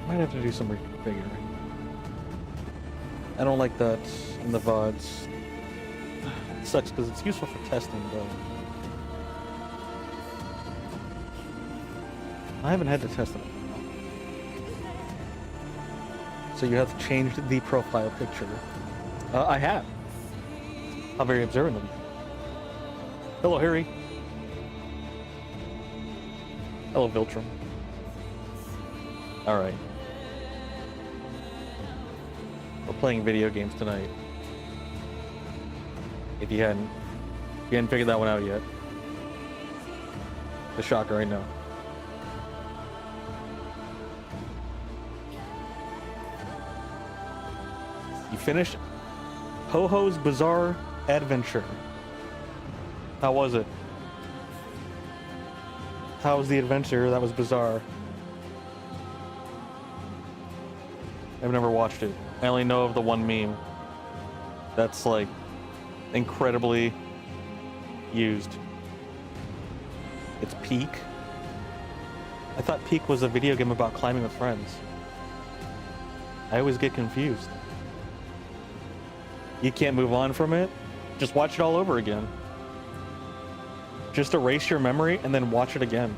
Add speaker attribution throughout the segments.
Speaker 1: Might have to do some refiguring. I don't like that in the VODs. It sucks because it's useful for testing, but I haven't had to test it. So you have to change the profile picture. I have. How very observant of you. Hello, Harry. Hello, Viltrum. Alright. We're playing video games tonight. If you hadn't figured that one out yet. The shocker right now. You finished Ho-Ho's Bizarre Adventure. How was it? How was the adventure? That was bizarre. I've never watched it. I only know of the one meme that's like incredibly used. It's Peak. I thought Peak was a video game about climbing with friends. I always get confused. You can't move on from it? Just watch it all over again. Just erase your memory and then watch it again.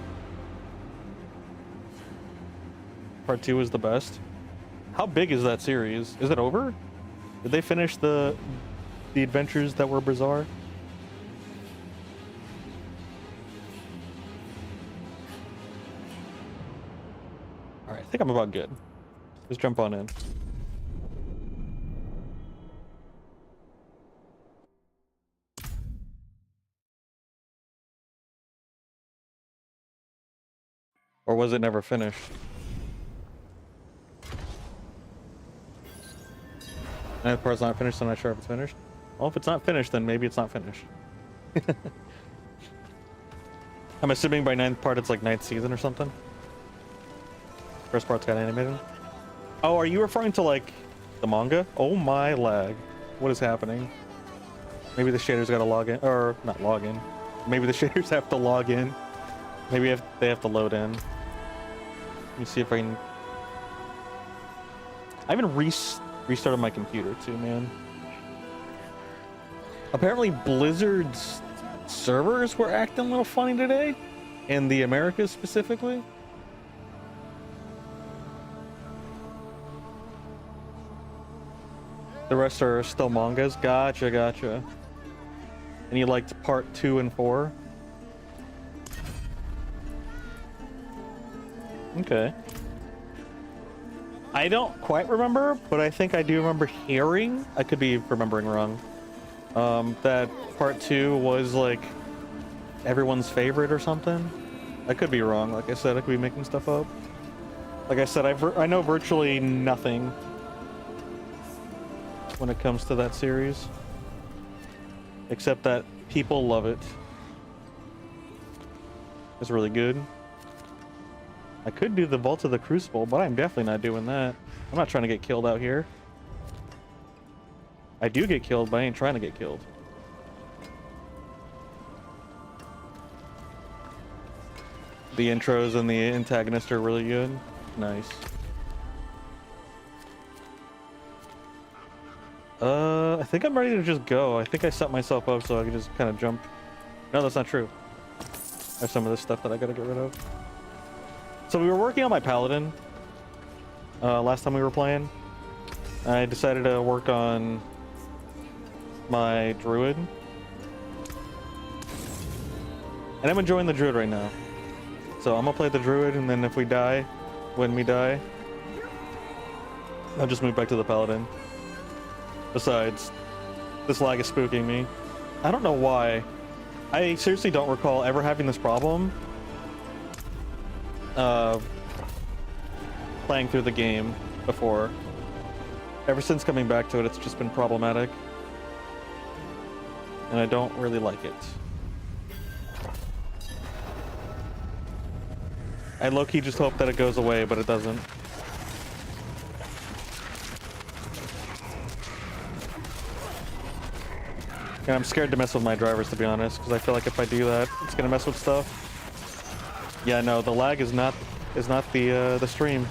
Speaker 1: Part 2 is the best. How big is that series? Is it over? Did they finish the adventures that were bizarre? Alright, I think I'm about good. Let's jump on in. Or was it never finished? And the part's not finished, so I'm not sure if it's finished. Well, if it's not finished, then maybe it's not finished. I'm assuming by 9th part it's like 9th season or something. First part's got animated. Oh, are you referring to like the manga? Oh my lag. What is happening? Maybe the shaders gotta log in, or not log in. Maybe the shaders have to log in. Maybe they have to load in. Let me see if I can... I haven't restarted my computer too, man. Apparently Blizzard's servers were acting a little funny today. In the Americas specifically. The rest are still mangas? Gotcha, gotcha. And you liked part 2 and 4? Okay. I don't quite remember, but I think I do remember hearing, I could be remembering wrong, that part 2 was like everyone's favorite or something. I could be wrong. Like I said, I could be making stuff up. Like I said, I know virtually nothing when it comes to that series, except that people love it. It's really good. I could do the Vault of the Crucible, but I'm definitely not doing that. I'm not trying to get killed out here. I do get killed, but I ain't trying to get killed. The intros and the antagonist are really good. Nice. I think I'm ready to just go. I think I set myself up so I can just kind of jump. No, that's not true. I have some of this stuff that I gotta get rid of. So we were working on my Paladin last time we were playing. I decided to work on my Druid. And I'm enjoying the Druid right now. So I'm gonna play the Druid, and then if we die, when we die, I'll just move back to the Paladin. Besides, this lag is spooking me. I don't know why. I seriously don't recall ever having this problem. Playing through the game before. Ever since coming back to it, it's just been problematic. And I don't really like it. I low-key just hope that it goes away, but it doesn't. And I'm scared to mess with my drivers, to be honest, because I feel like if I do that, it's gonna mess with stuff. Yeah, no, the lag is not the stream.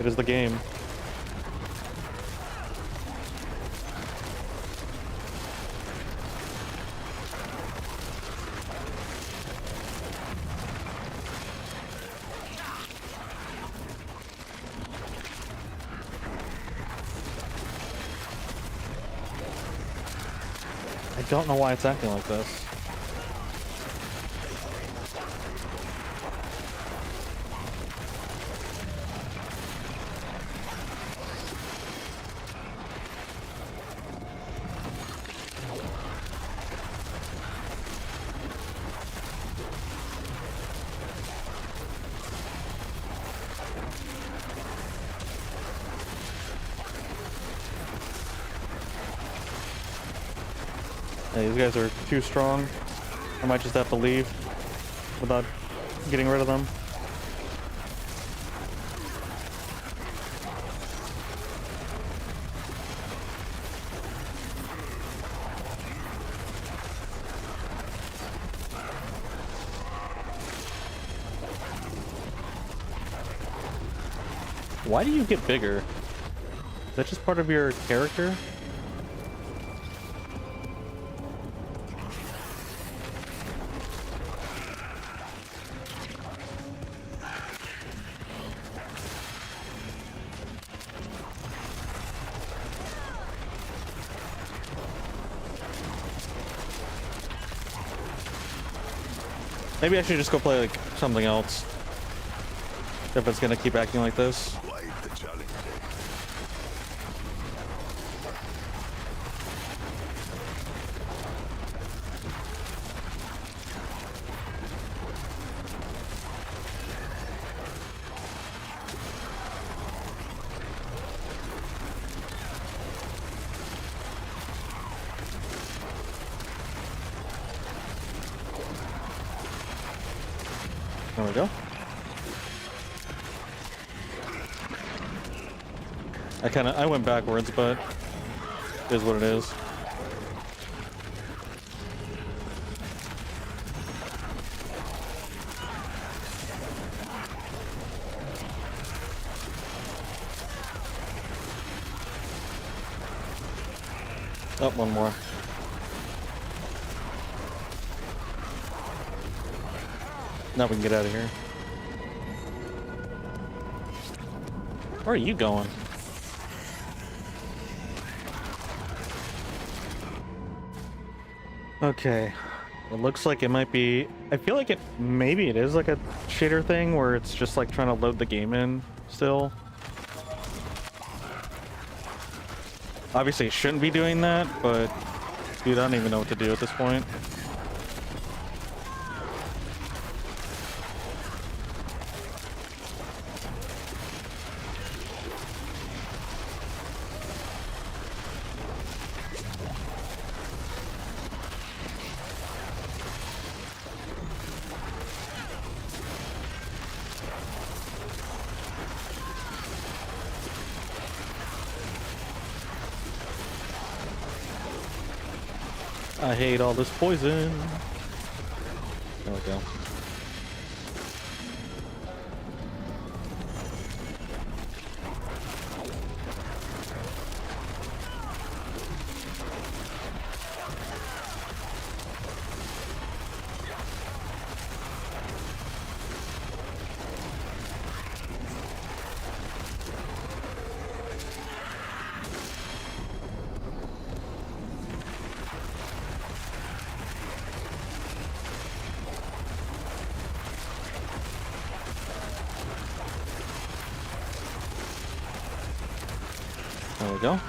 Speaker 1: It is the game. I don't know why it's acting like this. Hey, these guys are too strong. I might just have to leave without getting rid of them. Why do you get bigger? Is that just part of your character? Maybe I should just go play like something else if it's gonna keep acting like this. There we go. I went backwards, but it is what it is. Oh, one more. Now we can get out of here. Where are you going? Okay. It looks like it might be... I feel like maybe it is like a shader thing where it's just like trying to load the game in still. Obviously it shouldn't be doing that, but dude, I don't even know what to do at this point. I hate all this poison. There we go. There we go.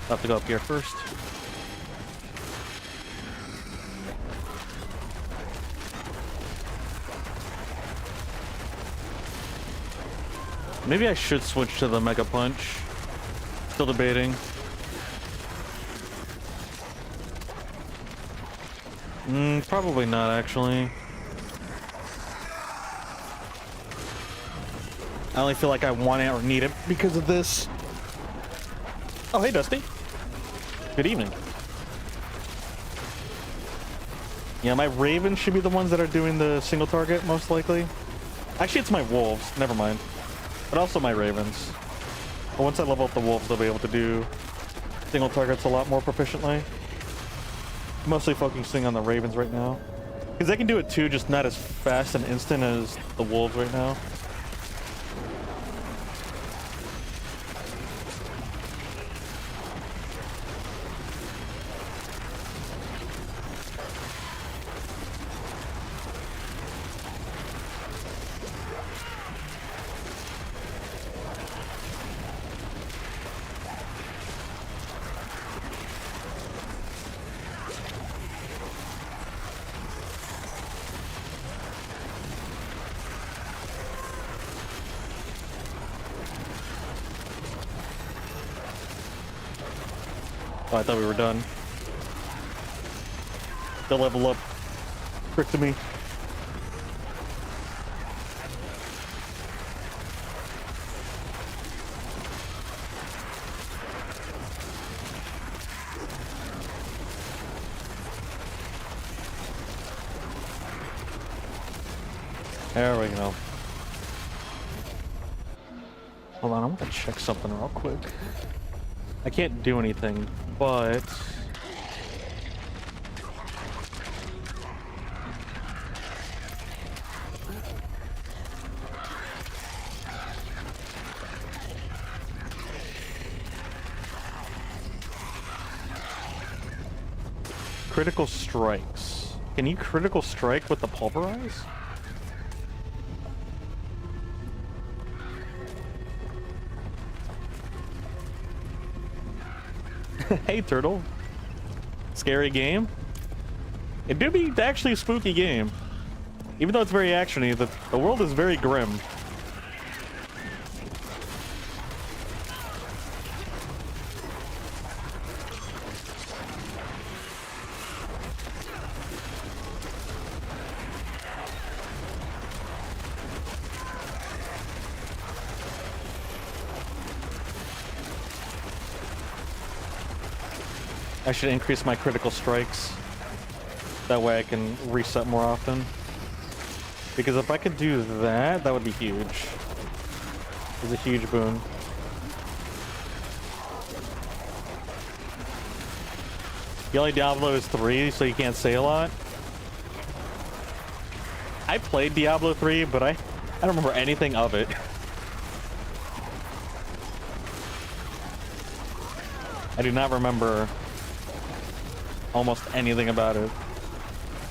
Speaker 1: Have to go up here first. Maybe I should switch to the Mega Punch. Still debating. Probably not, actually. I only feel like I want it or need it because of this. Oh, hey, Dusty. Good evening. Yeah, my ravens should be the ones that are doing the single target, most likely. Actually, it's my wolves. Never mind. But also my ravens. But once I level up the wolves, they'll be able to do single targets a lot more proficiently. Mostly focusing on the ravens right now. Because they can do it too, just not as fast and instant as the wolves right now. Oh, I thought we were done. They'll level up quick to me. There we go. Hold on, I'm gonna check something real quick. I can't do anything, but... Critical strikes. Can you critical strike with the pulverize? Hey, Turtle. Scary game. It do be actually a spooky game. Even though it's very actiony, the world is very grim. I should increase my critical strikes. That way I can reset more often. Because if I could do that, that would be huge. It's a huge boon. The only Diablo is 3, so you can't say a lot. I played Diablo 3, but I don't remember anything of it. I do not remember almost anything about it.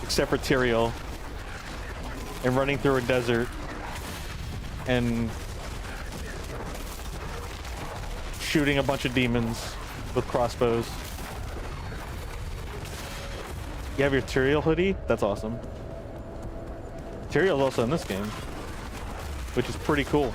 Speaker 1: Except for Tyrael. And running through a desert. And shooting a bunch of demons with crossbows. You have your Tyrael hoodie? That's awesome. Tyrael's also in this game, which is pretty cool.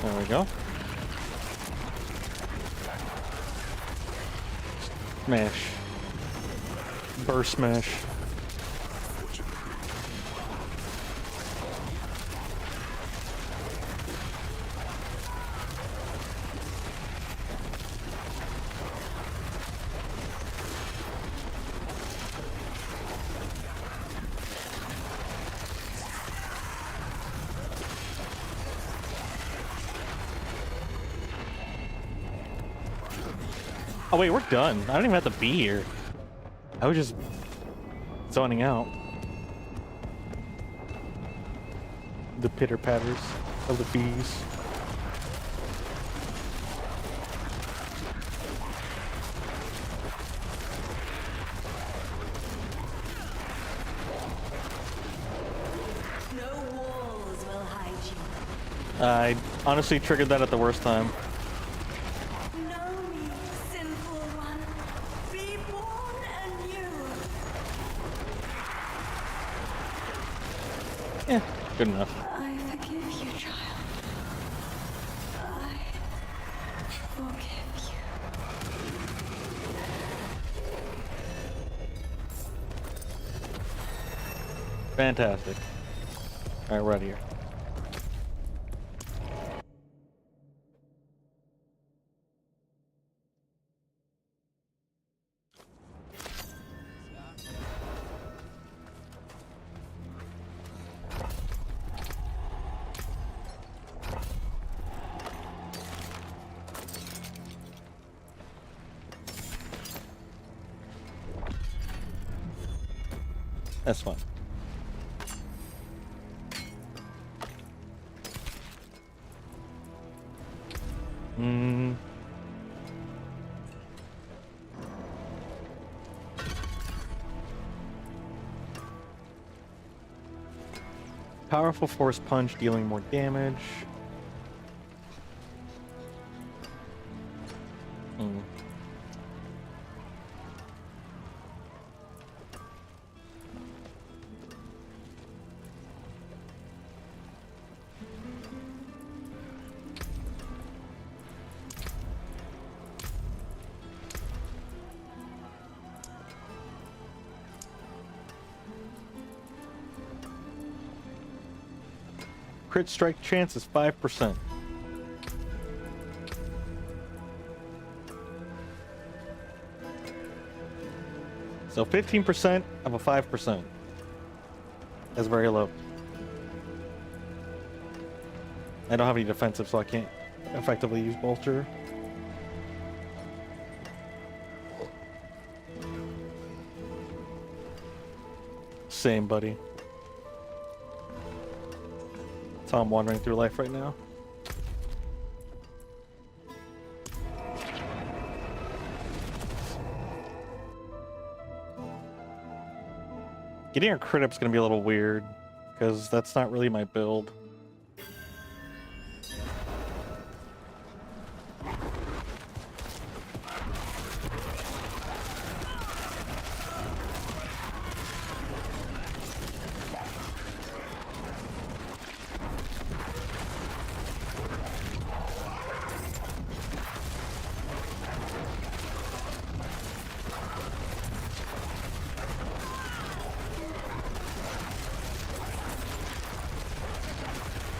Speaker 1: There we go. Smash. Burst smash. Oh wait, we're done. I don't even have to be here. I was just zoning out. The pitter patters of the bees. I honestly triggered that at the worst time.
Speaker 2: Know me, sinful one. Be born anew.
Speaker 1: Yeah, good enough.
Speaker 2: I forgive you, child. I forgive you.
Speaker 1: Fantastic. All right, we're out of here. That's fun. Powerful force punch dealing more damage. Crit strike chance is 5%. So 15% of a 5%. That's very low. I don't have any defensive, so I can't effectively use bolster. Same, buddy. That's how I'm wandering through life right now. Getting a crit up's gonna be a little weird, because that's not really my build.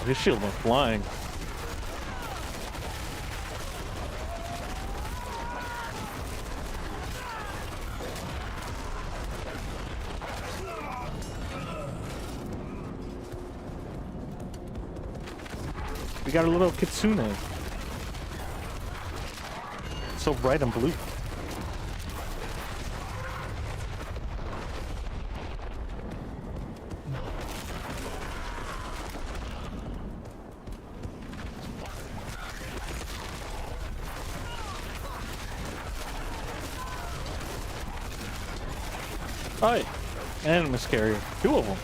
Speaker 1: His shield went flying. We got a little kitsune. So bright and blue. Hi, and Miss Carrier. Two of them.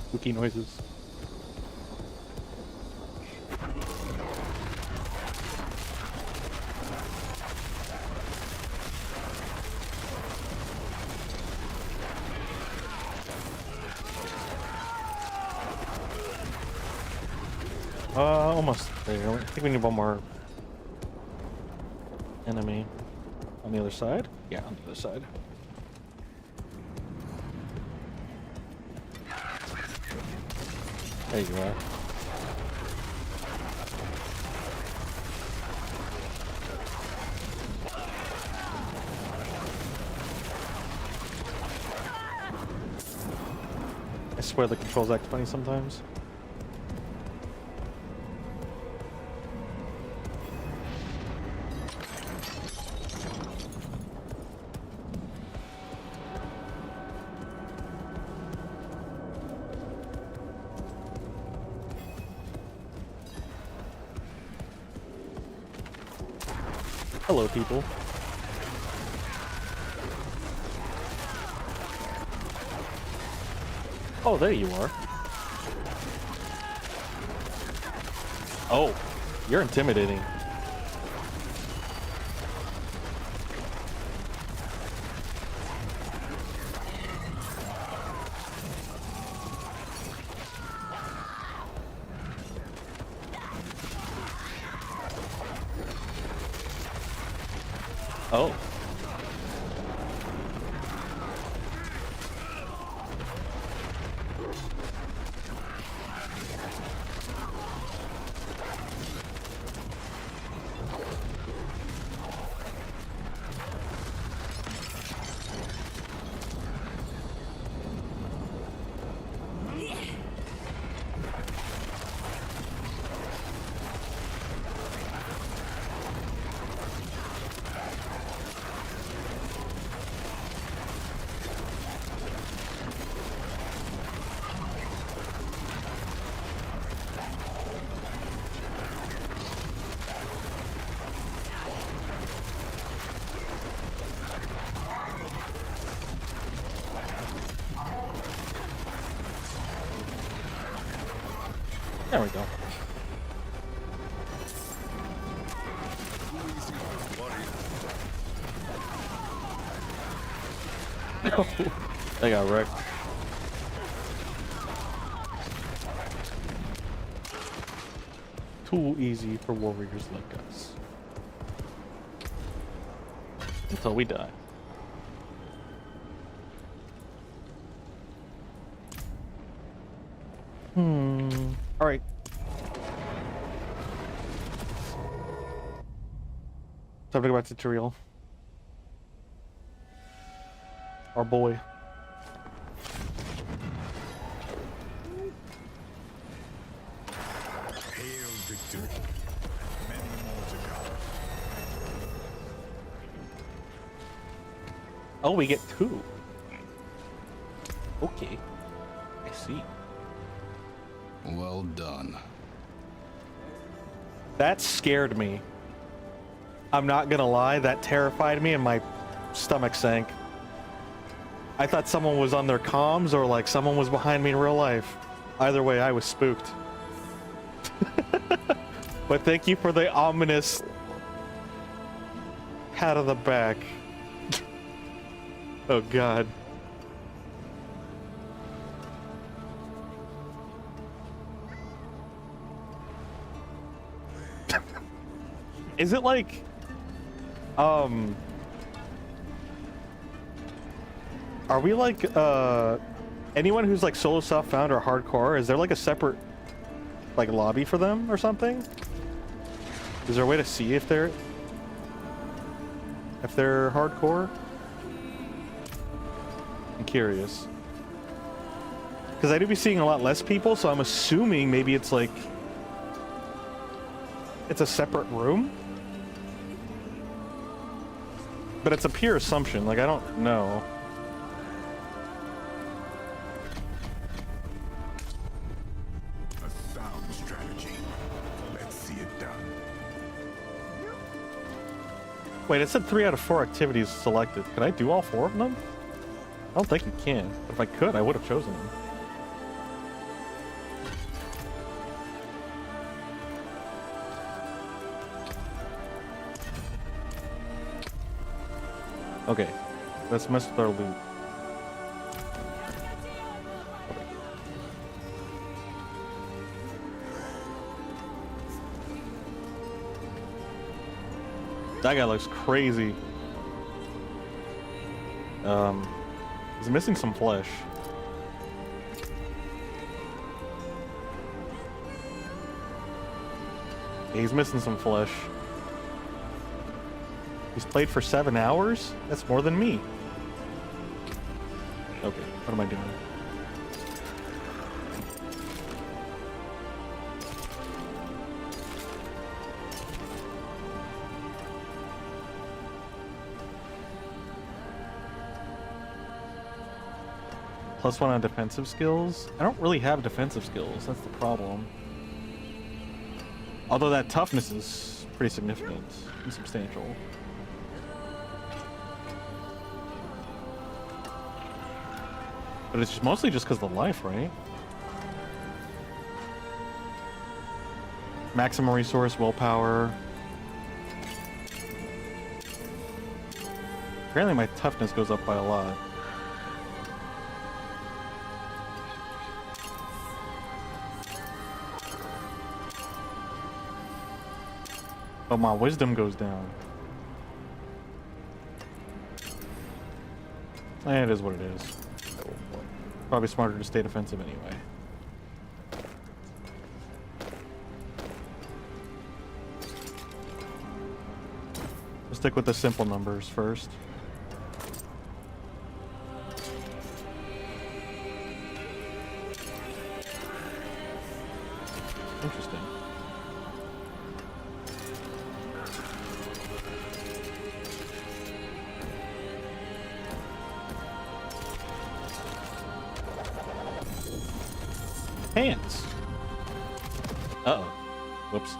Speaker 1: Spooky noises. Almost there. I think we need one more enemy on the other side. Yeah, on the other side. There you are. I swear the controls act funny sometimes. Hello, people. Oh, there you are. Oh, you're intimidating. Oh. There we go. They got wrecked. Too easy for warriors like us. Until we die. All right. Time to go back to tutorial. Our boy.
Speaker 3: Hail victory. Many more to come.
Speaker 1: Oh, we get 2. Okay. I see.
Speaker 3: Well done.
Speaker 1: That scared me. I'm not gonna lie, that terrified me and my stomach sank. I thought someone was on their comms or like someone was behind me in real life. Either way, I was spooked. But thank you for the ominous pat on the back. Oh god. Is it like, are we like, anyone who's like solo self-found or hardcore, is there like a separate, like, lobby for them or something? Is there a way to see if they're hardcore? I'm curious. Because I do be seeing a lot less people, so I'm assuming maybe it's like, it's a separate room? But it's a pure assumption, like I don't know.
Speaker 3: A sound strategy. Let's see it done.
Speaker 1: Wait, it said 3 out of 4 activities selected. Can I do all 4 of them? I don't think you can. But if I could, I would have chosen them. Okay, let's mess with our loot. That guy looks crazy. He's missing some flesh. Yeah, he's missing some flesh. He's played for 7 hours? That's more than me. Okay, what am I doing? +1 on defensive skills? I don't really have defensive skills, that's the problem. Although that toughness is pretty significant and substantial. But it's mostly just because of the life, right? Maximum resource, willpower. Apparently my toughness goes up by a lot. But my wisdom goes down. It is what it is. Probably smarter to stay defensive anyway. We'll stick with the simple numbers first. Interesting. Hands. Uh-oh. Whoops.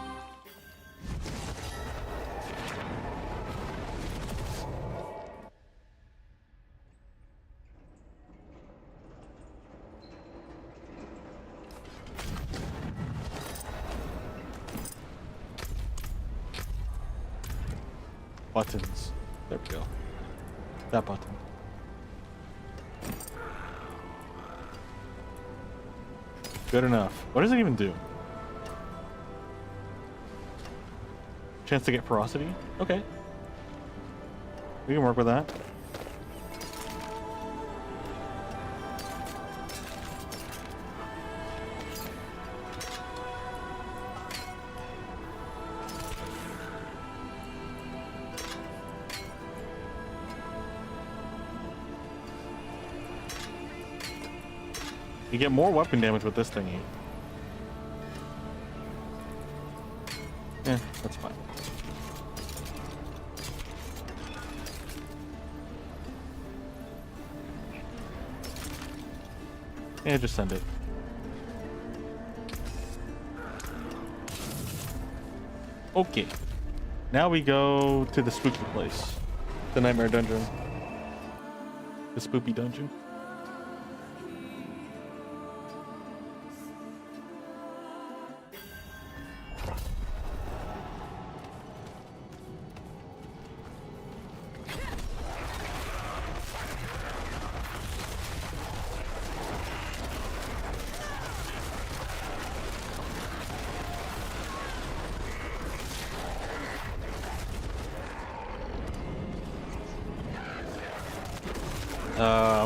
Speaker 1: Buttons. There we go. That button. Good enough. What does it even do? Chance to get ferocity? Okay. We can work with that. You get more weapon damage with this thingy. Yeah, that's fine. Yeah, just send it. Okay. Now we go to the spooky place. The Nightmare Dungeon. The Spoopy Dungeon.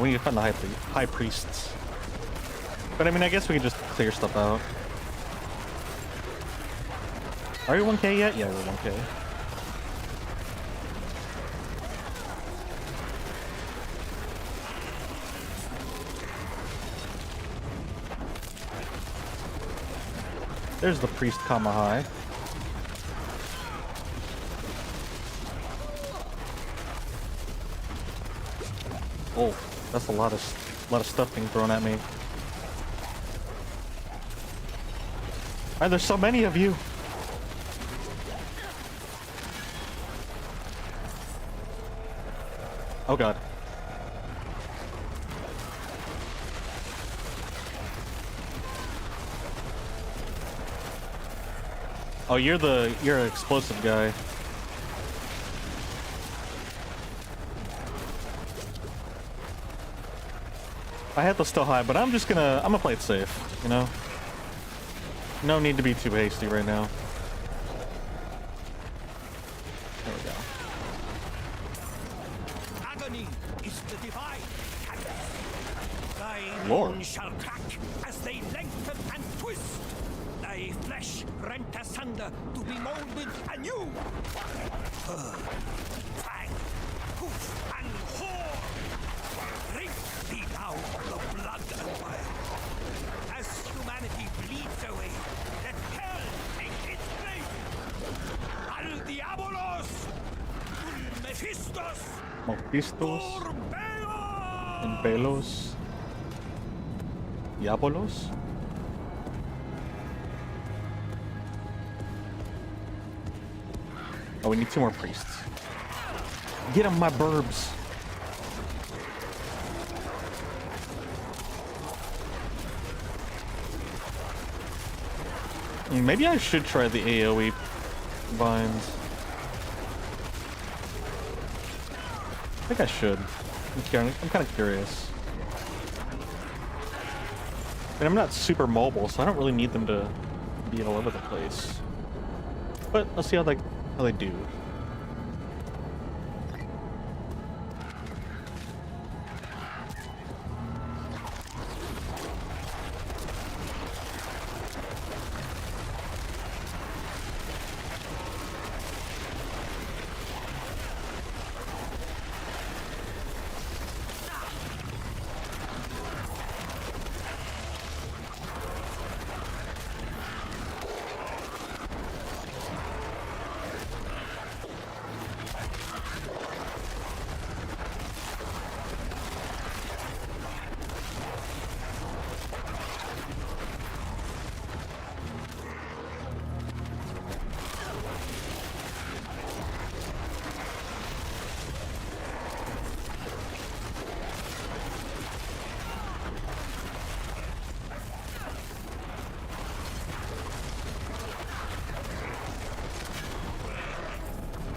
Speaker 1: We need to find the high priests. But I mean, I guess we can just clear stuff out. Are you 1k yet? Yeah, we're 1k. There's the priest Kamahai. Oh, that's a lot of stuff being thrown at me. Why there's so many of you? Oh god. Oh, you're an explosive guy. I had those still high, but I'm gonna play it safe, you know? No need to be too hasty right now. There we go. Lord.
Speaker 4: Bones shall crack as they lengthen and twist. Thy flesh rent asunder to be molded anew. Fur, fang, hoof, and horn. Drink thee now the blood and fire. As humanity bleeds away, let hell take its place. Al Diabolos! Un Mephistos!
Speaker 1: Mephistos.
Speaker 4: Urbeos!
Speaker 1: And Belos. Diabolos. Oh, we need 2 more priests. Get them, my burbs. Maybe I should try the AoE vines. I think I should. I'm kind of curious. And I'm not super mobile, so I don't really need them to be all over the place. But let's see how they do.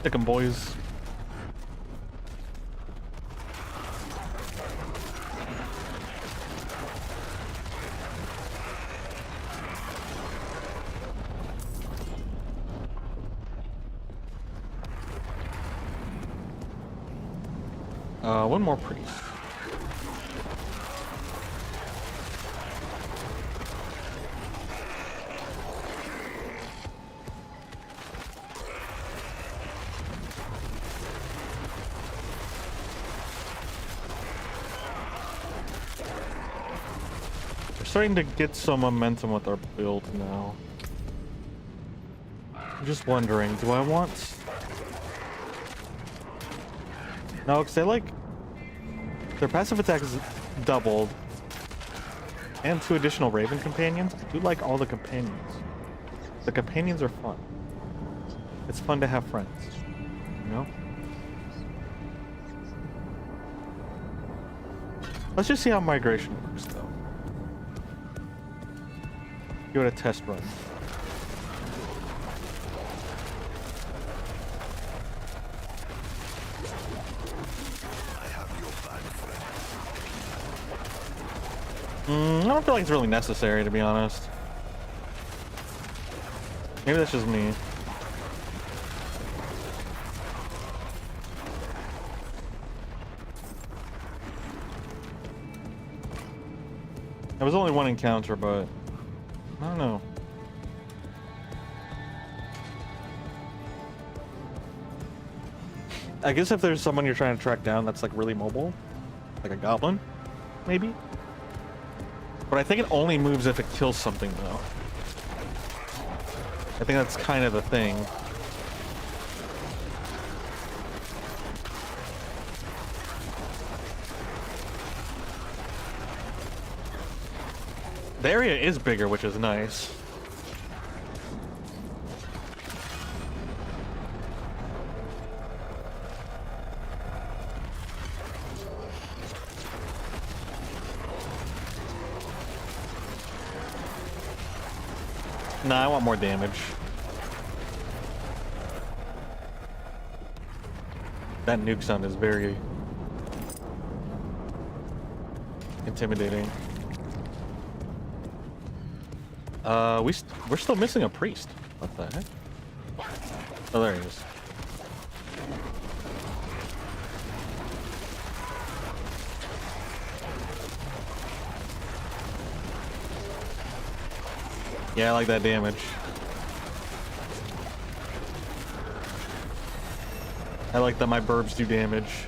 Speaker 1: Stick 'em, boys. One more priest. We're starting to get some momentum with our build now. I'm just wondering, do I want... No, because they like... Their passive attack is doubled. And 2 additional Raven companions. I do like all the companions. The companions are fun. It's fun to have friends. You know? Let's just see how migration works, though. Give it a test run. I don't feel like it's really necessary, to be honest. Maybe that's just me. There was only one encounter, but I don't know. I guess if there's someone you're trying to track down that's like really mobile, like a goblin, maybe. But I think it only moves if it kills something, though. I think that's kind of the thing. The area is bigger, which is nice. Nah, I want more damage. That nuke sound is very intimidating. We're still missing a priest. What the heck? Oh, there he is. Yeah, I like that damage. I like that my burbs do damage.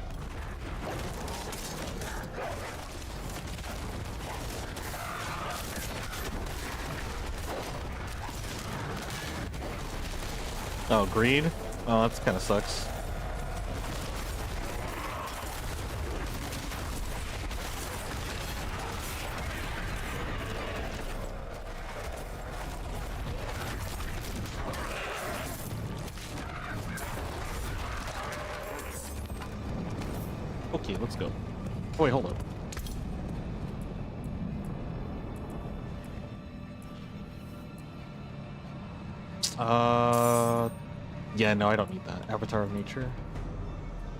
Speaker 1: Oh, greed? Oh, that kind of sucks. Okay, let's go. Oh, wait, hold up. Yeah, no, I don't need that. Avatar of Nature.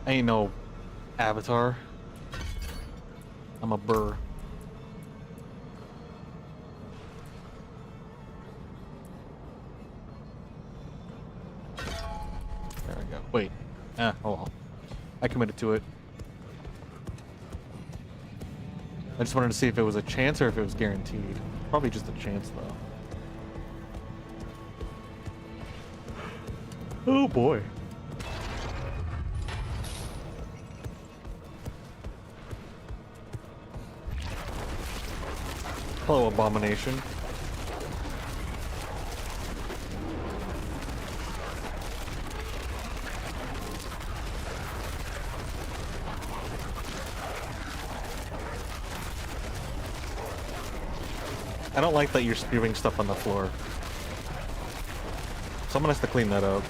Speaker 1: I ain't no avatar. I'm a burr. There we go. Wait. Oh well. I committed to it. I just wanted to see if it was a chance or if it was guaranteed. Probably just a chance, though. Oh boy. Hello, Abomination. I don't like that you're spewing stuff on the floor. Someone has to clean that up.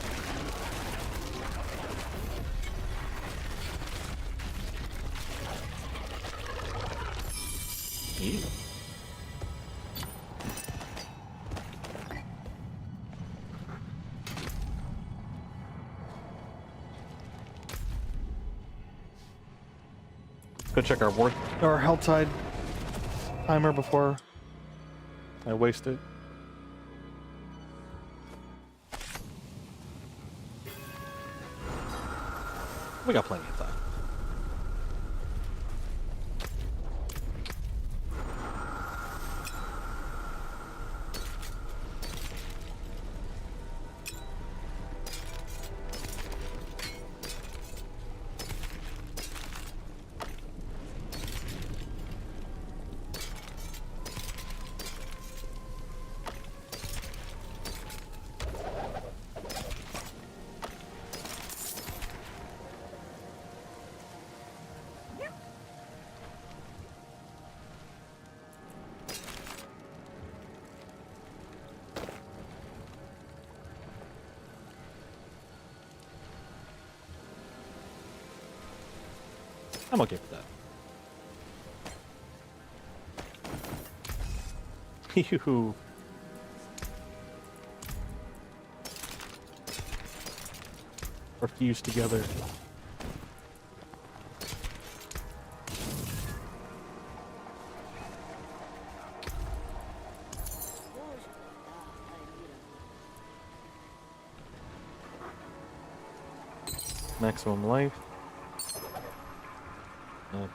Speaker 1: Ew. Go check our health tide timer before I waste it. We got plenty of time. I'm okay with that. Yoo-hoo. We're fused together. Maximum life.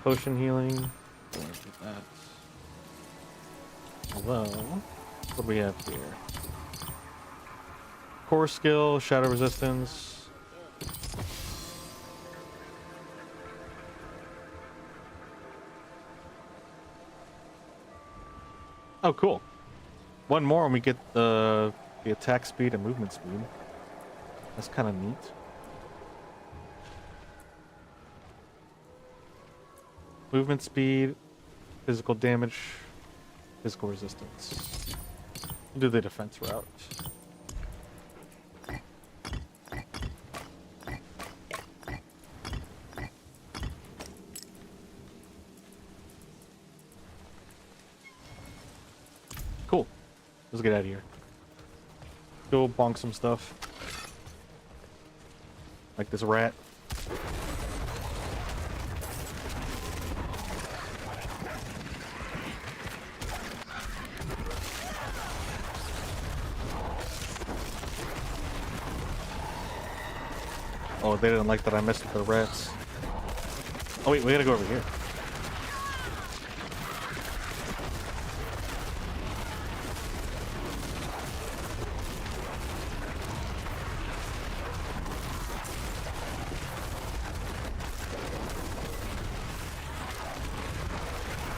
Speaker 1: Potion healing. Don't want to do that. Although, what do we have here? Core skill, shadow resistance. Oh, cool. One more and we get the attack speed and movement speed. That's kind of neat. Movement speed, physical damage, physical resistance. We'll do the defense route. Cool. Let's get out of here. Go bonk some stuff. Like this rat. Oh, they didn't like that I messed with the rats. Oh wait, we gotta go over here.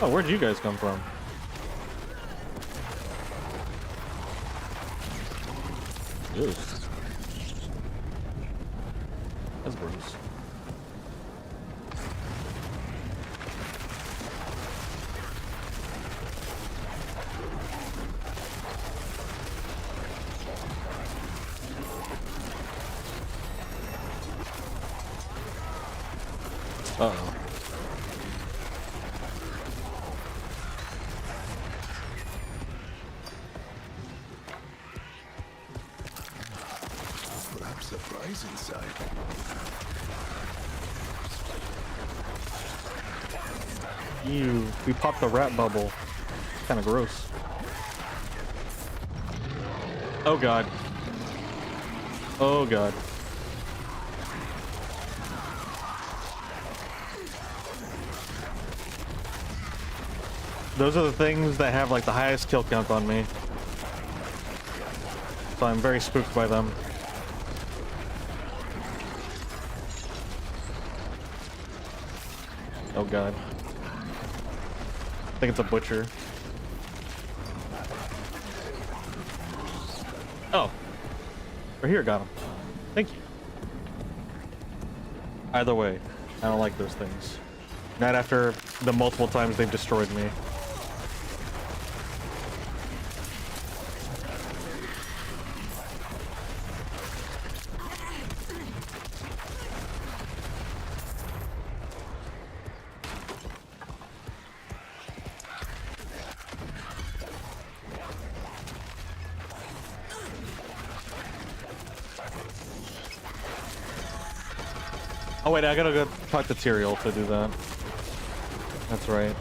Speaker 1: Oh, where'd you guys come from? Ew. That's gross. Uh-oh.
Speaker 3: Perhaps a prize inside.
Speaker 1: Ew, we popped the rat bubble. Kind of gross. Oh god. Oh god. Those are the things that have like the highest kill count on me. So I'm very spooked by them. Oh god. I think it's a butcher. Oh. We're here, got him. Thank you. Either way, I don't like those things. Not after the multiple times they've destroyed me. Oh wait, I gotta go talk to Tyrael to do that. That's right.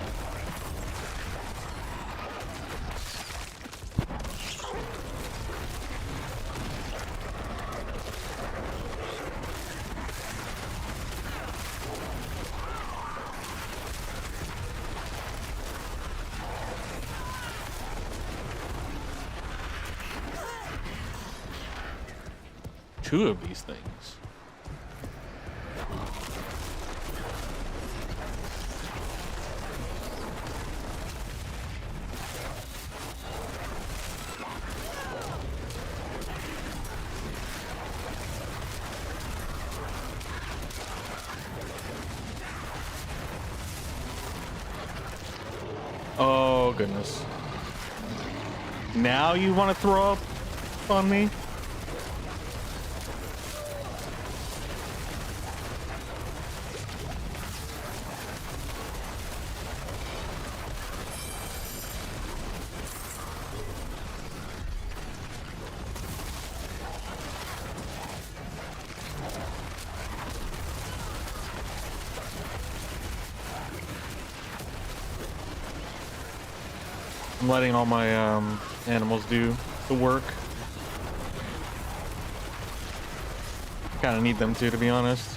Speaker 1: Two of these things. Oh goodness. Now you want to throw up on me? I'm letting all my animals do the work. Kind of need them to be honest.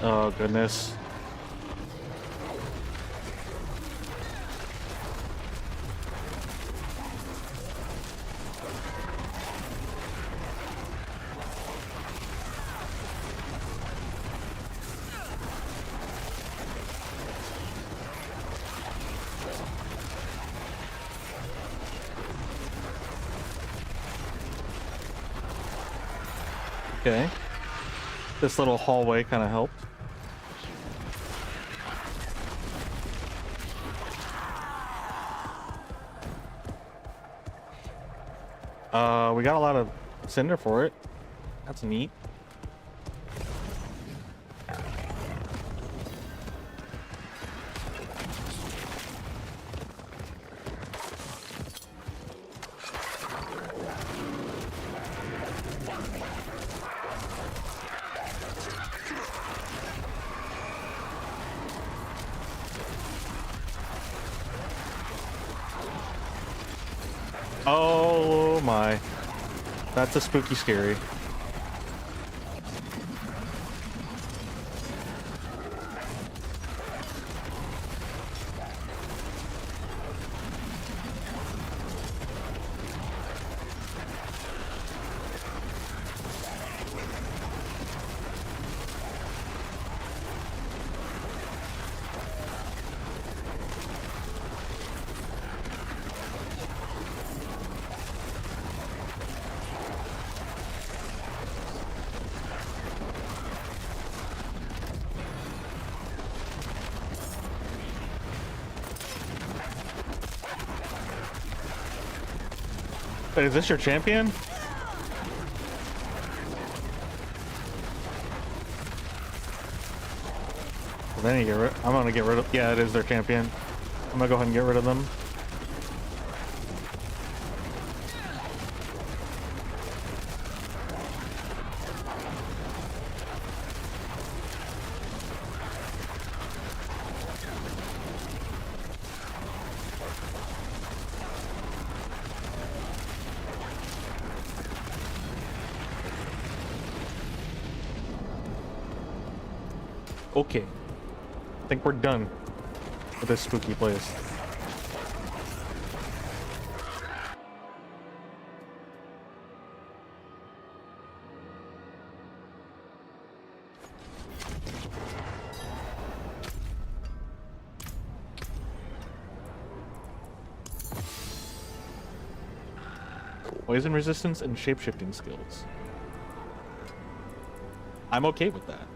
Speaker 1: Oh goodness. Okay. This little hallway kind of helped. We got a lot of cinder for it. That's neat. Oh my. That's a spooky scary. Wait, is this your champion? Well, then I'm gonna get rid of. Yeah, it is their champion. I'm gonna go ahead and get rid of them. Okay. I think we're done with this spooky place. Poison resistance and shapeshifting skills. I'm okay with that.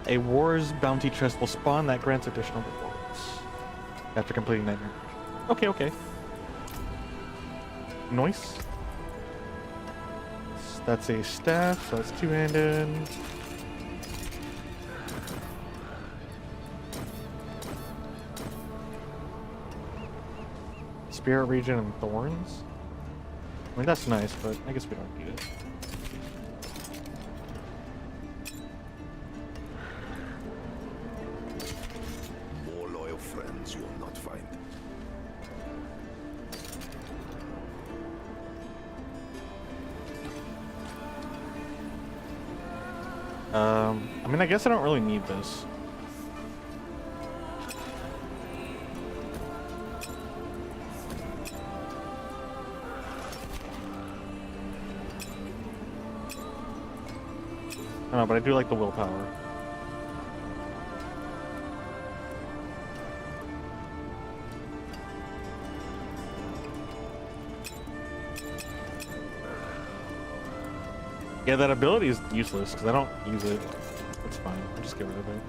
Speaker 1: A war's bounty chest will spawn that grants additional rewards after completing nightmare. Okay, okay. Nice. That's a staff, so that's two-handed. Spirit Region and Thorns? I mean, that's nice, but I guess we don't need it.
Speaker 3: More loyal friends you will not find.
Speaker 1: I mean, I guess I don't really need this. I don't know, but I do like the willpower. Yeah, that ability is useless because I don't use it. That's fine. I'll just get rid of it.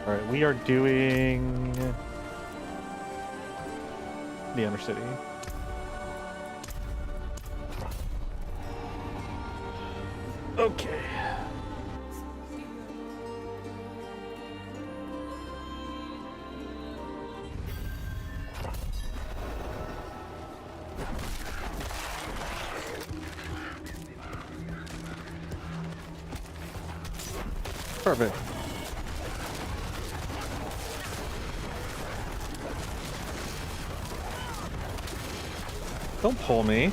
Speaker 1: Alright, we are doing the Undercity. Okay. Perfect. Don't pull me.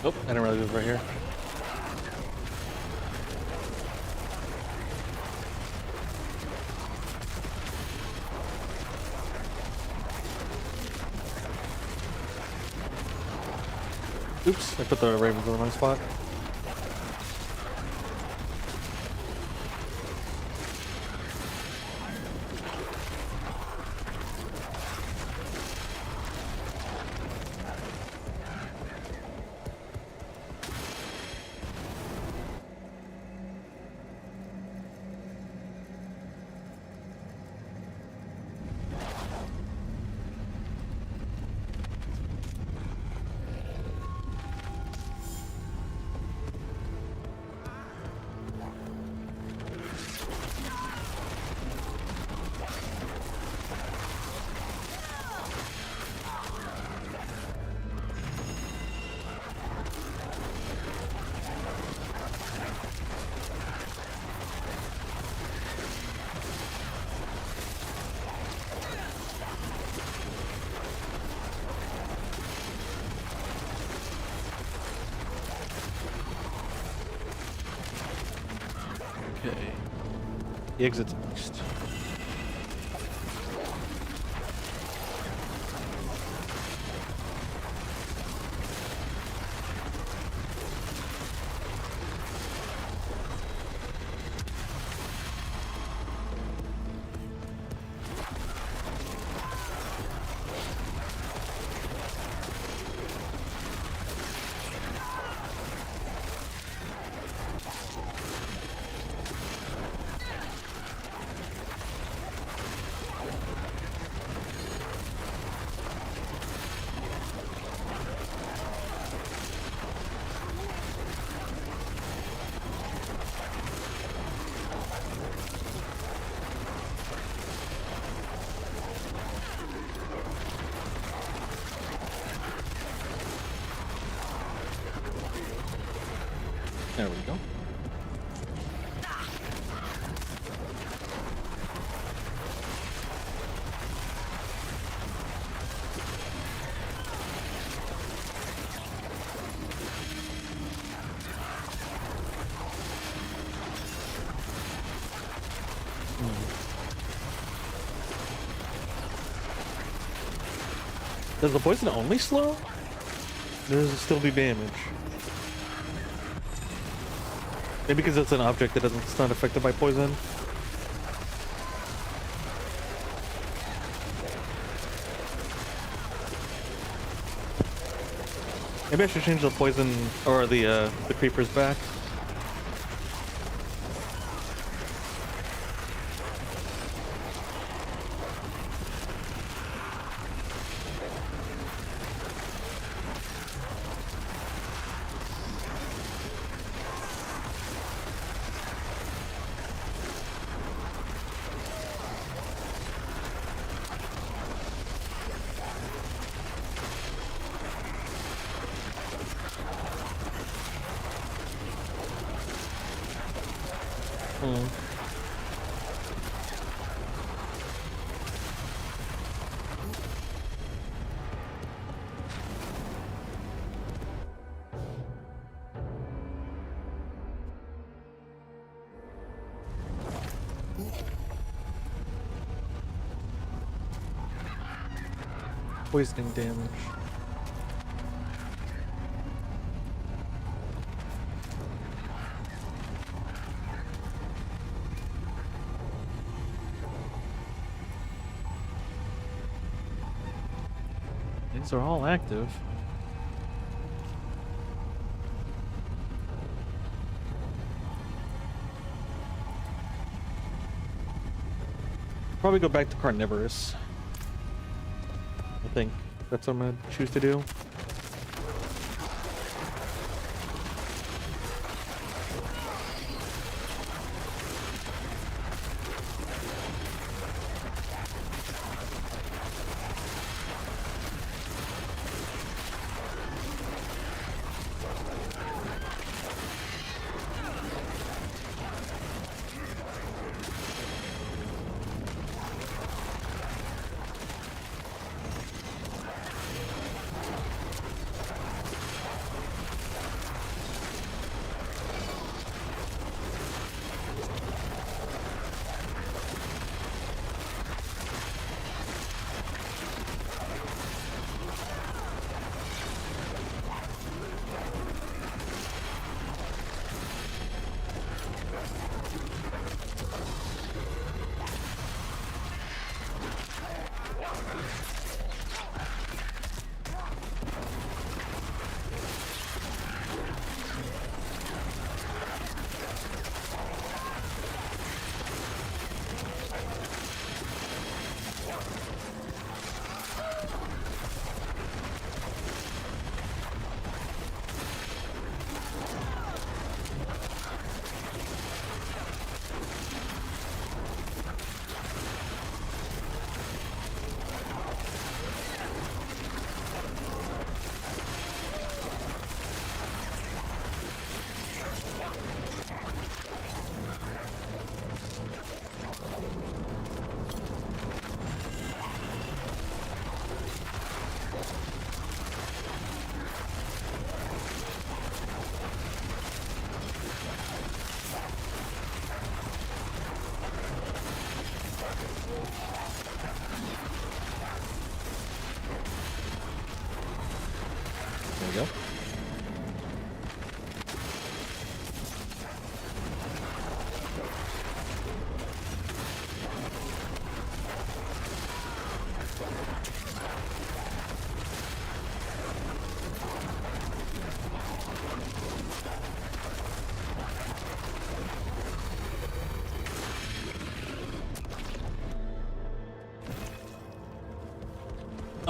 Speaker 1: Nope, I didn't realize it was right here. Oops, I put the ravens in the wrong spot. Okay. The exit's next. There we go. Does the poison only slow? Does it still do damage? Maybe because it's an object that doesn't, it's not affected by poison. Maybe I should change the poison or the creepers back. Poisoning damage. These are all active. Probably go back to carnivorous. I think that's what I'm gonna choose to do.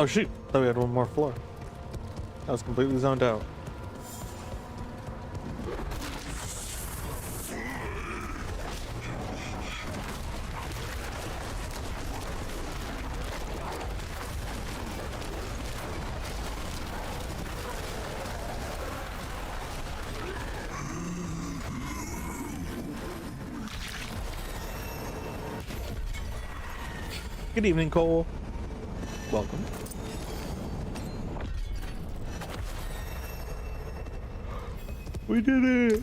Speaker 1: Oh shoot, thought we had one more floor. I was completely zoned out. Good evening, Cole. Welcome. We did it!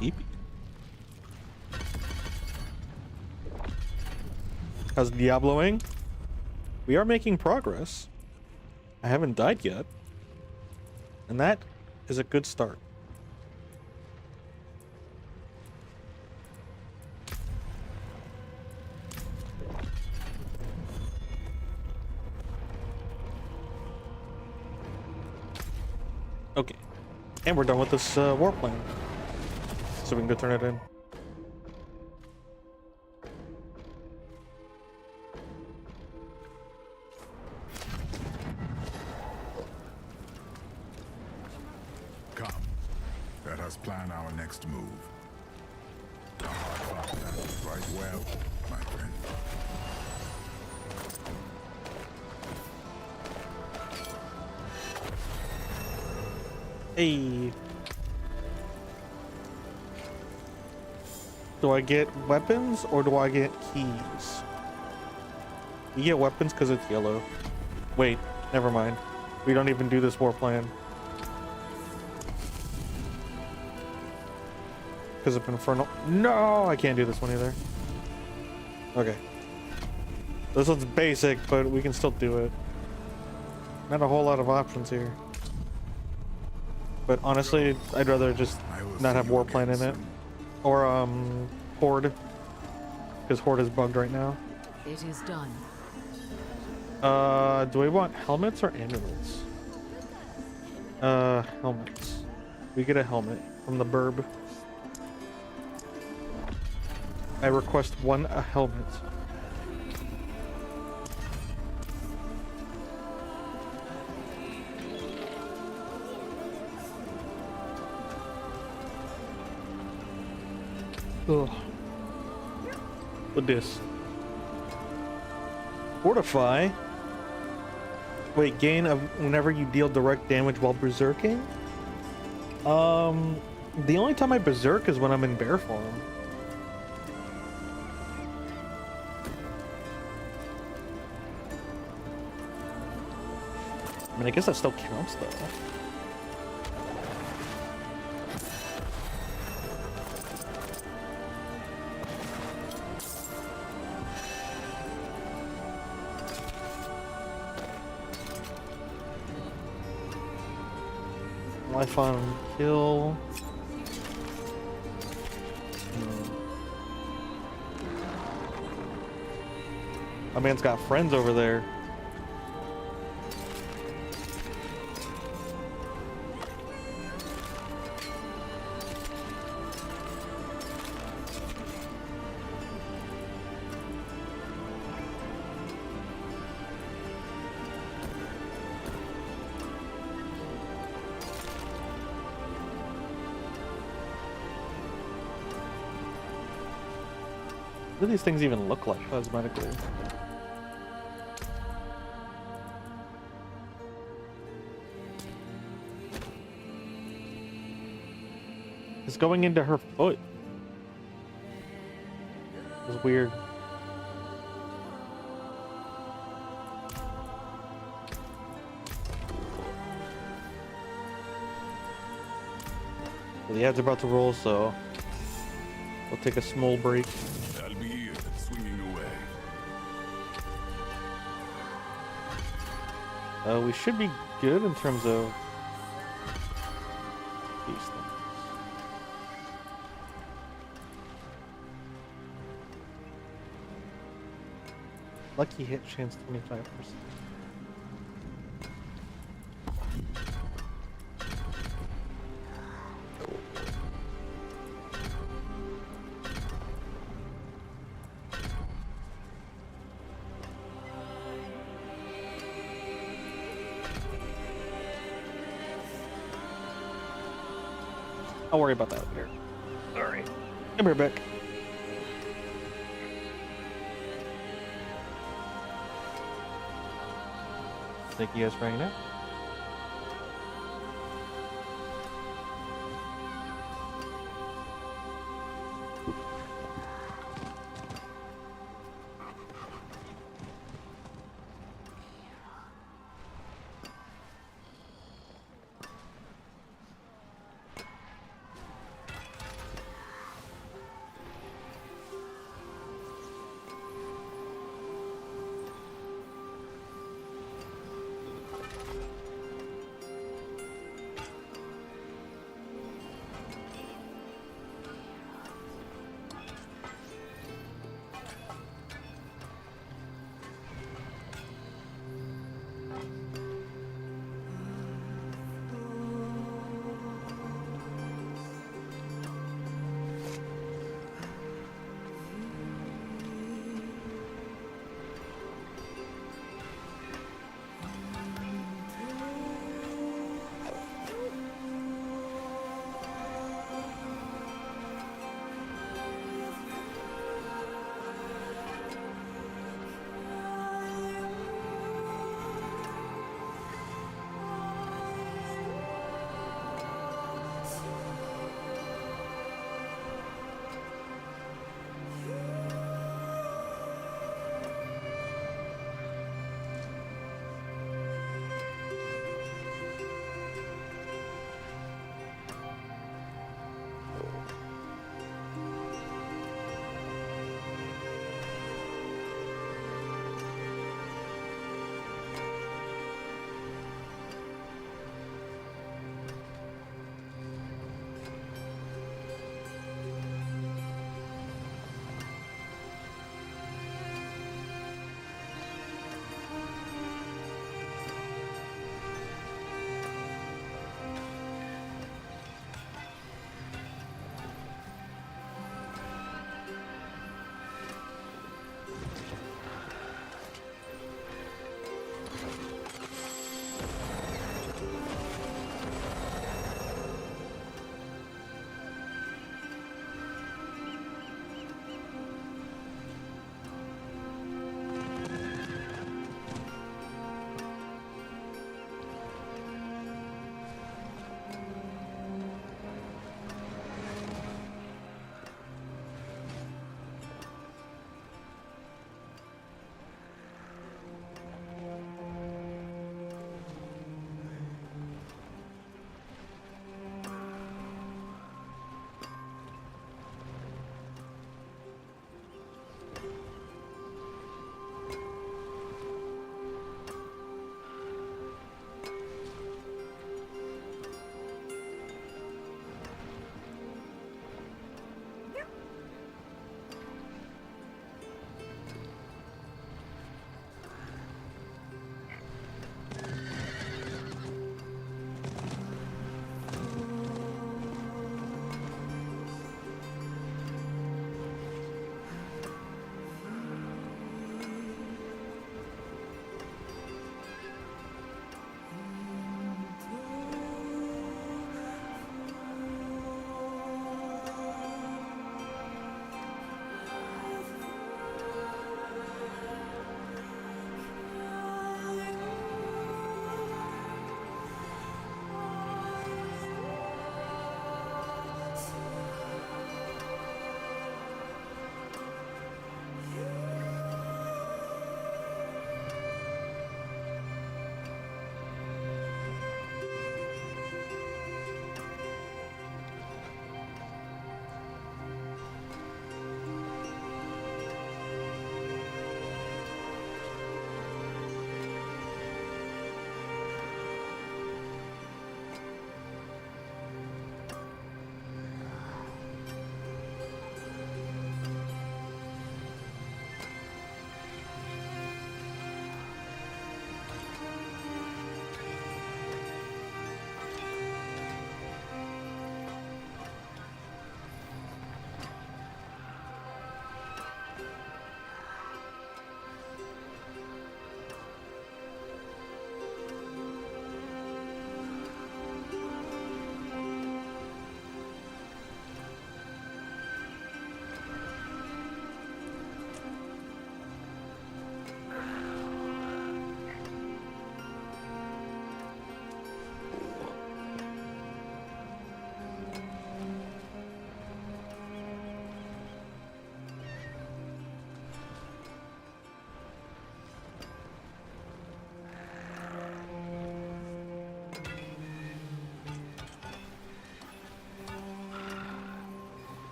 Speaker 1: Yeep. How's Diabloing? We are making progress. I haven't died yet. And that is a good start. Okay, and we're done with this war plan, so we can go turn it in.
Speaker 3: Come. Let us plan our next move. A hard fight that right well, my friend.
Speaker 1: Hey. Do I get weapons or do I get keys? You get weapons because it's yellow. Wait, never mind. We don't even do this war plan. Because of Infernal. No, I can't do this one either. Okay. This one's basic, but we can still do it. Not a whole lot of options here. But honestly, I'd rather just not have war plan in it. Or Horde. Because Horde is bugged right now.
Speaker 5: It is done.
Speaker 1: Do we want helmets or amulets? Helmets. We get a helmet from the burb. I request a helmet. Ugh. With this. Fortify. Wait, gain of whenever you deal direct damage while berserking? The only time I berserk is when I'm in bear form. I mean, I guess that still counts though. Life on kill. My man's got friends over there. What do these things even look like cosmetically? It's going into her foot. It's weird. Well, the ad's about to roll, so we'll take a small break.
Speaker 3: I'll be here, swinging away.
Speaker 1: We should be good in terms of these things. Lucky hit chance 25%. I'll worry about that later. Sorry. Come here, Beck. Thank you guys for hanging out.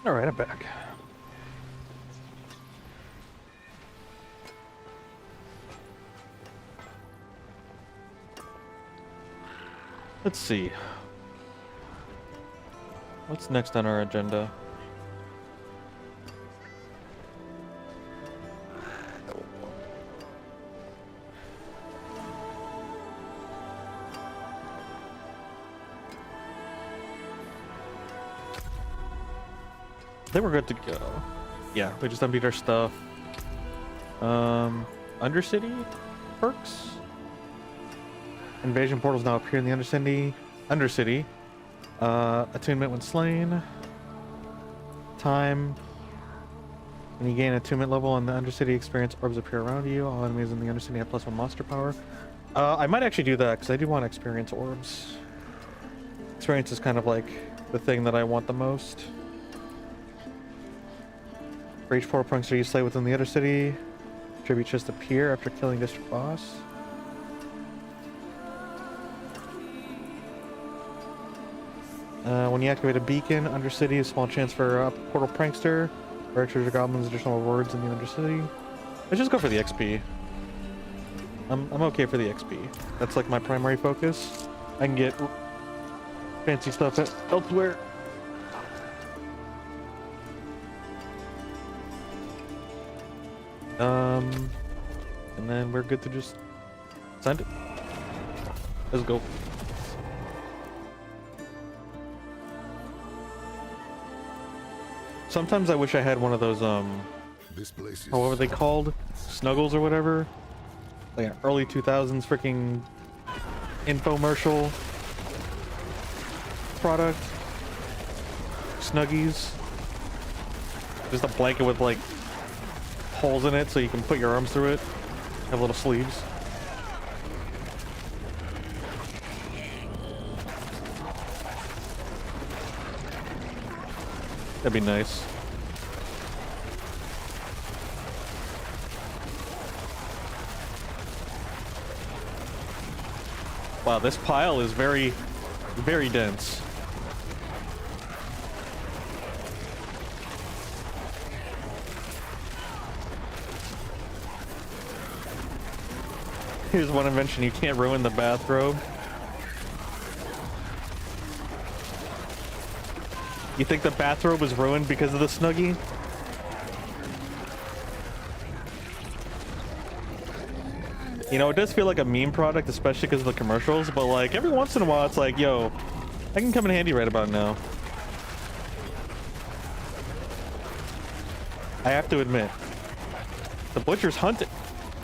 Speaker 1: All right, I'm back. Let's see. What's next on our agenda? I think we're good to go. Yeah, we just emptied our stuff. Undercity perks? Invasion portals now appear in the Undercity. Attunement when slain. Time. When you gain attunement level on the Undercity, experience orbs appear around you. All enemies in the Undercity have +1 monster power. I might actually do that because I do want experience orbs. Experience is kind of like the thing that I want the most. For each portal prankster you slay within the Undercity, tribute chests appear after killing district boss. When you activate a beacon, Undercity, a small chance for portal prankster. Or treasure goblins, additional rewards in the Undercity. Let's just go for the XP. I'm okay for the XP. That's like my primary focus. I can get fancy stuff elsewhere. And then we're good to just send it. Let's go. Sometimes I wish I had one of those,
Speaker 3: This place is
Speaker 1: what were they called? Snuggles or whatever? Like an early 2000s freaking infomercial product. Snuggies. Just a blanket with like holes in it so you can put your arms through it. Have little sleeves. That'd be nice. Wow, this pile is very, very dense. Here's one invention: you can't ruin the bathrobe. You think the bathrobe was ruined because of the Snuggie? You know, it does feel like a meme product, especially because of the commercials, but like every once in a while it's like, yo, I can come in handy right about now. I have to admit, the butcher's hunting.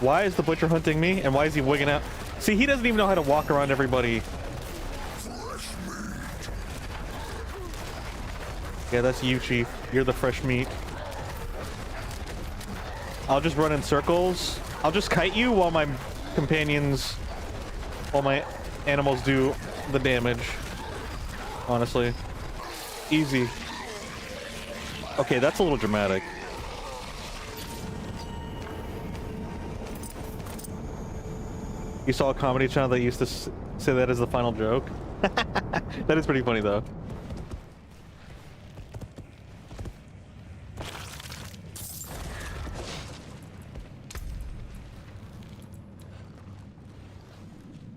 Speaker 1: Why is the butcher hunting me, and why is he wigging out? See, he doesn't even know how to walk around everybody. Yeah, that's you, Chief. You're the fresh meat. I'll just run in circles. I'll just kite you while my companions, while my animals do the damage. Honestly. Easy. Okay, that's a little dramatic. You saw a comedy channel that used to say that as the final joke? That is pretty funny, though.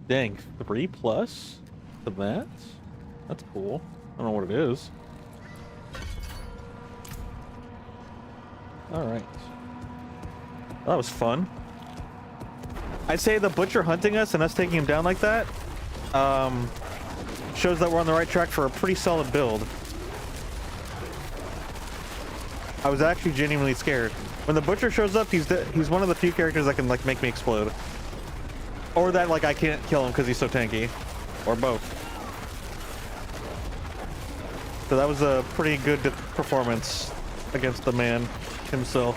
Speaker 1: Dang, 3+ to that? That's cool. I don't know what it is. Alright. That was fun. I'd say the butcher hunting us and us taking him down like that shows that we're on the right track for a pretty solid build. I was actually genuinely scared. When the butcher shows up, he's one of the few characters that can like make me explode. Or that like I can't kill him because he's so tanky. Or both. So that was a pretty good performance against the man himself.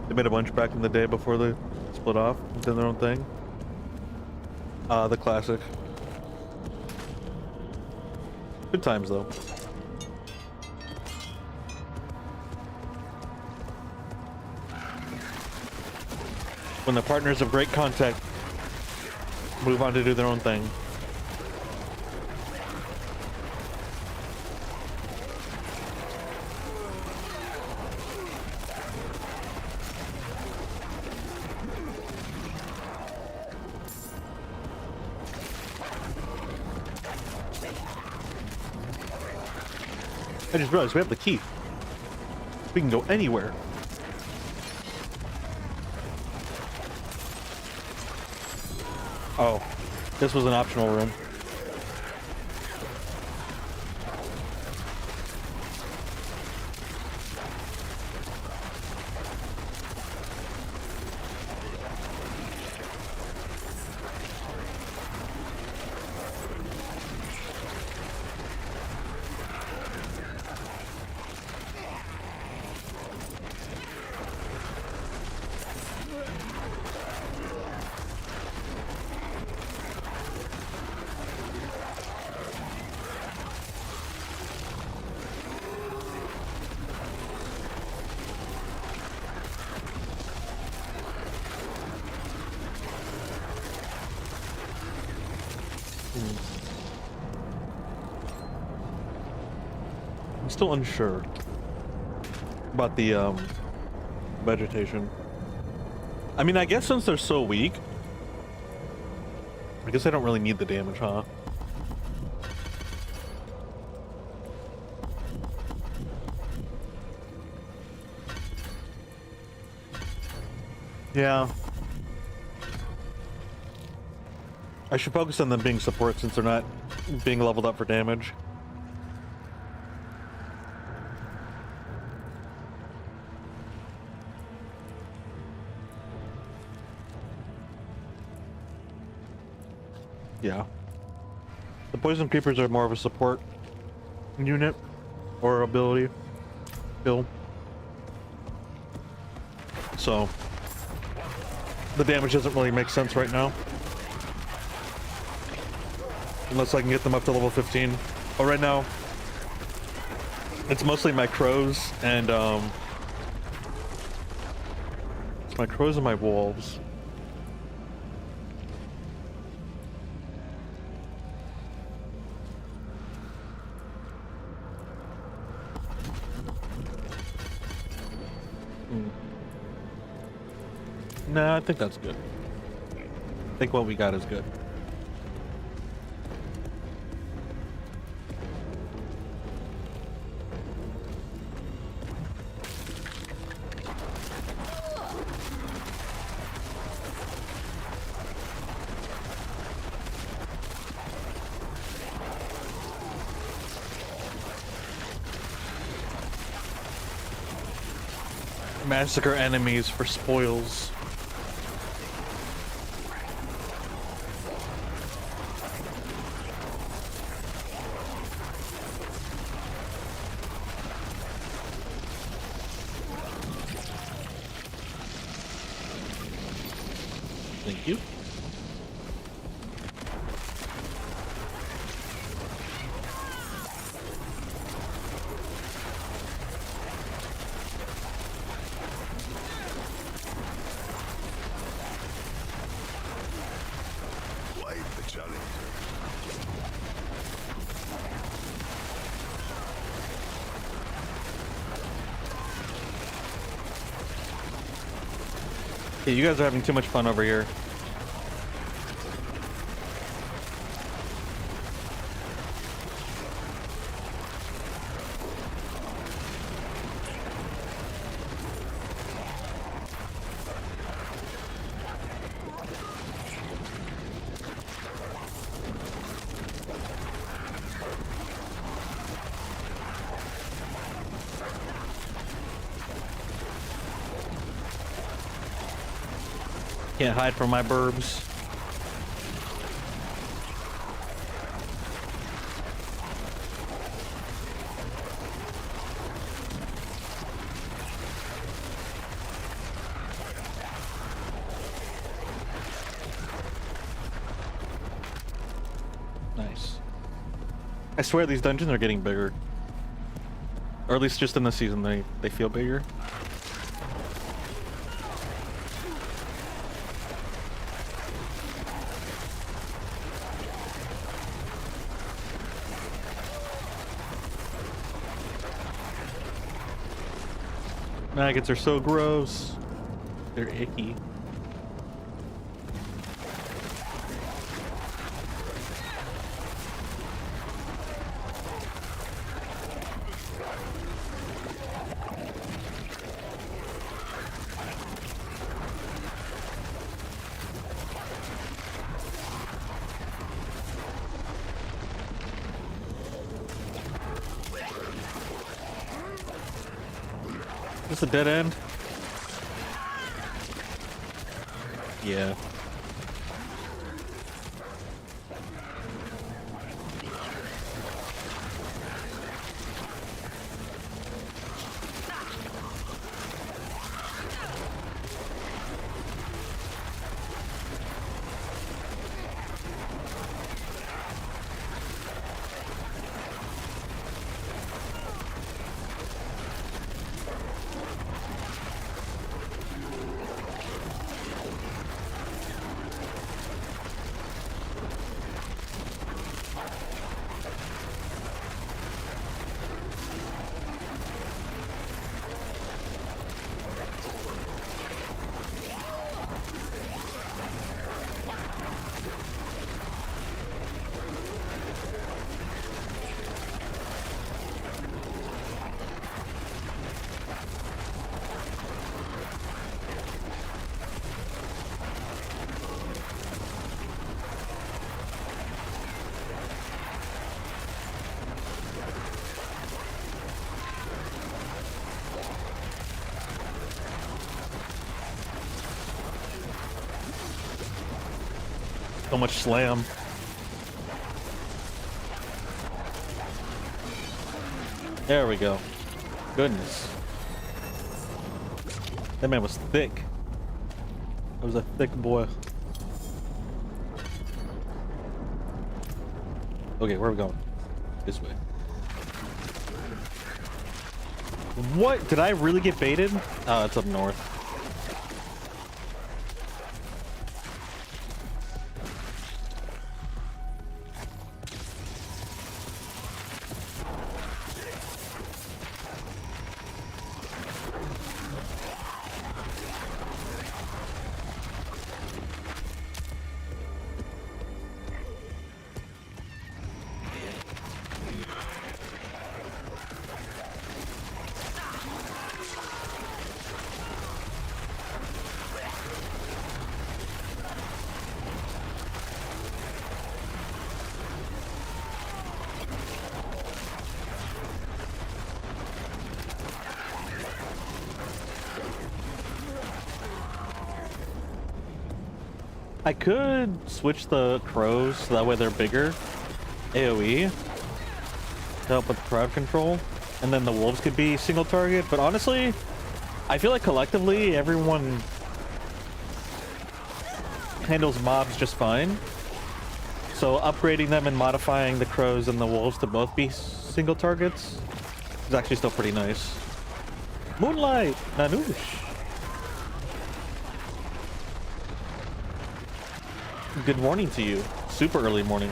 Speaker 1: They made a bunch back in the day before they split off and did their own thing. The classic. Good times, though. When the partners of great contact move on to do their own thing. I just realized we have the key. We can go anywhere. Oh, this was an optional room. I'm still unsure about the vegetation. I mean, I guess since they're so weak, I guess I don't really need the damage, huh? Yeah. I should focus on them being support since they're not being leveled up for damage. Yeah. The poison creepers are more of a support unit or ability skill. So the damage doesn't really make sense right now. Unless I can get them up to level 15. But right now, it's mostly my crows and it's my crows and my wolves. Nah, I think that's good. I think what we got is good. Massacre enemies for spoils. Thank you. Okay, you guys are having too much fun over here. Can't hide from my burbs. Nice. I swear these dungeons are getting bigger. Or at least just in the season they feel bigger. Maggots are so gross. They're icky. Is this a dead end? Yeah. So much slam. There we go. Goodness. That man was thick. That was a thick boy. Okay, where are we going? This way. What? Did I really get baited? Oh, it's up north. I could switch the crows so that way they're bigger. AoE to help with crowd control. And then the wolves could be single target. But honestly, I feel like collectively everyone handles mobs just fine. So upgrading them and modifying the crows and the wolves to both be single targets is actually still pretty nice. Moonlight! Nanoosh! Good morning to you. Super early morning.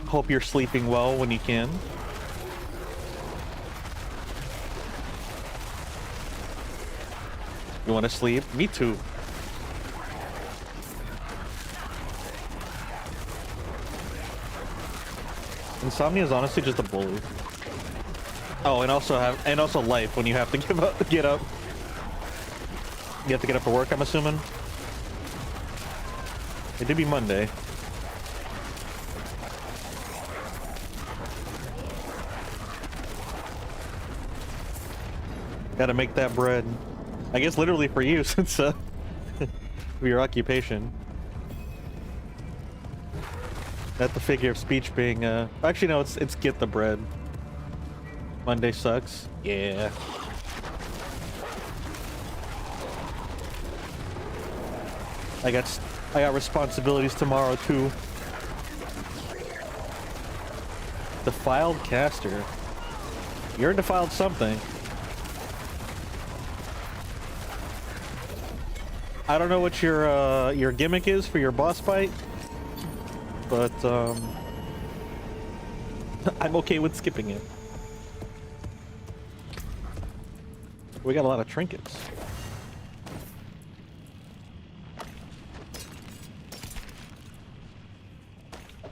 Speaker 1: Hope you're sleeping well when you can. You want to sleep? Me too. Insomnia is honestly just a bully. Oh, and also life when you have to get up. You have to get up for work, I'm assuming. It did be Monday. Gotta make that bread. I guess literally for you, since for your occupation. Not the figure of speech being actually no, it's get the bread. Monday sucks. Yeah. I got responsibilities tomorrow too. Defiled caster. You're defiled something. I don't know what your gimmick is for your boss fight, but I'm okay with skipping it. We got a lot of trinkets.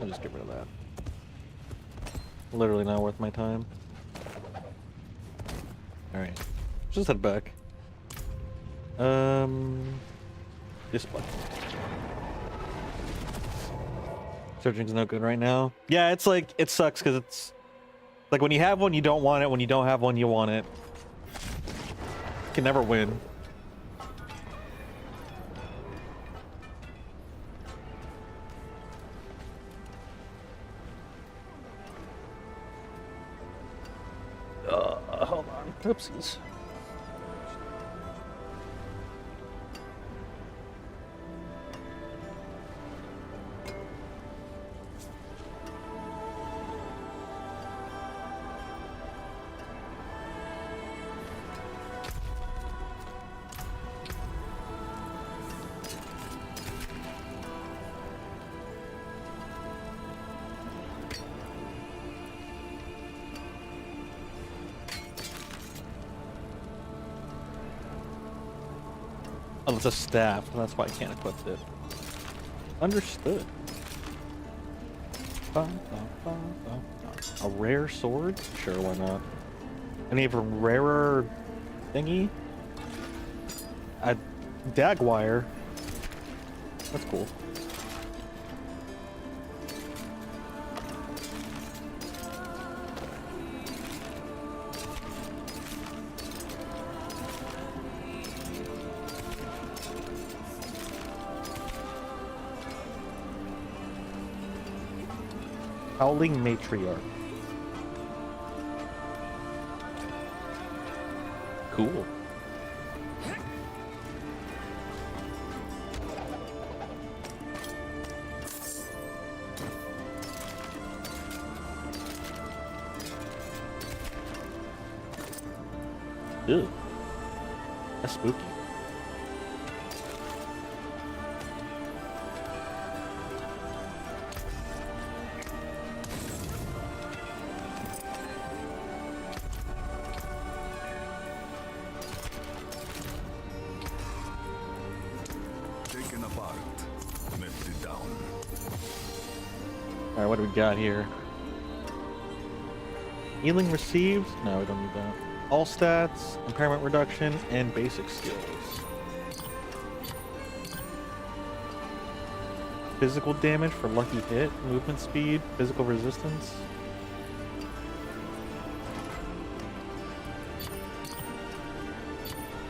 Speaker 1: I'll just get rid of that. Literally not worth my time. Alright. Just head back. This button. Searching's no good right now. Yeah, it's like, it sucks because it's like when you have one, you don't want it. When you don't have one, you want it. You can never win. Hold on. Oopsies. Oh, it's a staff. That's why I can't equip it. Understood. A rare sword? Sure, why not? Any of a rarer thingy? A dagwire. That's cool. Howling Matriarch. Cool. Ew. That's spooky.
Speaker 3: Taken apart. Melted down.
Speaker 1: Alright, what do we got here? Healing received? No, we don't need that. All stats, impairment reduction, and basic skills. Physical damage for lucky hit, movement speed, physical resistance.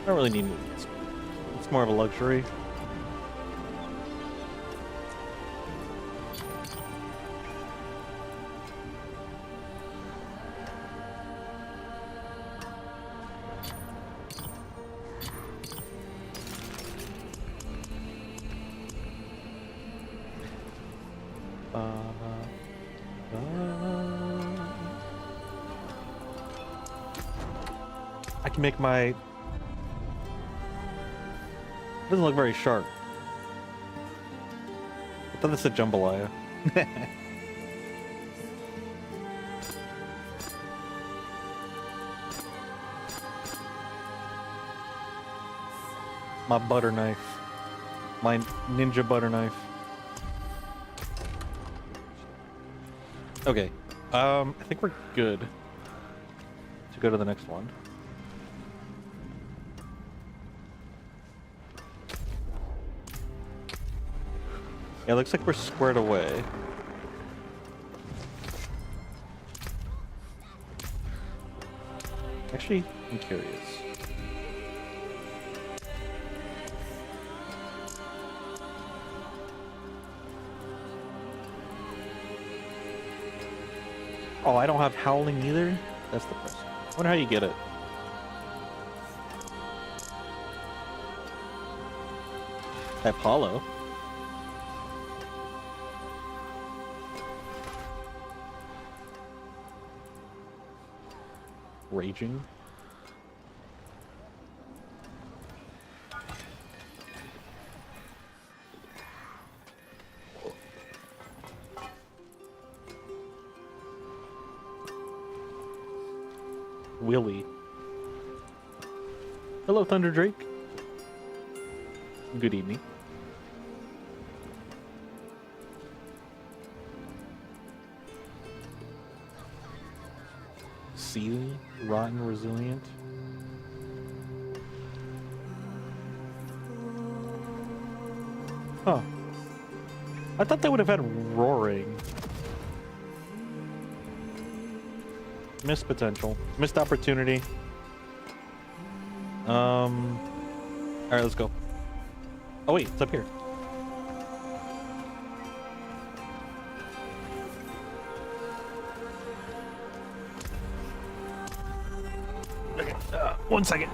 Speaker 1: I don't really need movement speed. It's more of a luxury. I can make my... It doesn't look very sharp. I thought this was a jambalaya. My butter knife. My ninja butter knife. Okay. I think we're good to go to the next one. Yeah, it looks like we're squared away. Actually, I'm curious. Oh, I don't have Howling either? That's depressing. I wonder how you get it. Apollo. Raging. Willie. Hello, Thunder Drake. Good evening. Sealy, rotten, resilient. Huh. I thought they would have had roaring. Missed potential. Missed opportunity. Alright, let's go. Oh wait, it's up here. Okay, 1 second.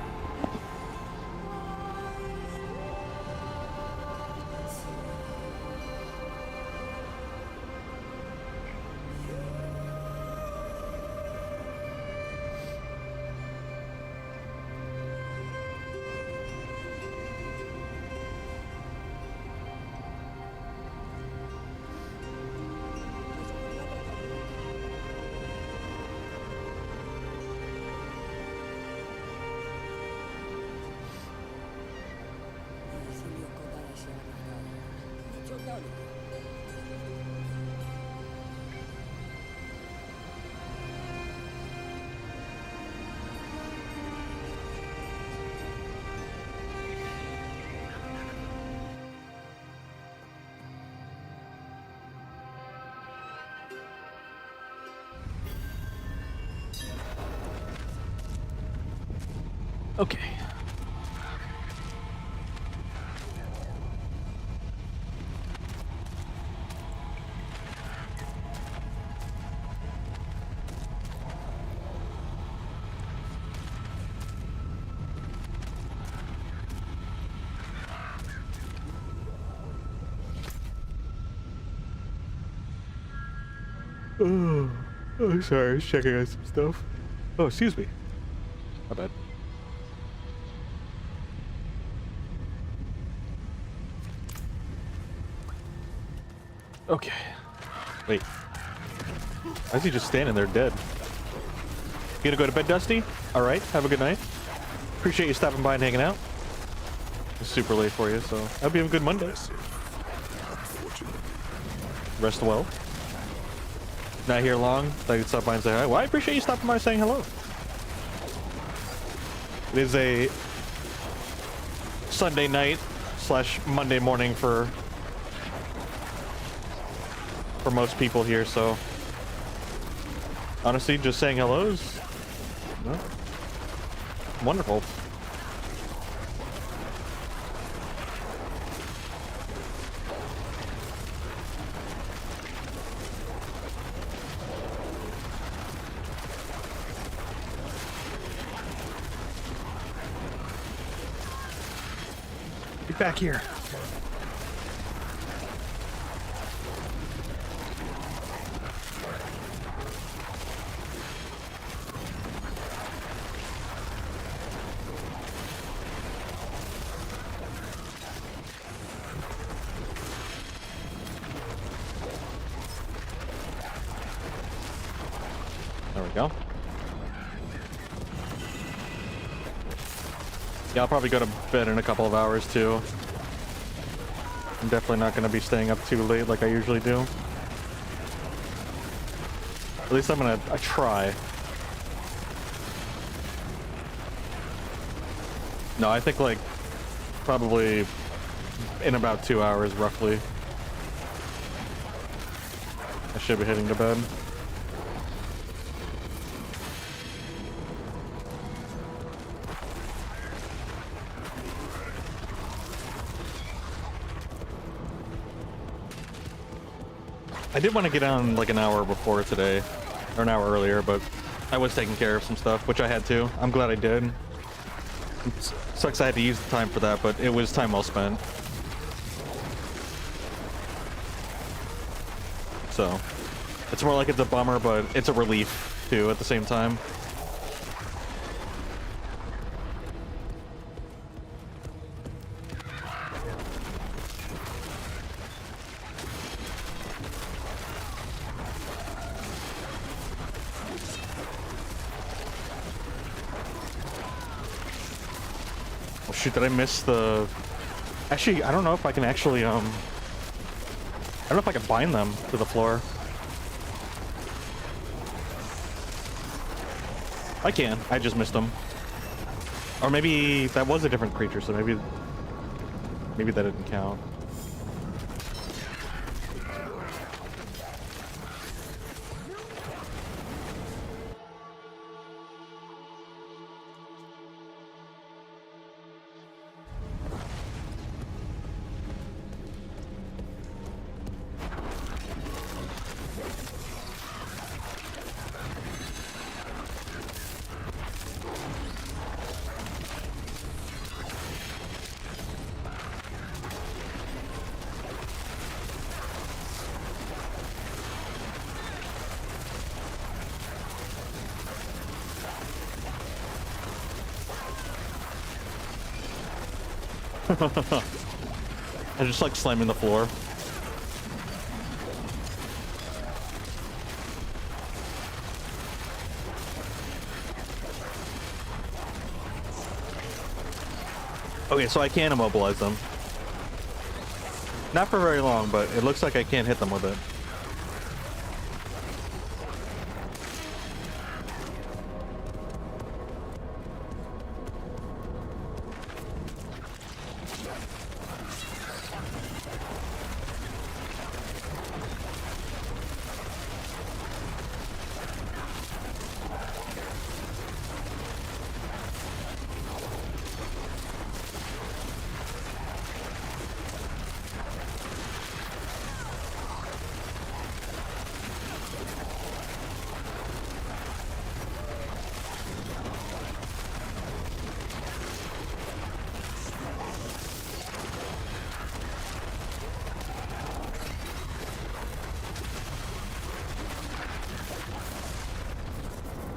Speaker 1: Okay. Oh, sorry, I was checking out some stuff. Oh, excuse me. My bad. Okay. Wait. Why is he just standing there dead? You gonna go to bed, Dusty? Alright, have a good night. Appreciate you stopping by and hanging out. It's super late for you, so I hope you have a good Monday. Rest well. Not here long. Thought you'd stop by and say hi. Well, I appreciate you stopping by and saying hello. It is a Sunday night / Monday morning for most people here, so honestly, just saying hello is wonderful. Get back here. There we go. Yeah, I'll probably go to bed in a couple of hours too. I'm definitely not going to be staying up too late like I usually do. At least I'm going to try. No, I think like probably in about 2 hours roughly. I should be heading to bed. I did want to get on like an hour before today, or an hour earlier, but I was taking care of some stuff, which I had to. I'm glad I did. It sucks I had to use the time for that, but it was time well spent. So, it's more like it's a bummer, but it's a relief too at the same time. shoot, did I miss the... Actually, I don't know if I can actually, I don't know if I can bind them to the floor. I can. I just missed them. Or maybe that was a different creature, so maybe that didn't count. I just like slamming the floor. Okay, so I can immobilize them. Not for very long, but it looks like I can't hit them with it.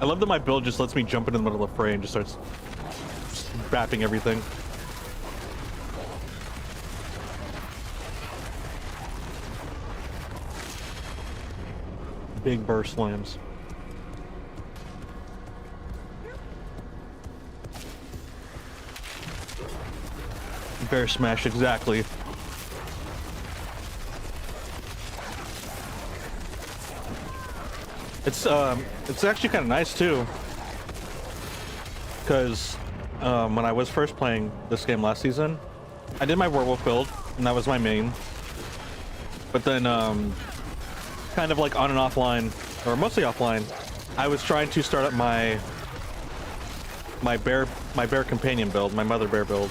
Speaker 1: I love that my build just lets me jump into the middle of the fray and just starts bapping everything. Big burst slams. Bear smash, exactly. It's actually kind of nice too, because when I was first playing this game last season, I did my werewolf build, and that was my main. But then, kind of like on and offline, or mostly offline, I was trying to start up my bear companion build, my mother bear build.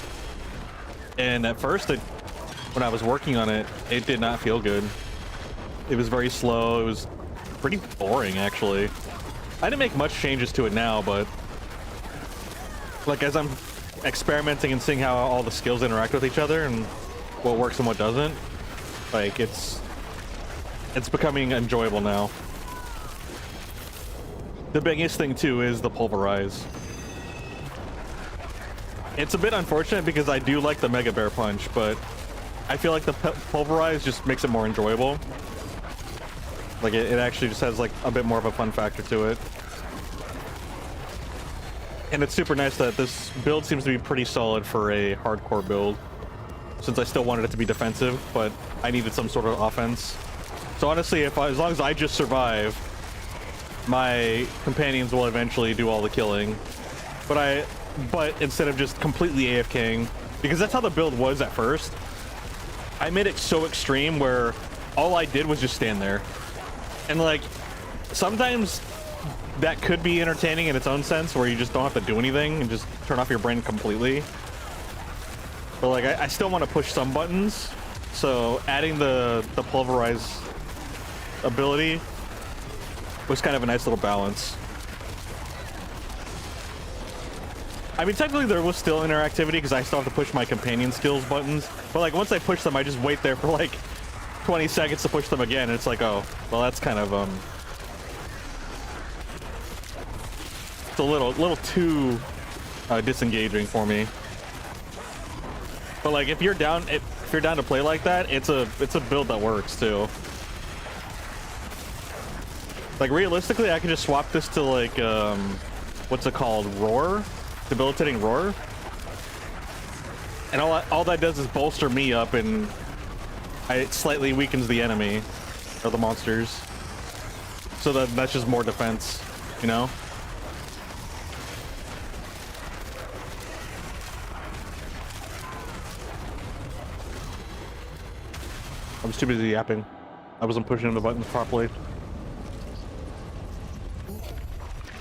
Speaker 1: And at first, when I was working on it, it did not feel good. It was very slow. It was pretty boring, actually. I didn't make much changes to it now, but like as I'm experimenting and seeing how all the skills interact with each other and what works and what doesn't, like it's becoming enjoyable now. The biggest thing too is the pulverize. It's a bit unfortunate because I do like the Mega Bear Punch, but I feel like the pulverize just makes it more enjoyable. Like it actually just has like a bit more of a fun factor to it. And it's super nice that this build seems to be pretty solid for a hardcore build, since I still wanted it to be defensive, but I needed some sort of offense. So honestly, as long as I just survive, my companions will eventually do all the killing. But instead of just completely AFKing, because that's how the build was at first, I made it so extreme where all I did was just stand there. And like, sometimes that could be entertaining in its own sense, where you just don't have to do anything and just turn off your brain completely. But like, I still want to push some buttons, so adding the pulverize ability was kind of a nice little balance. I mean, technically there was still interactivity because I still have to push my companion skills buttons, but like once I push them, I just wait there for like 20 seconds to push them again, and it's like, oh, well, that's kind of it's a little too disengaging for me. But like, if you're down to play like that, it's a build that works too. Like realistically, I could just swap this to like what's it called, Roar, debilitating Roar, And all that does is bolster me up, and it slightly weakens the enemy or the monsters. So that's just more defense, you know? I was too busy yapping. I wasn't pushing the buttons properly.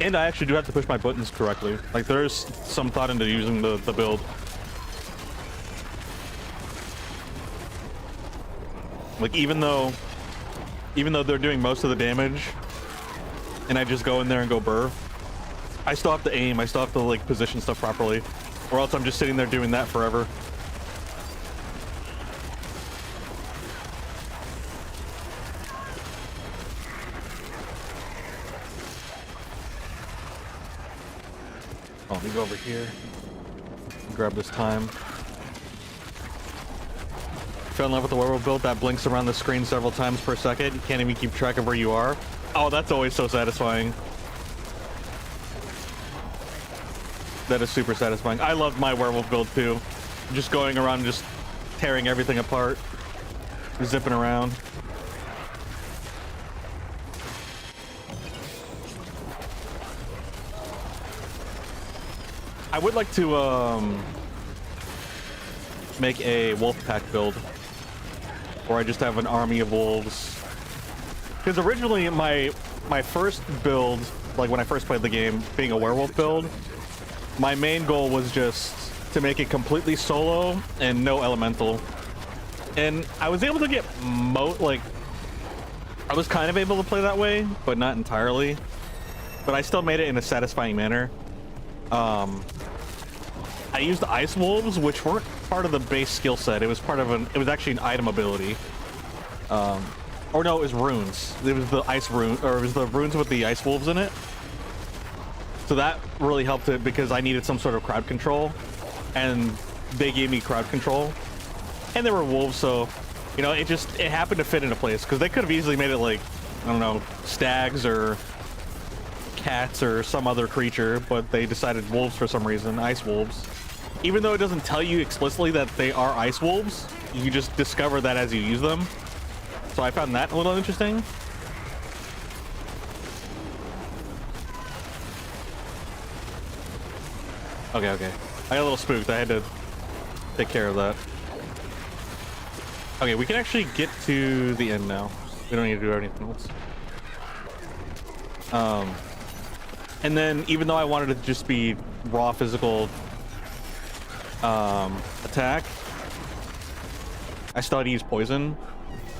Speaker 1: And I actually do have to push my buttons correctly. Like, there's some thought into using the build. Like, even though they're doing most of the damage, and I just go in there and go burr, I still have to aim. I still have to, like, position stuff properly, or else I'm just sitting there doing that forever. Oh, let me go over here. Grab this time. Fell in love with the werewolf build that blinks around the screen several times per second. You can't even keep track of where you are. Oh, that's always so satisfying. That is super satisfying. I love my werewolf build too. Just going around, just tearing everything apart, zipping around. I would like to make a wolf pack build where I just have an army of wolves. Because originally my first build, like when I first played the game, being a werewolf build, my main goal was just to make it completely solo and no elemental. And I was able to get I was kind of able to play that way, but not entirely. But I still made it in a satisfying manner. I used the ice wolves, which weren't part of the base skill set. It was part of it was actually an item ability. Or no, it was runes. It was the ice rune, or it was the runes with the ice wolves in it. So that really helped it because I needed some sort of crowd control, and they gave me crowd control. And there were wolves, so you know, it happened to fit into place because they could have easily made it like, I don't know, stags or cats or some other creature, but they decided wolves for some reason, ice wolves. Even though it doesn't tell you explicitly that they are ice wolves, you just discover that as you use them. So I found that a little interesting. Okay. I got a little spooked. I had to take care of that. Okay, we can actually get to the end now. We don't need to do anything else. And then, even though I wanted it to just be raw physical attack, I still had to use poison.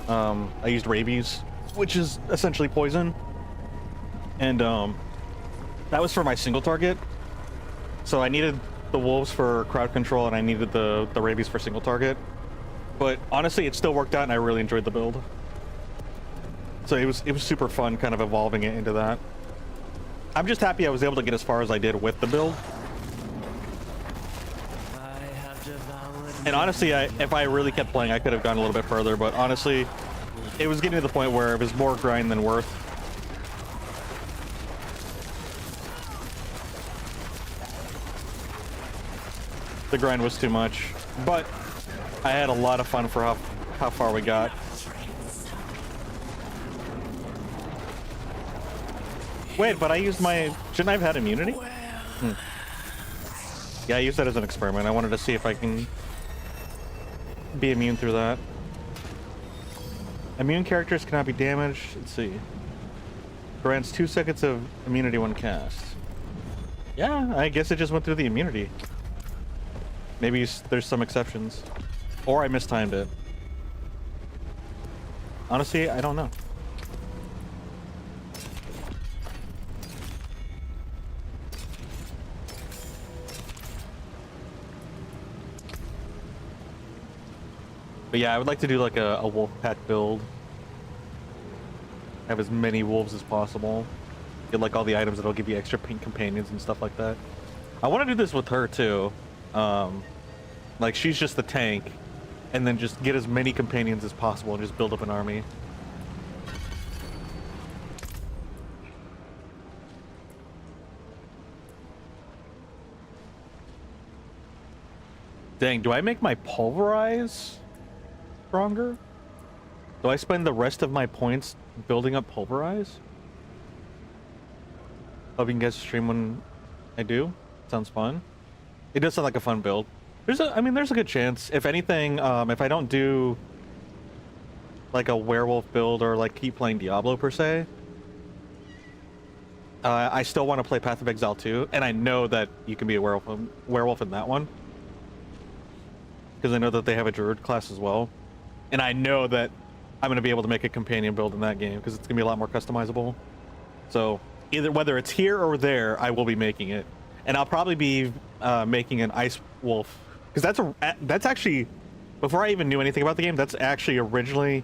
Speaker 1: I used rabies, which is essentially poison. And that was for my single target. So I needed the wolves for crowd control, and I needed the rabies for single target. But honestly, it still worked out, and I really enjoyed the build. So it was super fun kind of evolving it into that. I'm just happy I was able to get as far as I did with the build. And honestly, if I really kept playing, I could have gone a little bit further, but honestly, it was getting to the point where it was more grind than worth. The grind was too much, but I had a lot of fun for how far we got. Wait, but I used shouldn't I have had immunity? Yeah, I used that as an experiment. I wanted to see if I can be immune through that. Immune characters cannot be damaged. Let's see. Grants 2 seconds of immunity when cast. Yeah, I guess it just went through the immunity. Maybe there's some exceptions. Or I mistimed it. Honestly, I don't know. But yeah, I would like to do like a wolf pack build. Have as many wolves as possible. Get like all the items that'll give you extra pink companions and stuff like that. I want to do this with her too. Like she's just the tank, and then just get as many companions as possible and just build up an army. Dang, do I make my pulverize stronger? Do I spend the rest of my points building up pulverize? Hope you can guys stream when I do. Sounds fun. It does sound like a fun build. I mean, there's a good chance. If anything, if I don't do like a werewolf build or like keep playing Diablo per se, I still want to play Path of Exile 2, and I know that you can be a werewolf in that one. Because I know that they have a Druid class as well. And I know that I'm going to be able to make a companion build in that game, because it's going to be a lot more customizable. So, whether it's here or there, I will be making it. And I'll probably be making an Ice Wolf. Because that's actually, before I even knew anything about the game, that's actually originally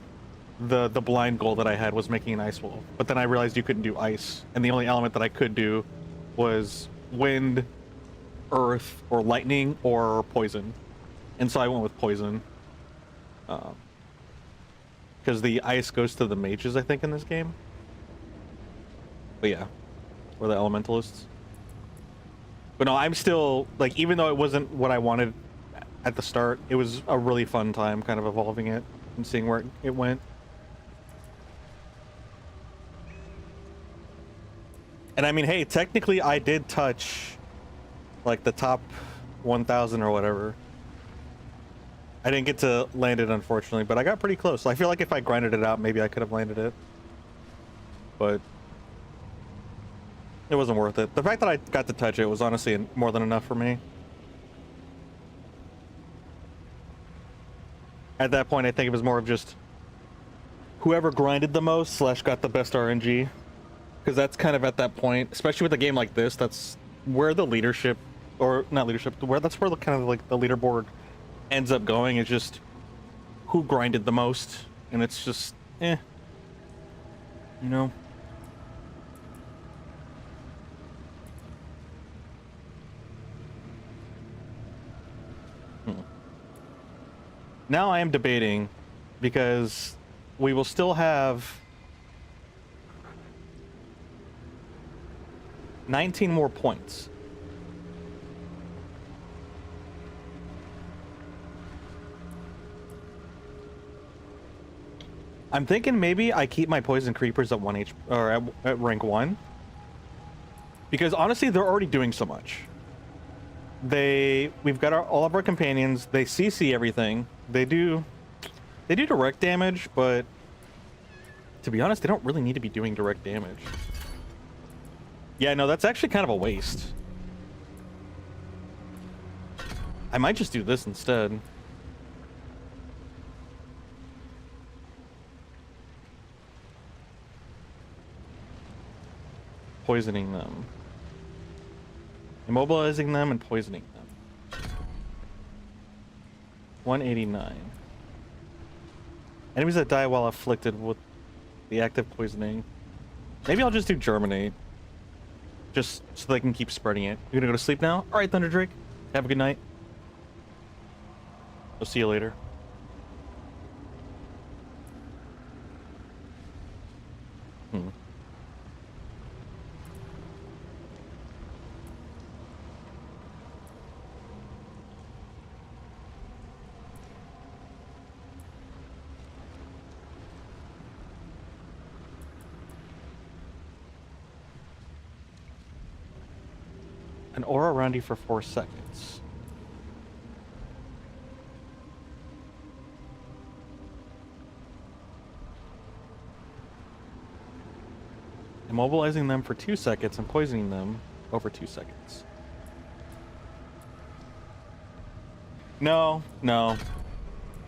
Speaker 1: the blind goal that I had, was making an Ice Wolf. But then I realized you couldn't do ice. And the only element that I could do was wind, earth, or lightning, or poison. And so I went with poison. Because the ice goes to the mages, I think, in this game. But yeah. Or the elementalists. But no, I'm still, like, even though it wasn't what I wanted at the start, it was a really fun time kind of evolving it and seeing where it went. And I mean, hey, technically I did touch, like, the top 1,000 or whatever. I didn't get to land it, unfortunately, but I got pretty close. I feel like if I grinded it out, maybe I could have landed it. But it wasn't worth it. The fact that I got to touch it was honestly more than enough for me. At that point, I think it was more of just whoever grinded the most / got the best RNG. Because that's kind of at that point, especially with a game like this, that's where the leadership, or not leadership, that's where the kind of like the leaderboard ends up going, is just who grinded the most. And it's just, you know. Now I am debating, because we will still have 19 more points. I'm thinking maybe I keep my poison creepers at 1 HP, or at rank 1. Because honestly, they're already doing so much. We've got all of our companions, they CC everything. They do direct damage, but to be honest, they don't really need to be doing direct damage. Yeah, no, that's actually kind of a waste. I might just do this instead. Poisoning them. Immobilizing them and poisoning them. 189. Enemies that die while afflicted with the active poisoning. Maybe I'll just do Germinate. Just so they can keep spreading it. You're gonna go to sleep now? Alright, Thunderdrake. Have a good night. I'll see you later. An aura around you for 4 seconds. Immobilizing them for 2 seconds and poisoning them over 2 seconds. No.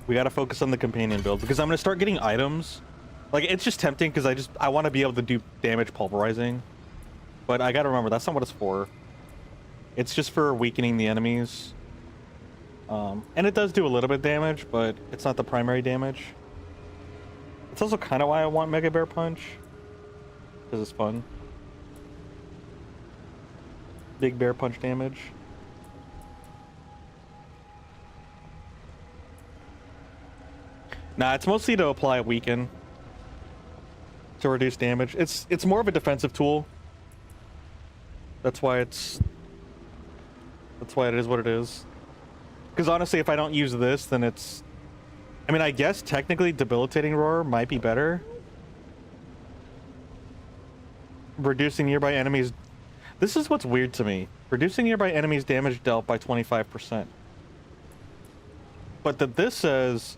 Speaker 1: We gotta focus on the companion build, because I'm gonna start getting items. Like, it's just tempting, because I want to be able to do damage pulverizing. But I gotta remember, that's not what it's for. It's just for weakening the enemies. And it does do a little bit of damage, but it's not the primary damage. It's also kind of why I want Mega Bear Punch. Because it's fun. Big Bear Punch damage. Nah, it's mostly to apply Weaken. To reduce damage. It's more of a defensive tool. That's why it is what it is. Because honestly, if I don't use this, then it's... I mean, I guess technically Debilitating Roar might be better. Reducing nearby enemies... This is what's weird to me. Reducing nearby enemies damage dealt by 25%. But that this says...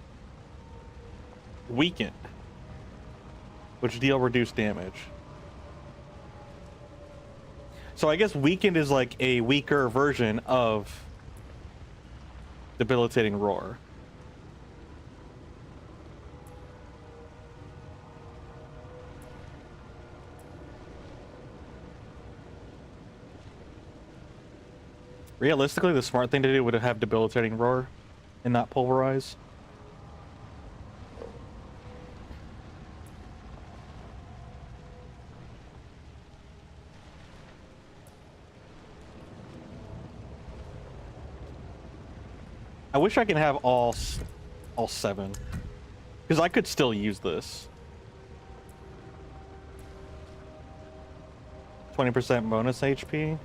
Speaker 1: Weakened. Which deal reduced damage. So I guess Weakened is like a weaker version of Debilitating Roar. Realistically, the smart thing to do would have Debilitating Roar and not Pulverize. I wish I can have all 7, because I could still use this. 20% bonus HP.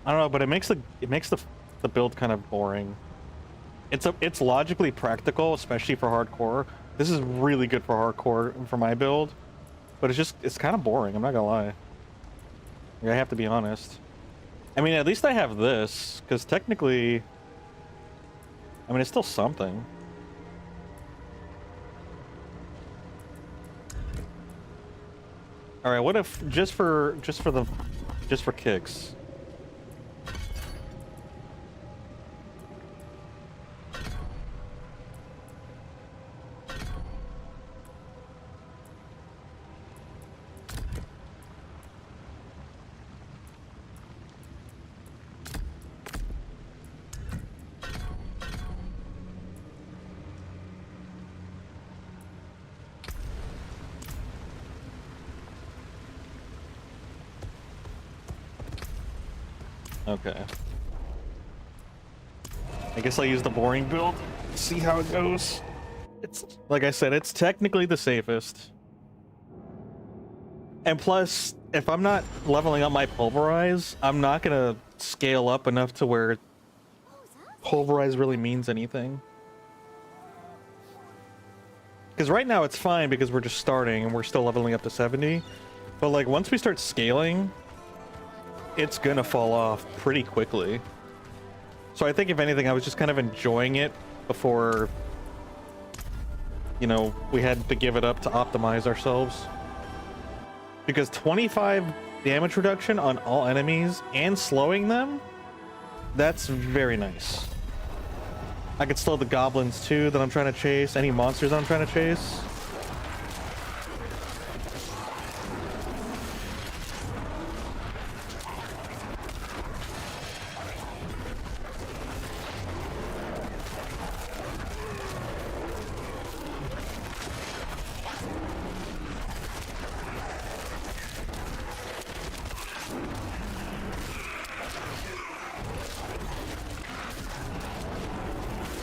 Speaker 1: I don't know, but it makes the build kind of boring. It's logically practical, especially for hardcore. This is really good for hardcore for my build, but it's kind of boring. I'm not gonna lie. I have to be honest. I mean, at least I have this, because technically, I mean, it's still something. All right, what if just for kicks? Okay. I guess I'll use the boring build. See how it goes. It's like I said, it's technically the safest. And plus, if I'm not leveling up my Pulverize, I'm not gonna scale up enough to where Pulverize really means anything. Because right now it's fine because we're just starting and we're still leveling up to 70. But like once we start scaling, it's gonna fall off pretty quickly. So I think if anything, I was just kind of enjoying it before, you know, we had to give it up to optimize ourselves. Because 25 damage reduction on all enemies and slowing them, that's very nice. I could slow the goblins too that I'm trying to chase, any monsters I'm trying to chase.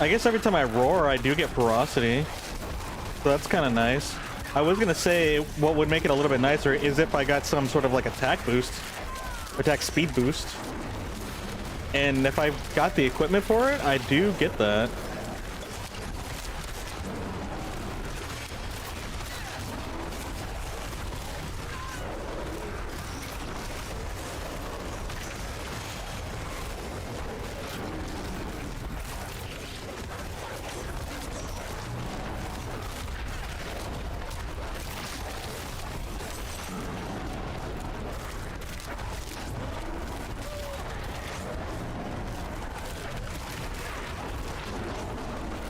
Speaker 1: I guess every time I roar, I do get ferocity. So that's kind of nice. I was gonna say what would make it a little bit nicer is if I got some sort of like attack boost, attack speed boost. And if I got the equipment for it, I do get that.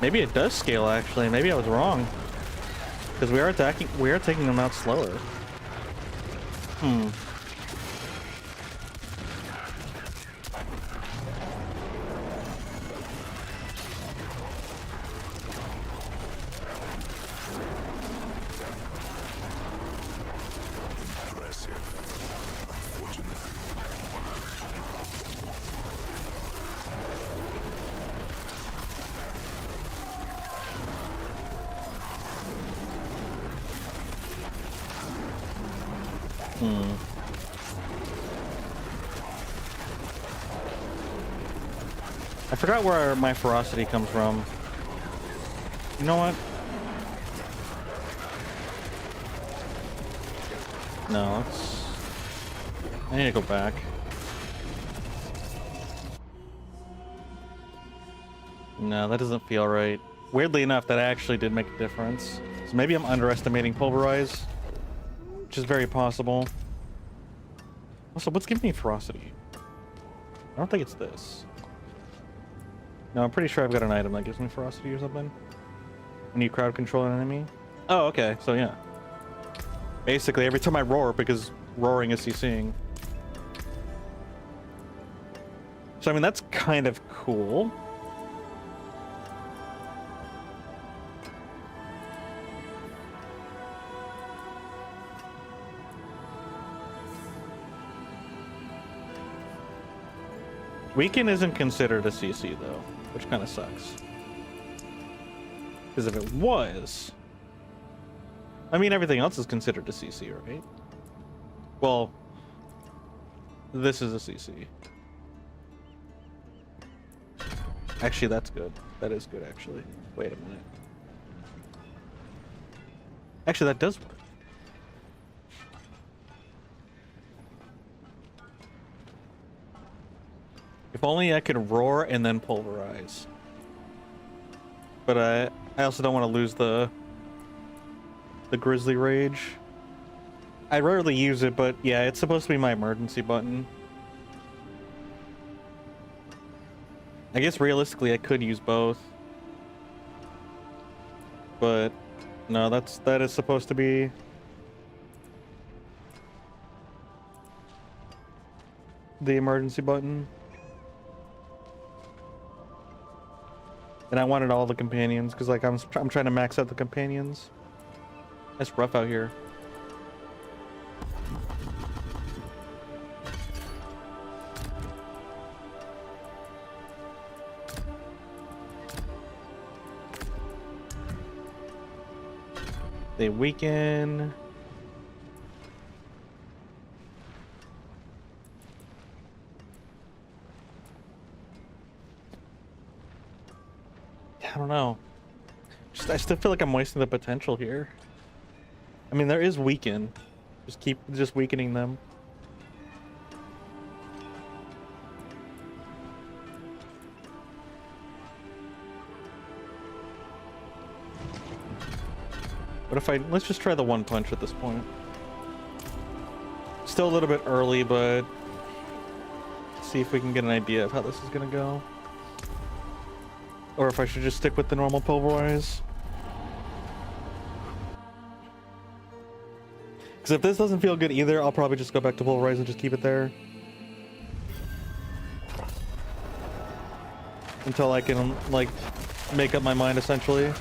Speaker 1: Maybe it does scale actually. Maybe I was wrong. Because we are taking them out slower. I forgot where my ferocity comes from. You know what? No, let's... I need to go back. No, that doesn't feel right. Weirdly enough, that actually did make a difference. So maybe I'm underestimating Pulverize, which is very possible. Also, what's giving me ferocity? I don't think it's this. No, I'm pretty sure I've got an item that gives me ferocity or something. When you crowd control an enemy. Oh, okay. So yeah. Basically, every time I roar, because roaring is CCing. So I mean, that's kind of cool. Weaken isn't considered a CC though, which kind of sucks. Because if it was, I mean, everything else is considered a CC, right? Well, this is a CC. Actually, that's good. That is good, actually. Wait a minute. Actually, that does work. If only I could roar and then pulverize. But I also don't want to lose the grizzly rage. I rarely use it, but yeah, it's supposed to be my emergency button. I guess realistically I could use both. But no, that is supposed to be the emergency button. And I wanted all the companions because like I'm trying to max out the companions. It's rough out here. They weaken. I don't know. I still feel like I'm wasting the potential here. I mean, there is weaken. Just keep weakening them. What if let's just try the one punch at this point. Still a little bit early, but see if we can get an idea of how this is gonna go. Or if I should just stick with the normal pulverize. Because if this doesn't feel good either, I'll probably just go back to pulverize and just keep it there. Until I can, like, make up my mind, essentially.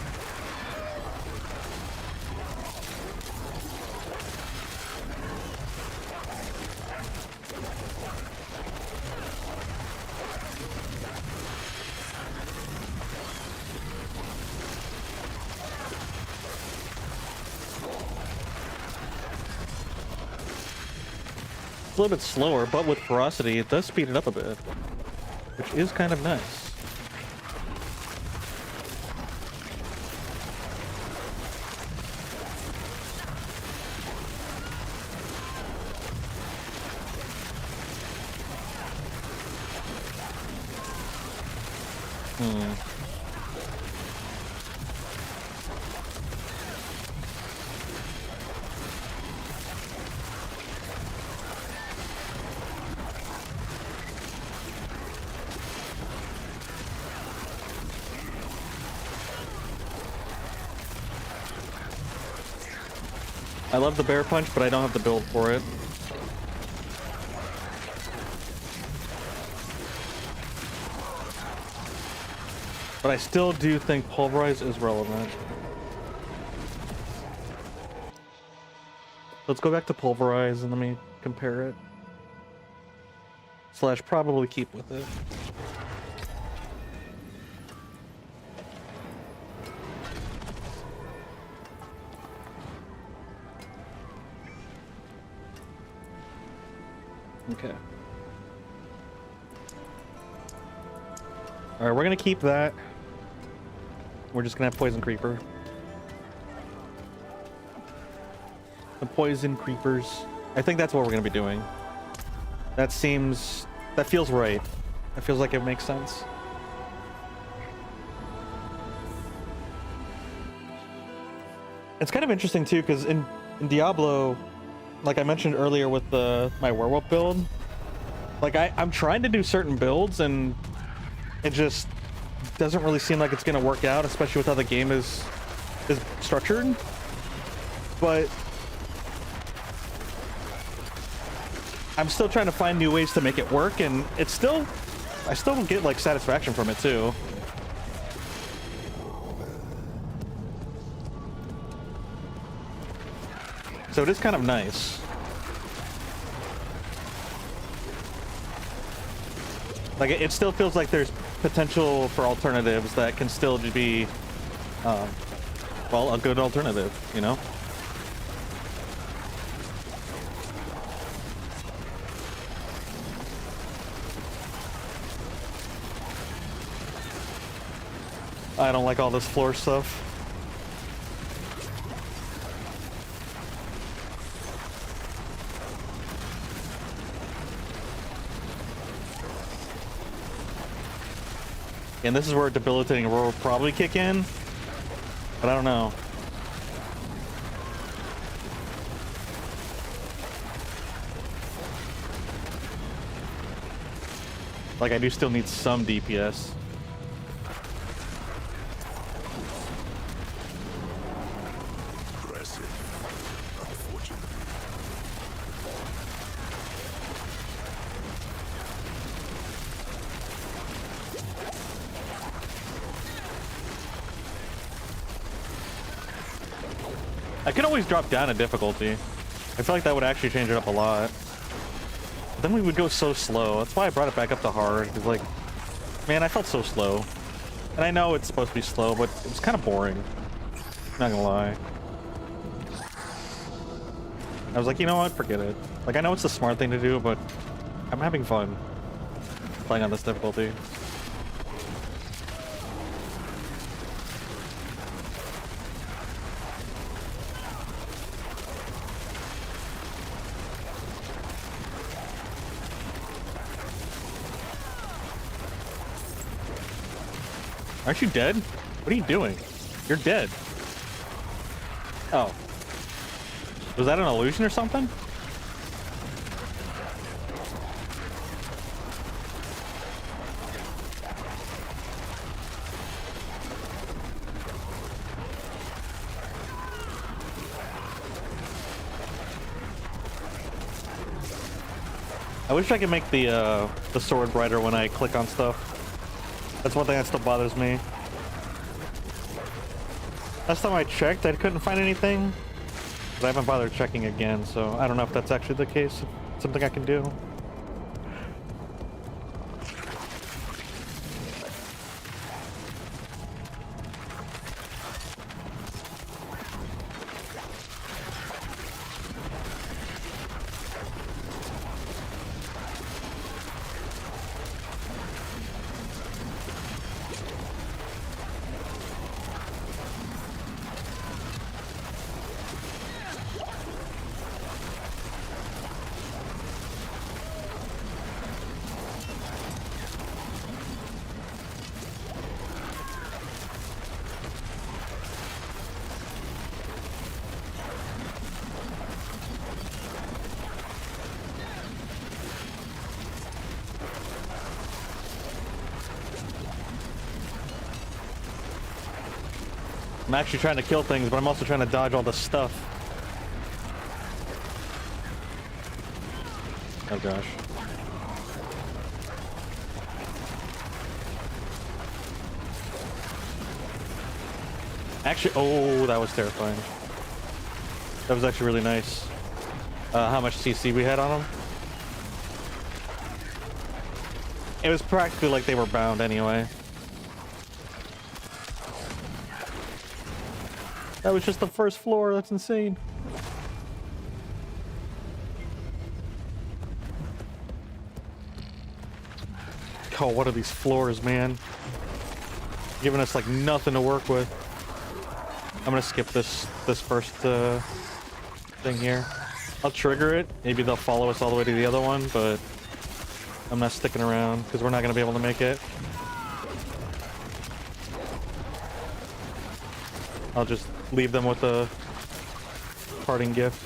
Speaker 1: A little bit slower, but with ferocity it does speed it up a bit, which is kind of nice. I love the bear punch, but I don't have the build for it. But I still do think pulverize is relevant. Let's go back to pulverize and let me compare it. Slash probably keep with it. Okay. All right, we're gonna keep that. We're just gonna have poison creeper. The poison creepers. I think that's what we're gonna be doing. That feels right. That feels like it makes sense. It's kind of interesting too, because in Diablo, like I mentioned earlier with my werewolf build, like I'm trying to do certain builds and it just doesn't really seem like it's gonna work out, especially with how the game is structured. But I'm still trying to find new ways to make it work, and I still get like satisfaction from it too. So it is kind of nice. Like it still feels like there's potential for alternatives that can still be, well, a good alternative, you know? I don't like all this floor stuff. And this is where debilitating roar will probably kick in, but I don't know. Like I do still need some DPS. I could always drop down a difficulty. I feel like that would actually change it up a lot. But then we would go so slow. That's why I brought it back up to hard. Cause like, man, I felt so slow. And I know it's supposed to be slow, but it was kind of boring. Not gonna lie. I was like, you know what? Forget it. Like, I know it's the smart thing to do, but I'm having fun playing on this difficulty. Aren't you dead? What are you doing? You're dead. Oh. Was that an illusion or something? I wish I could make the sword brighter when I click on stuff. That's one thing that still bothers me. Last time I checked, I couldn't find anything. But I haven't bothered checking again, so I don't know if that's actually the case. Something I can do. I'm actually trying to kill things, but I'm also trying to dodge all the stuff. Oh gosh. Actually, oh, that was terrifying. That was actually really nice. How much CC we had on them? It was practically like they were bound anyway. That was just the first floor. That's insane. Oh, what are these floors, man? Giving us like nothing to work with. I'm gonna skip this first thing here. I'll trigger it. Maybe they'll follow us all the way to the other one, but I'm not sticking around because we're not gonna be able to make it. I'll just leave them with a parting gift.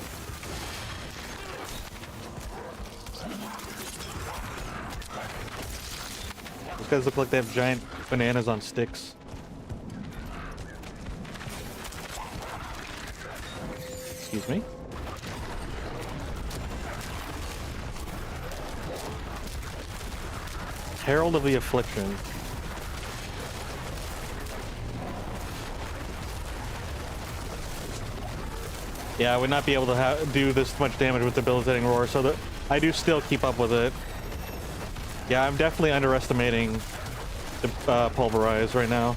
Speaker 1: These guys look like they have giant bananas on sticks. Excuse me. Herald of the Affliction. Yeah, I would not be able to do this much damage with Debilitating Roar, so that I do still keep up with it. Yeah, I'm definitely underestimating the Pulverize right now.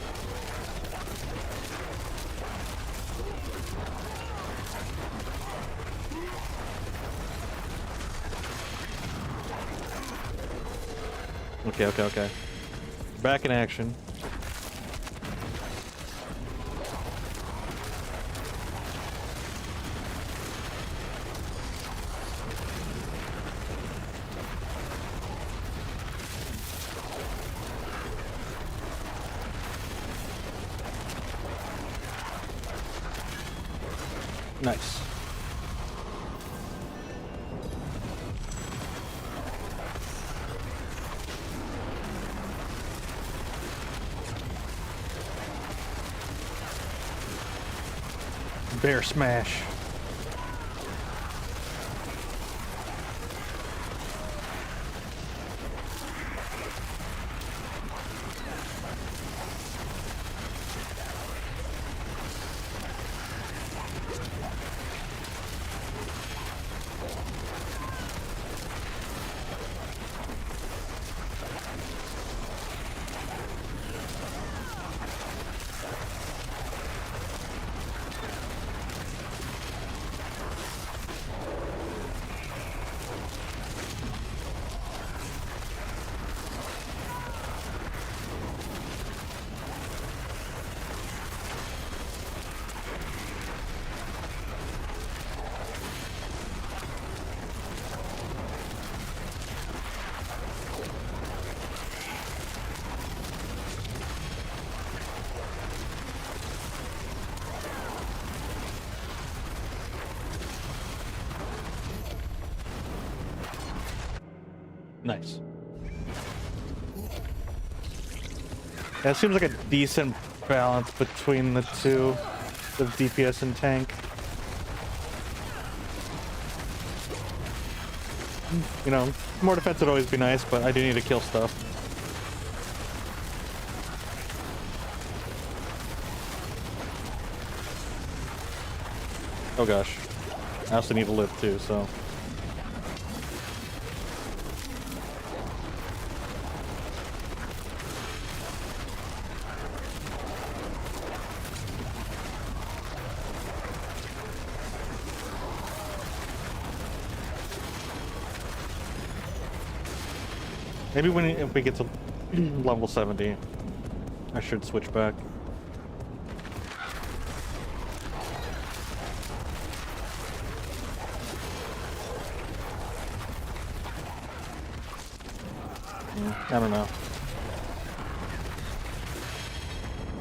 Speaker 1: Okay. Back in action. Nice. Bear smash. Nice. Yeah, it seems like a decent balance between the two, the DPS and tank. You know, more defense would always be nice, but I do need to kill stuff. Oh gosh. I also need to live too, so... Maybe if we get to level 70, I should switch back. Yeah, I don't know.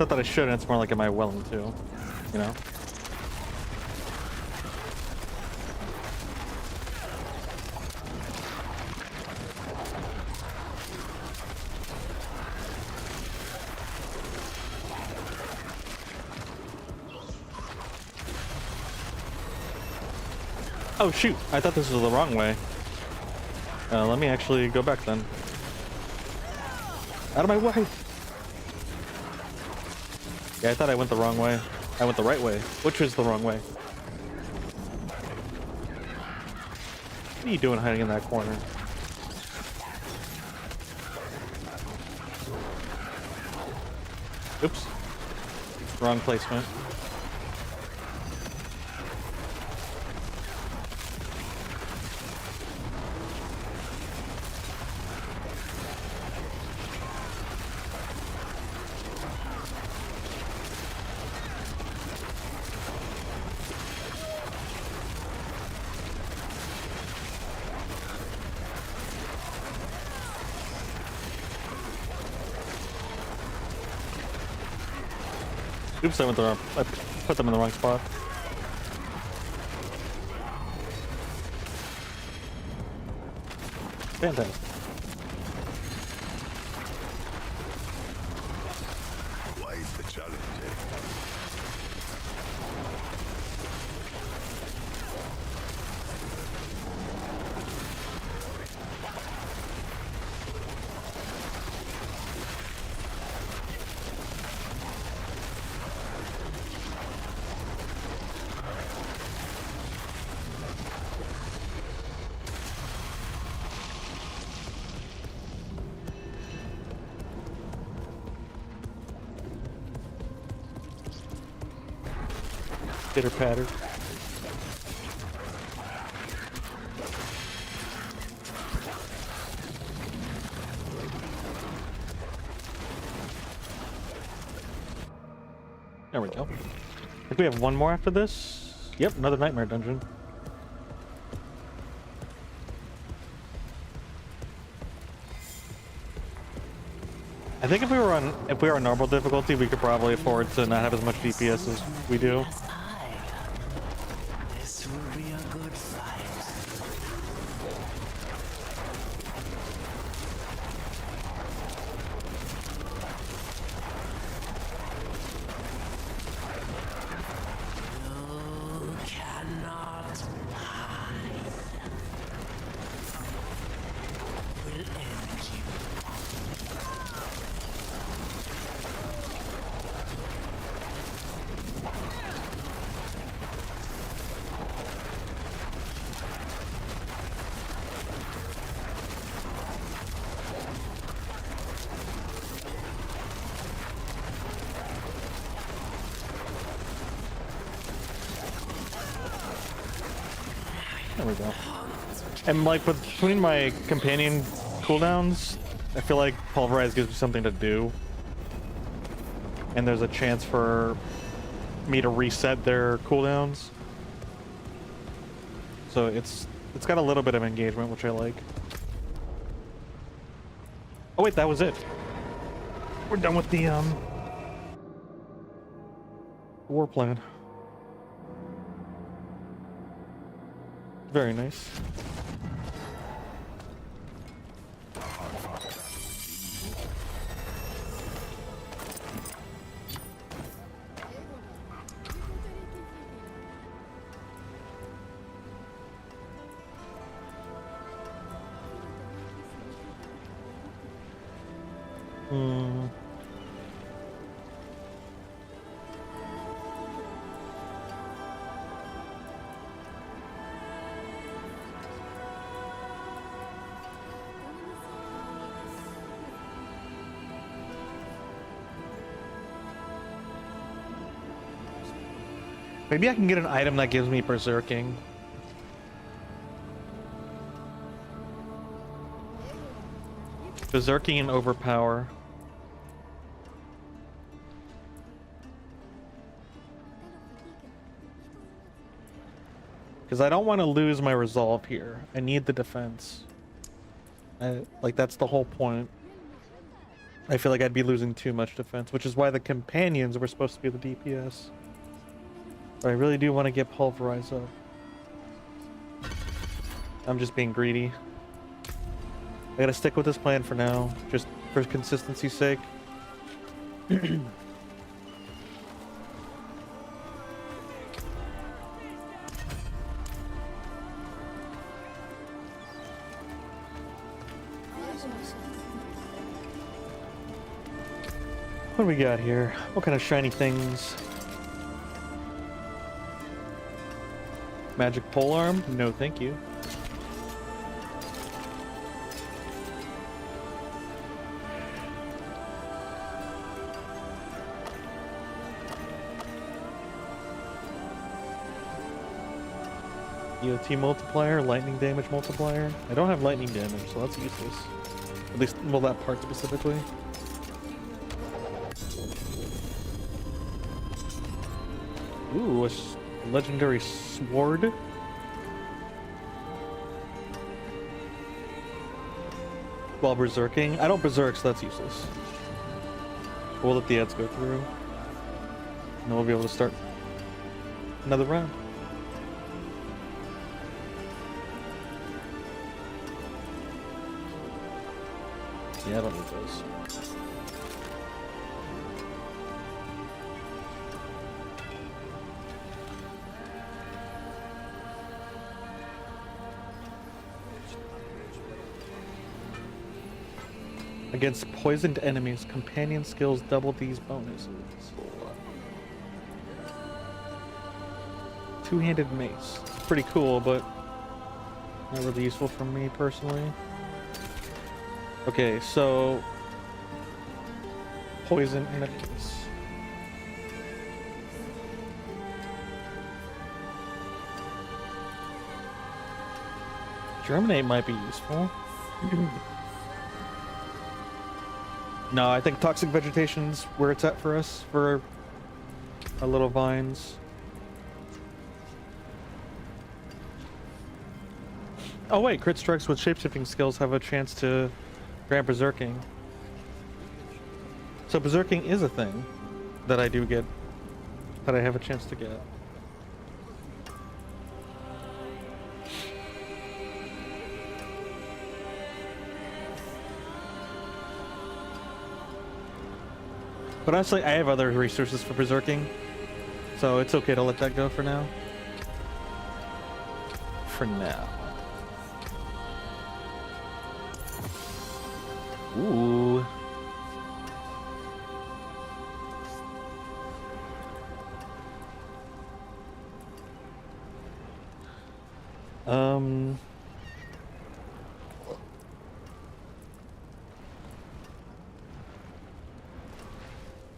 Speaker 1: Not that I should, it's more like am I willing to, you know? Oh shoot, I thought this was the wrong way. Let me actually go back then. Out of my way! Yeah, I thought I went the wrong way. I went the right way. Which was the wrong way? What are you doing hiding in that corner? Oops. Wrong placement. Oops, I put them in the wrong spot. Fantastic.
Speaker 3: Quite the challenge,
Speaker 1: Pitter patter. There we go. I think we have one more after this. Yep, another nightmare dungeon. I think if we were on normal difficulty, we could probably afford to not have as much DPS as we do.
Speaker 4: This will be a good fight. You cannot hide. Will end you.
Speaker 1: There we go. And like between my companion cooldowns, I feel like Pulverize gives me something to do. And there's a chance for me to reset their cooldowns. So it's got a little bit of engagement, which I like. Oh wait, that was it. We're done with the war plan. Very nice. Maybe I can get an item that gives me berserking. Berserking and overpower. Because I don't want to lose my resolve here. I need the defense. Like, that's the whole point. I feel like I'd be losing too much defense, which is why the companions were supposed to be the DPS. But I really do want to get Pulverize up. I'm just being greedy. I gotta stick with this plan for now, just for consistency's sake. What do we got here? What kind of shiny things? Magic polearm? No, thank you. EOT multiplier, lightning damage multiplier. I don't have lightning damage, so that's useless. At least, well, that part specifically. Ooh, a legendary sword. While berserking. I don't berserk, so that's useless. We'll let the ads go through. And we'll be able to start another round. Yeah, I don't need those. Against poisoned enemies, companion skills double these bonuses. Two-handed mace. It's pretty cool, but not really useful for me personally. Okay, so poison enemies. Germinate might be useful. No, I think toxic vegetation's where it's at for us, for our little vines. Oh wait, crit strikes with shapeshifting skills have a chance to grant berserking. So berserking is a thing that I do get, that I have a chance to get. But honestly, I have other resources for berserking, so it's okay to let that go for now. For now. Ooh.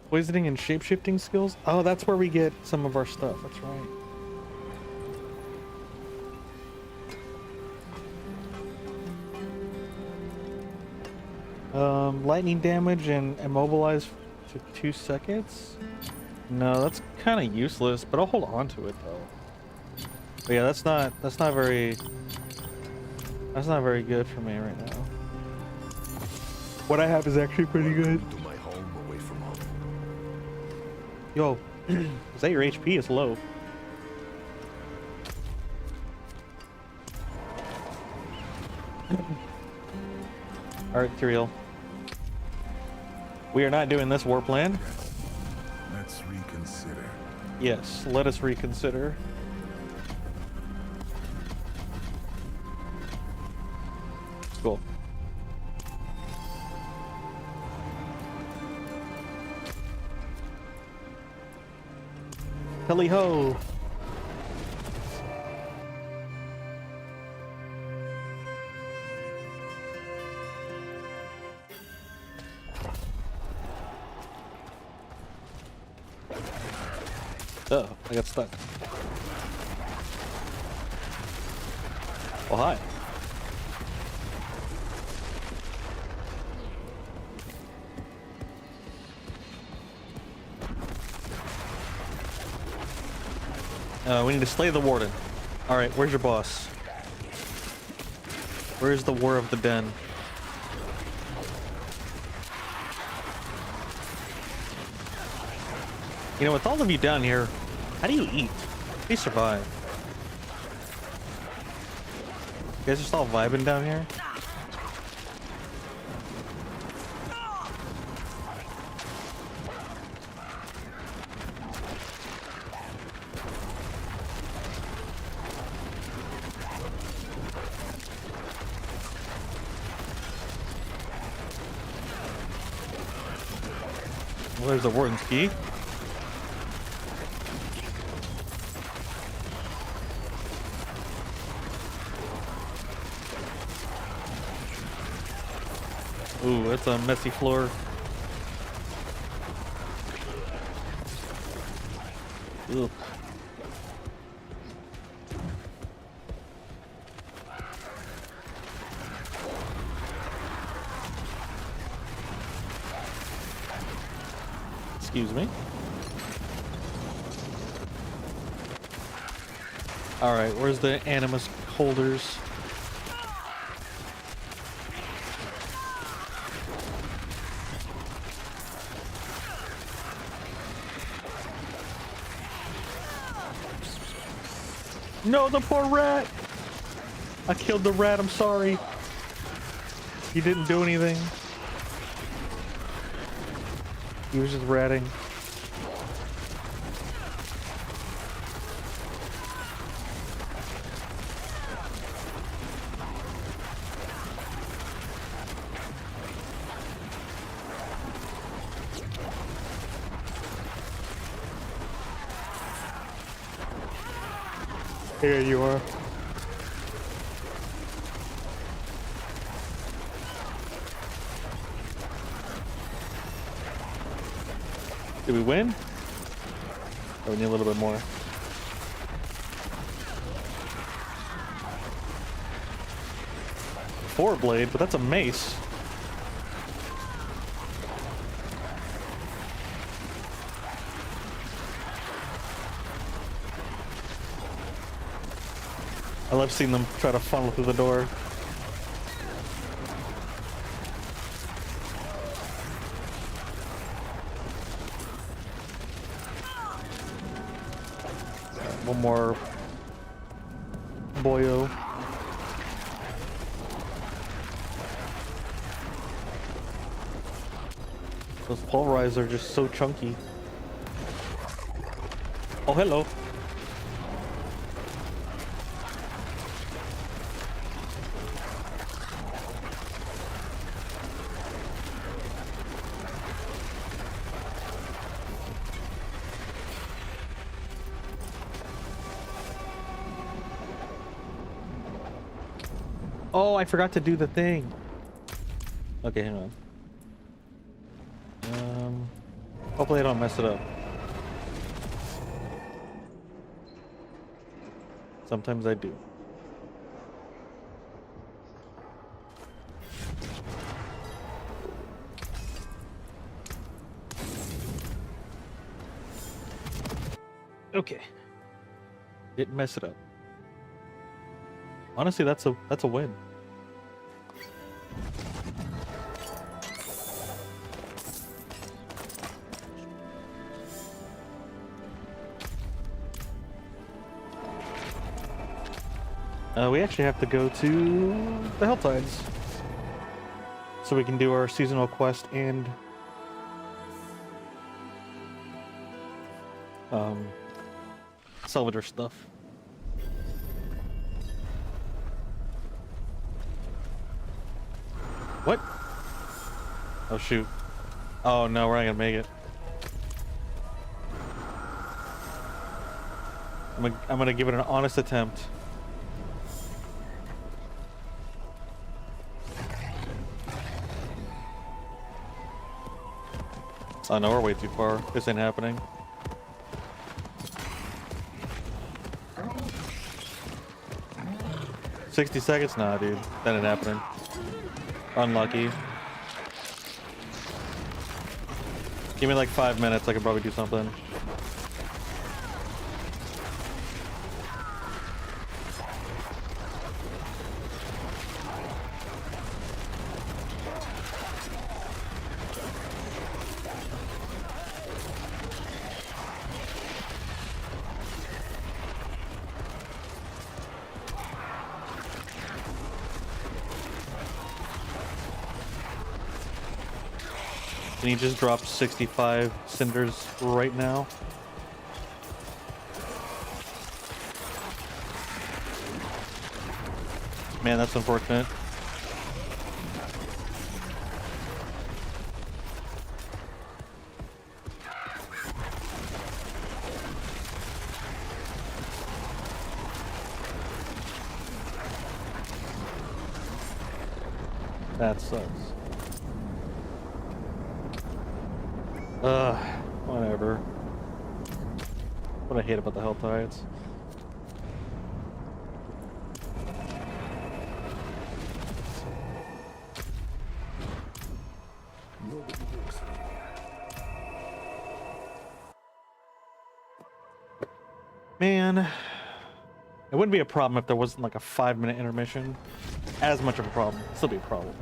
Speaker 1: Poisoning and shapeshifting skills? Oh, that's where we get some of our stuff. That's right. Lightning damage and immobilize for 2 seconds? No, that's kind of useless, but I'll hold on to it though. But yeah, that's not very good for me right now. What I have is actually pretty good.
Speaker 3: To my home away from home.
Speaker 1: Yo, is that your HP? It's low. Alright, Tyrael. We are not doing this war plan.
Speaker 3: Let's reconsider.
Speaker 1: Yes, let us reconsider. Cool. Helly ho! Oh, I got stuck. Oh, hi. We need to slay the warden. Alright, where's your boss? Where's the War of the Den? You know, with all of you down here, how do you eat? How do you survive? You guys just all vibing down here? Well, there's the warden's key. Ooh, that's a messy floor. Ugh. Excuse me. Alright, where's the animus holders? No, the poor rat! I killed the rat, I'm sorry. He didn't do anything. He was just ratting. Here you are. Did we win? Oh, we need a little bit more. Four blade, but that's a mace. I love seeing them try to funnel through the door. One more boyo. Those pulverizers are just so chunky. Oh, hello. Oh, I forgot to do the thing. Okay, hang on. Hopefully I don't mess it up. Sometimes I do. Okay. Didn't mess it up. Honestly, that's a win. We actually have to go to the Helltides so we can do our seasonal quest and salvage stuff. What? Oh shoot. Oh no, we're not gonna make it. I'm gonna give it an honest attempt. Oh no, we're way too far. This ain't happening. $60 seconds? Nah, dude. That ain't happening. Unlucky. Give me like 5 minutes, I could probably do something. Can you just drop 65 cinders right now? Man, that's unfortunate. That sucks. Whatever. What I hate about the Helltides. Man, it wouldn't be a problem if there wasn't like a 5-minute intermission. As much of a problem. It'd still be a problem.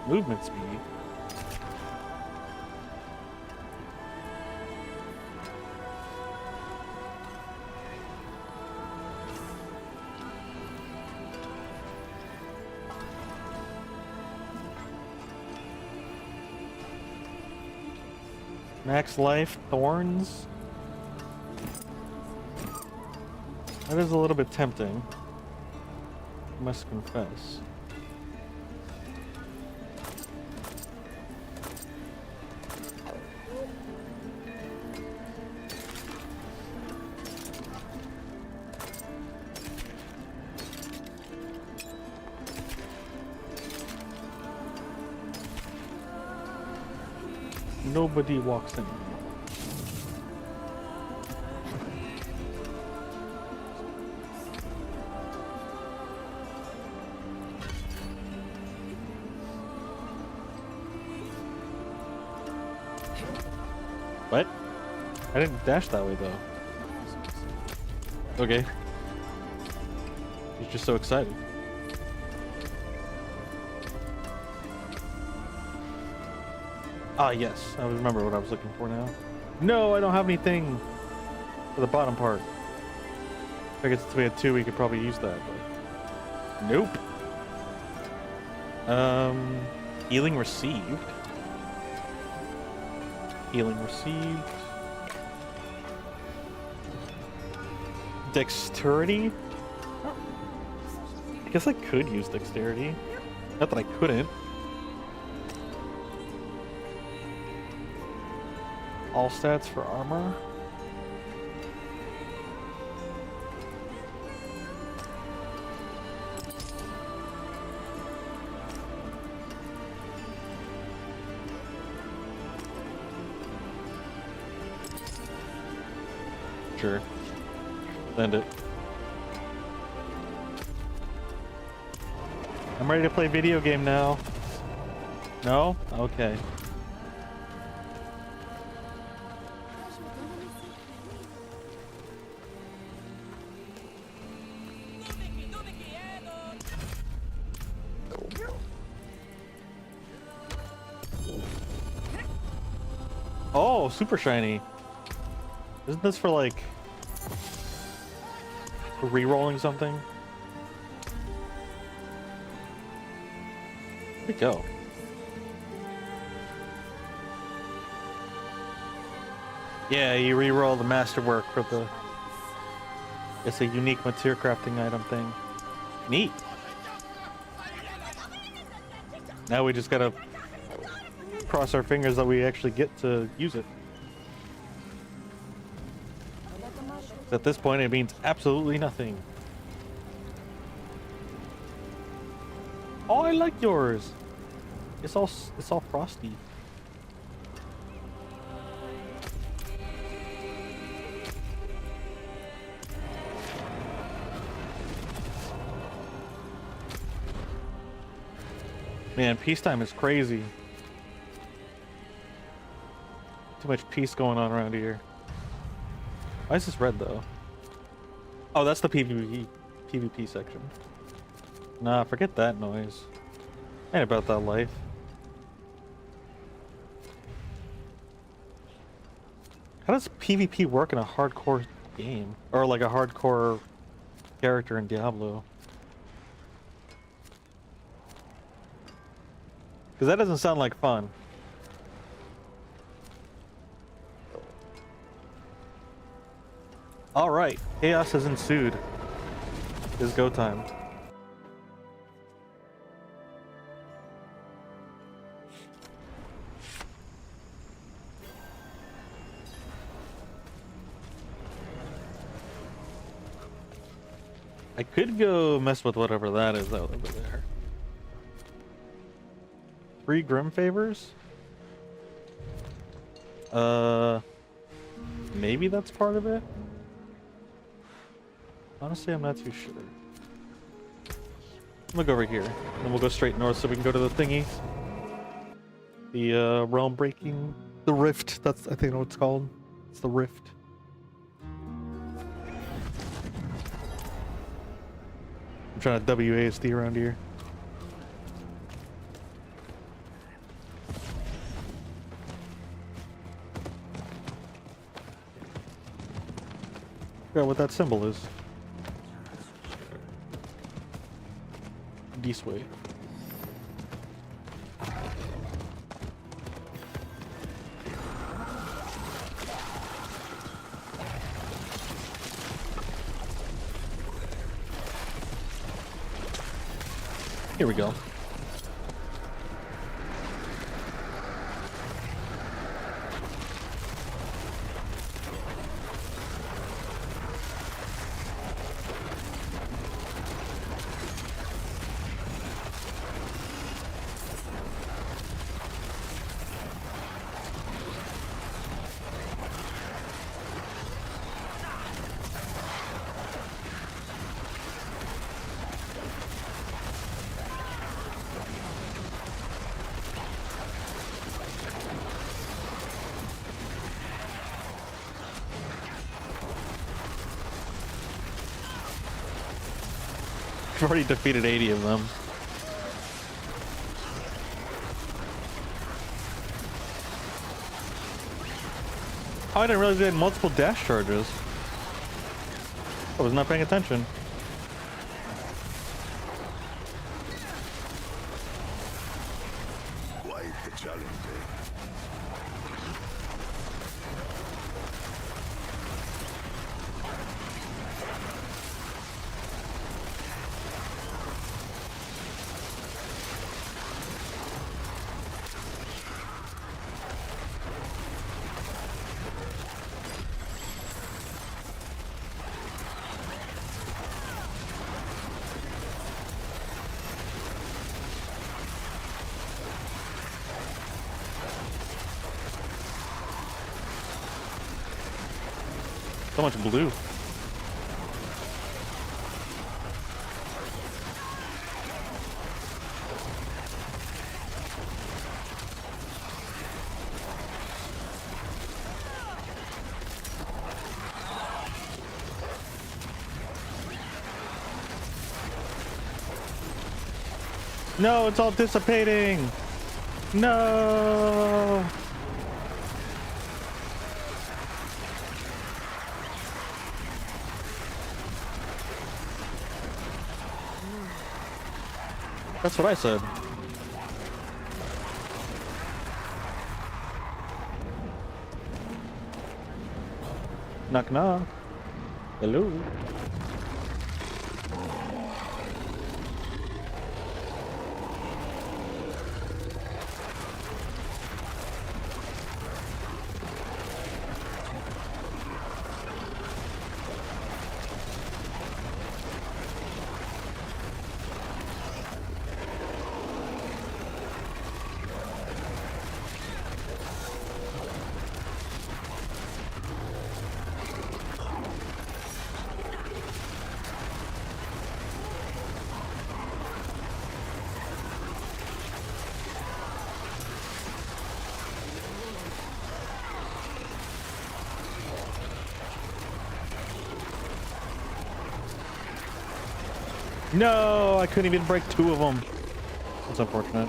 Speaker 1: movement speed. Max life, thorns. That is a little bit tempting, I must confess. Nobody walks in. What? I didn't dash that way though. Okay. He's just so excited. Ah, yes. I remember what I was looking for now. No, I don't have anything for the bottom part. I guess if we had two, we could probably use that, but... Nope. Healing received. Healing received. Dexterity? I guess I could use dexterity. Not that I couldn't. All stats for armor. Sure. Send it. I'm ready to play video game now. No? Okay. Oh, super shiny. Isn't this for like re-rolling something? Where'd it go? Yeah, you re-roll the masterwork for the... It's a unique material crafting item thing. Neat. Now we just gotta cross our fingers that we actually get to use it. At this point, it means absolutely nothing. Oh, I like yours. It's all frosty. Man, peacetime is crazy. Too much peace going on around here. Why is this red though? Oh, that's the PvP section. Nah, forget that noise. Ain't about that life. How does PvP work in a hardcore game? Or like a hardcore character in Diablo? Because that doesn't sound like fun. Alright, chaos has ensued. It's go time. I could go mess with whatever that is out over there. 3 Grim Favors? Maybe that's part of it? Honestly, I'm not too sure. I'm gonna go over here, and then we'll go straight north so we can go to the thingies. The realm breaking, the rift. That's I think what it's called. It's the rift. I'm trying to WASD around here. Forgot what that symbol is. This way. Here we go. I've already defeated 80 of them. Oh, I didn't realize they had multiple dash charges. I was not paying attention.
Speaker 3: Quite the challenge, eh?
Speaker 1: So much blue. No, it's all dissipating. No. That's what I said. Knock knock. Hello. No, I couldn't even break two of them. That's unfortunate.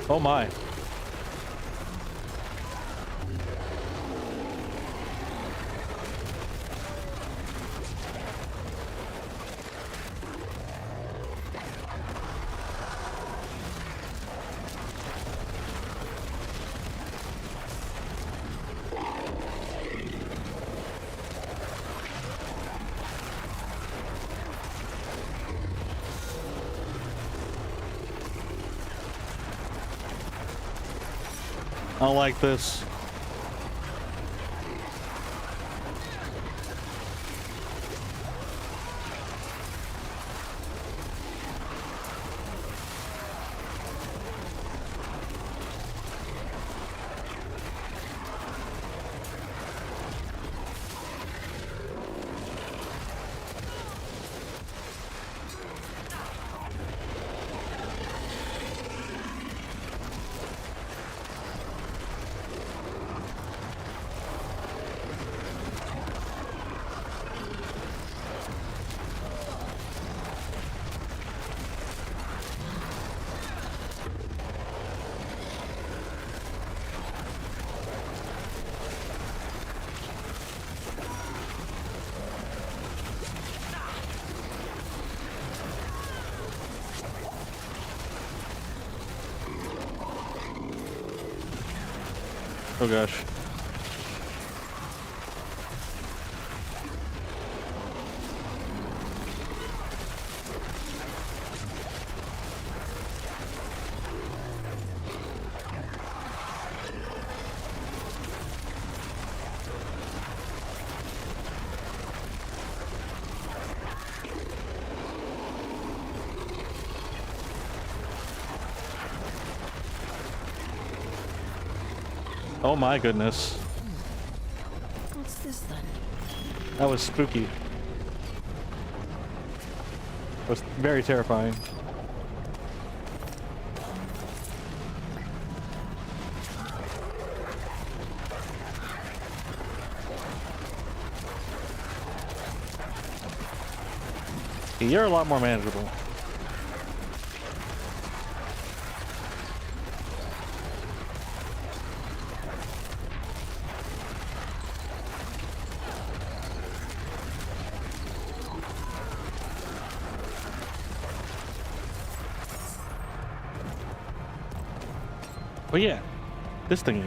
Speaker 1: Oh my. I don't like this. Oh gosh. Oh my goodness.
Speaker 5: What's this then?
Speaker 1: That was spooky. It was very terrifying. You're a lot more manageable. But yeah, this thingy.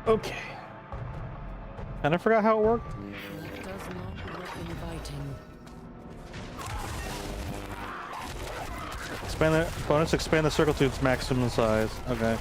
Speaker 1: Okay. And I forgot how it worked.
Speaker 5: It does not look inviting.
Speaker 1: Expand the bonus, expand the circle to its maximum size. Okay.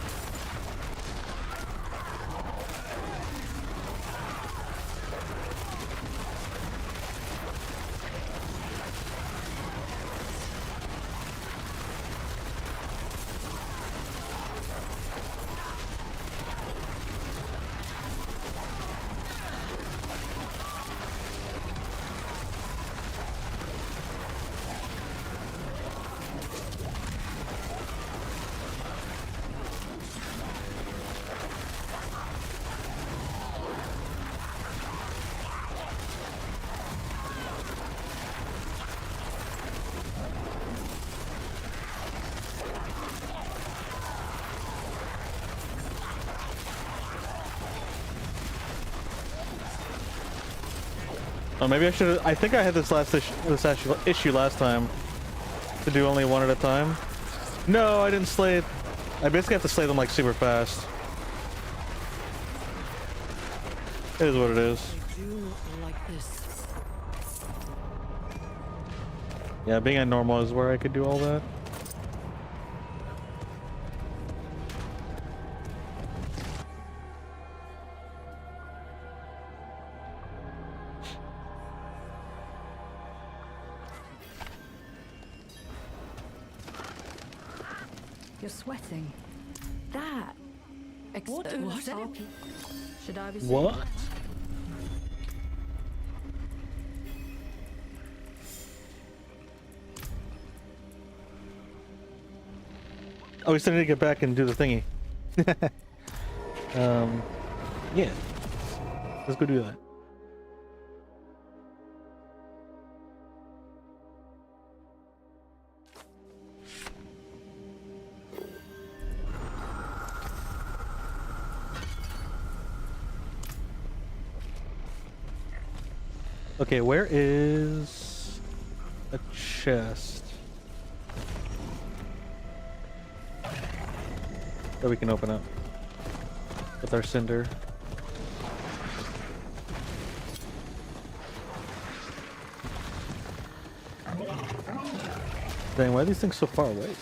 Speaker 1: Oh, maybe I should. I think I had this issue last time to do only one at a time. No, I didn't slay it. I basically have to slay them like super fast. It is what it is.
Speaker 5: I do not like this.
Speaker 1: Yeah, being at normal is where I could do all that.
Speaker 6: You're sweating. That.
Speaker 5: What?
Speaker 6: Should I be saying
Speaker 1: What?
Speaker 6: that?
Speaker 1: Oh, we still need to get back and do the thingy. Yeah. Let's go do that. Okay, where is a chest that we can open up with our cinder? Dang, why are these things so far away?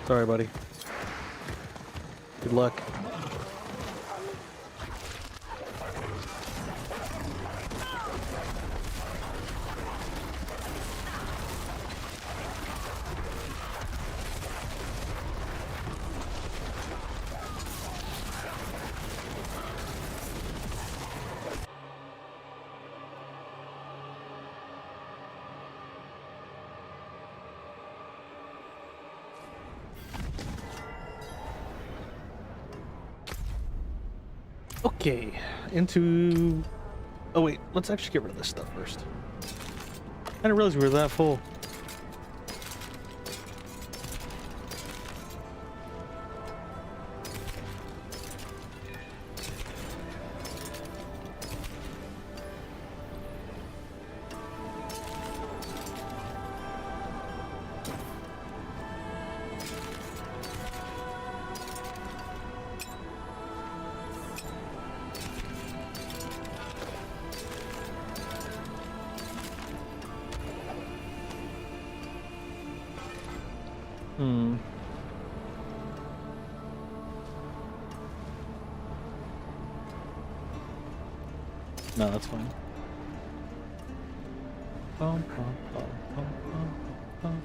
Speaker 1: Sorry, buddy. Good luck. Okay, into... Oh wait, let's actually get rid of this stuff first. I didn't realize we were that full. No, that's fine. Bum, bum, bum, bum, bum, bum.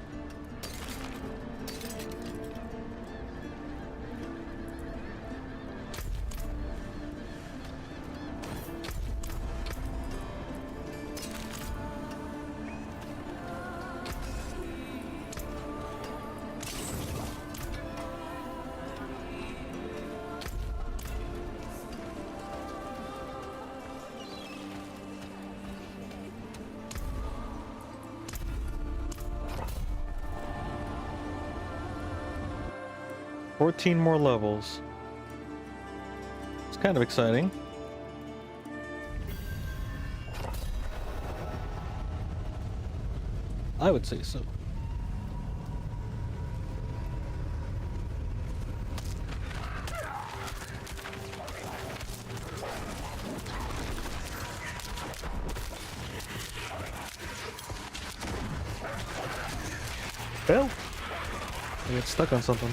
Speaker 1: 14 more levels. It's kind of exciting. I would say so. Well, I get stuck on something.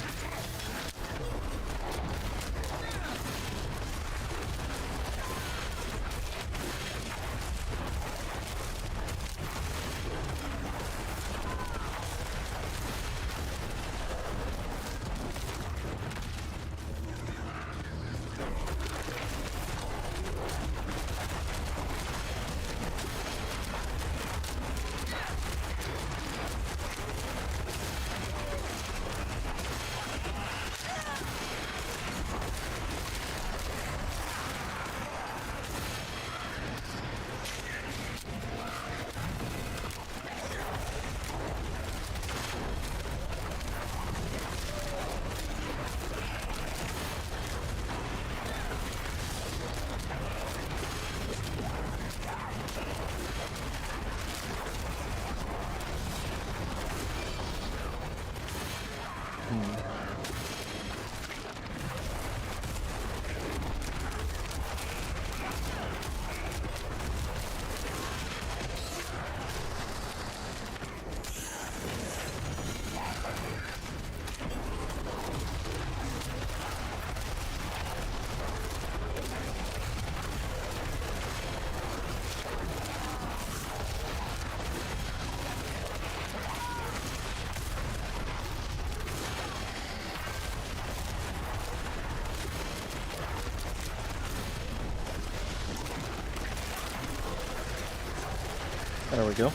Speaker 1: There we go.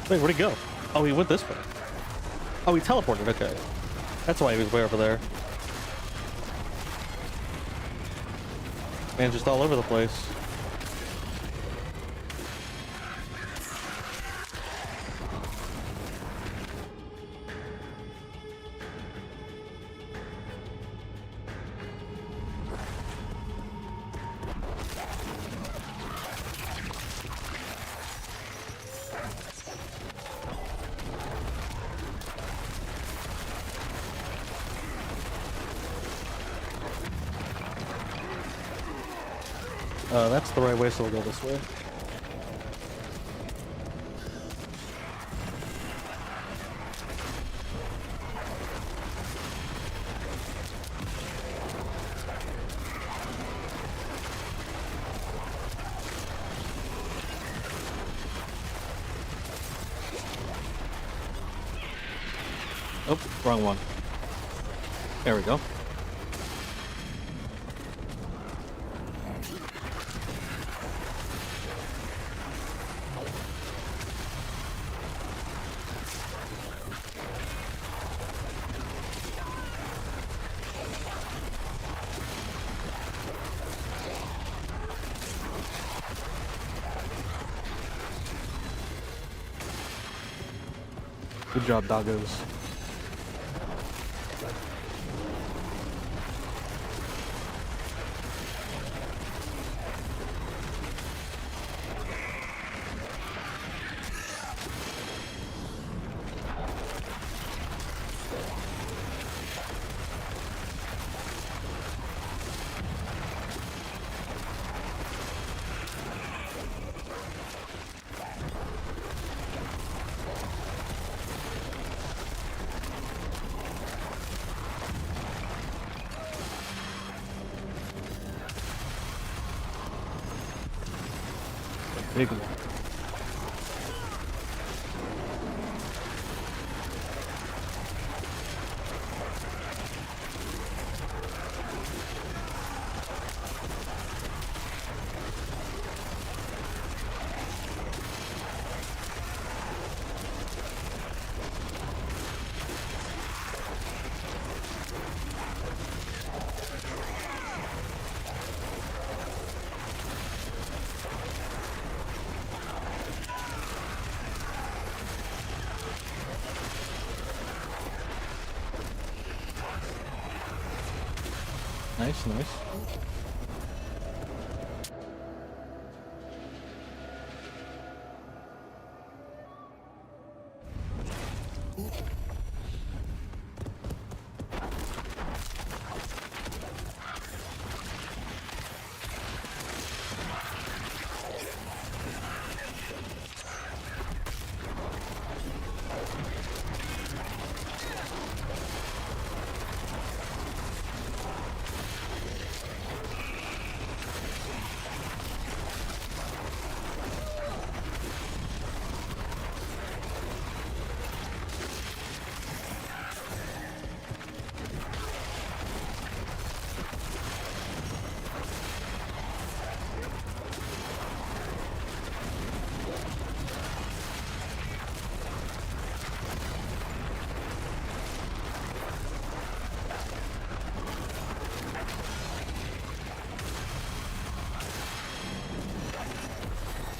Speaker 1: Wait, where'd he go? Oh, he went this way. Oh, he teleported. Okay. That's why he was way over there. Man, just all over the place. That's the right way, so we'll go this way. Oh, wrong one. There we go. Good job, doggos. Big one. Nice, nice.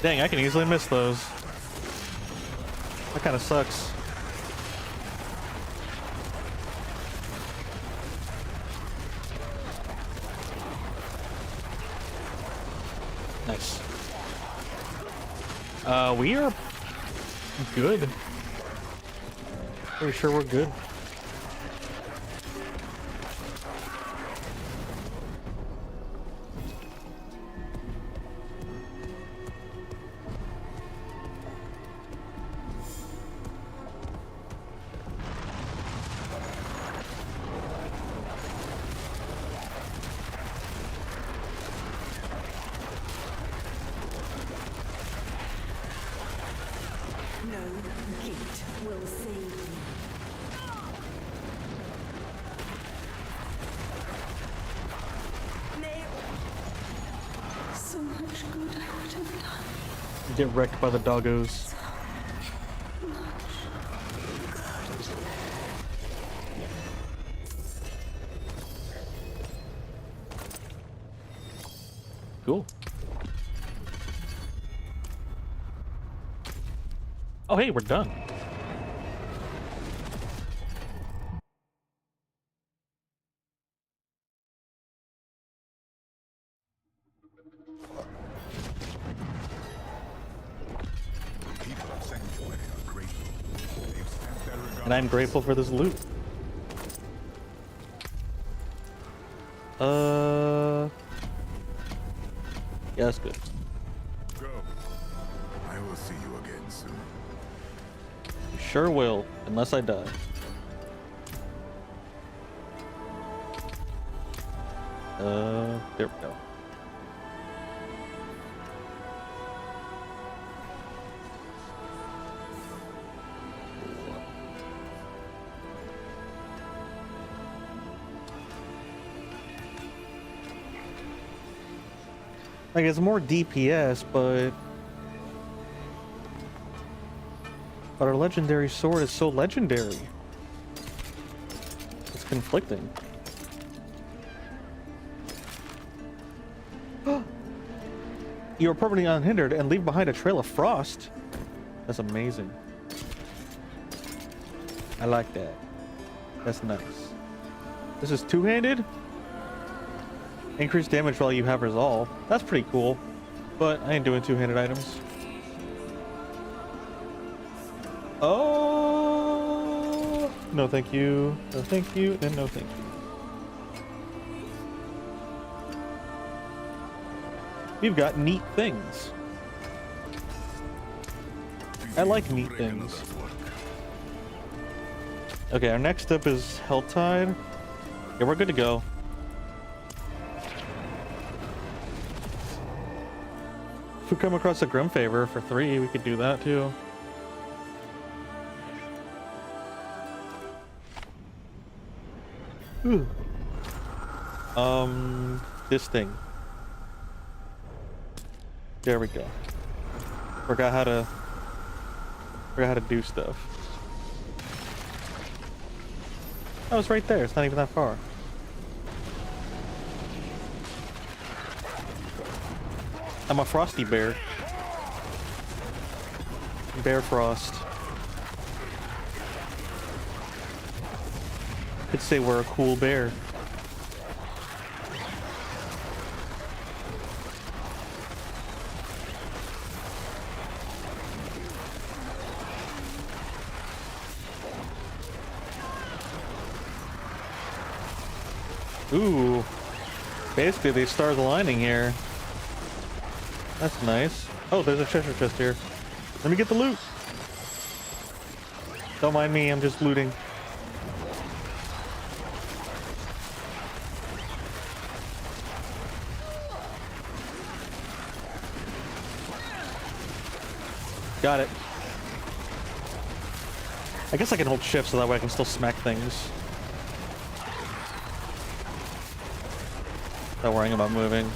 Speaker 1: Dang, I can easily miss those. That kind of sucks. Nice. We are good. Pretty sure we're good.
Speaker 2: No gate will save you. Nay, so much good I would have done.
Speaker 1: Get wrecked by the doggos. Cool. Oh, hey, we're done.
Speaker 3: The people of Sanctuary are grateful. They've spent their regard.
Speaker 1: And I'm grateful for this loot. Yeah, that's good.
Speaker 3: Go. I will see you again soon.
Speaker 1: Sure will, unless I die. There we go. Like, it's more DPS, but our legendary sword is so legendary. It's conflicting. You are permanently unhindered and leave behind a trail of frost. That's amazing. I like that. That's nice. This is two-handed? Increase damage while you have resolve. That's pretty cool. But I ain't doing two-handed items. Oh! No thank you. No thank you. And no thank you. We've got neat things. I like neat things. Okay, our next step is Helltide. Yeah, we're good to go. If we come across a Grim Favor for 3, we could do that too. Ooh. This thing. There we go. Forgot how to do stuff. Oh, it's right there. It's not even that far. I'm a frosty bear. Bear Frost. Could say we're a cool bear. Ooh. Basically, they stars aligning here. That's nice. Oh, there's a treasure chest here. Let me get the loot. Don't mind me, I'm just looting. Got it. I guess I can hold shift so that way I can still smack things. Not worrying about moving.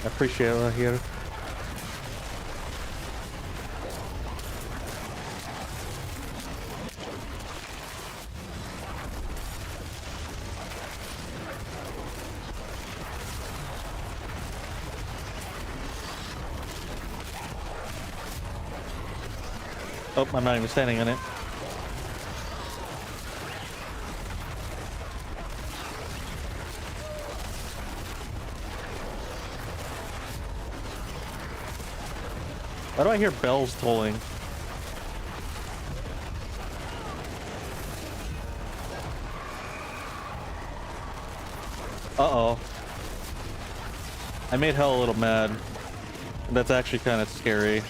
Speaker 1: I appreciate it here. Oh, I'm not even standing on it. Why do I hear bells tolling? Uh-oh. I made Hell a little mad. That's actually kind of scary.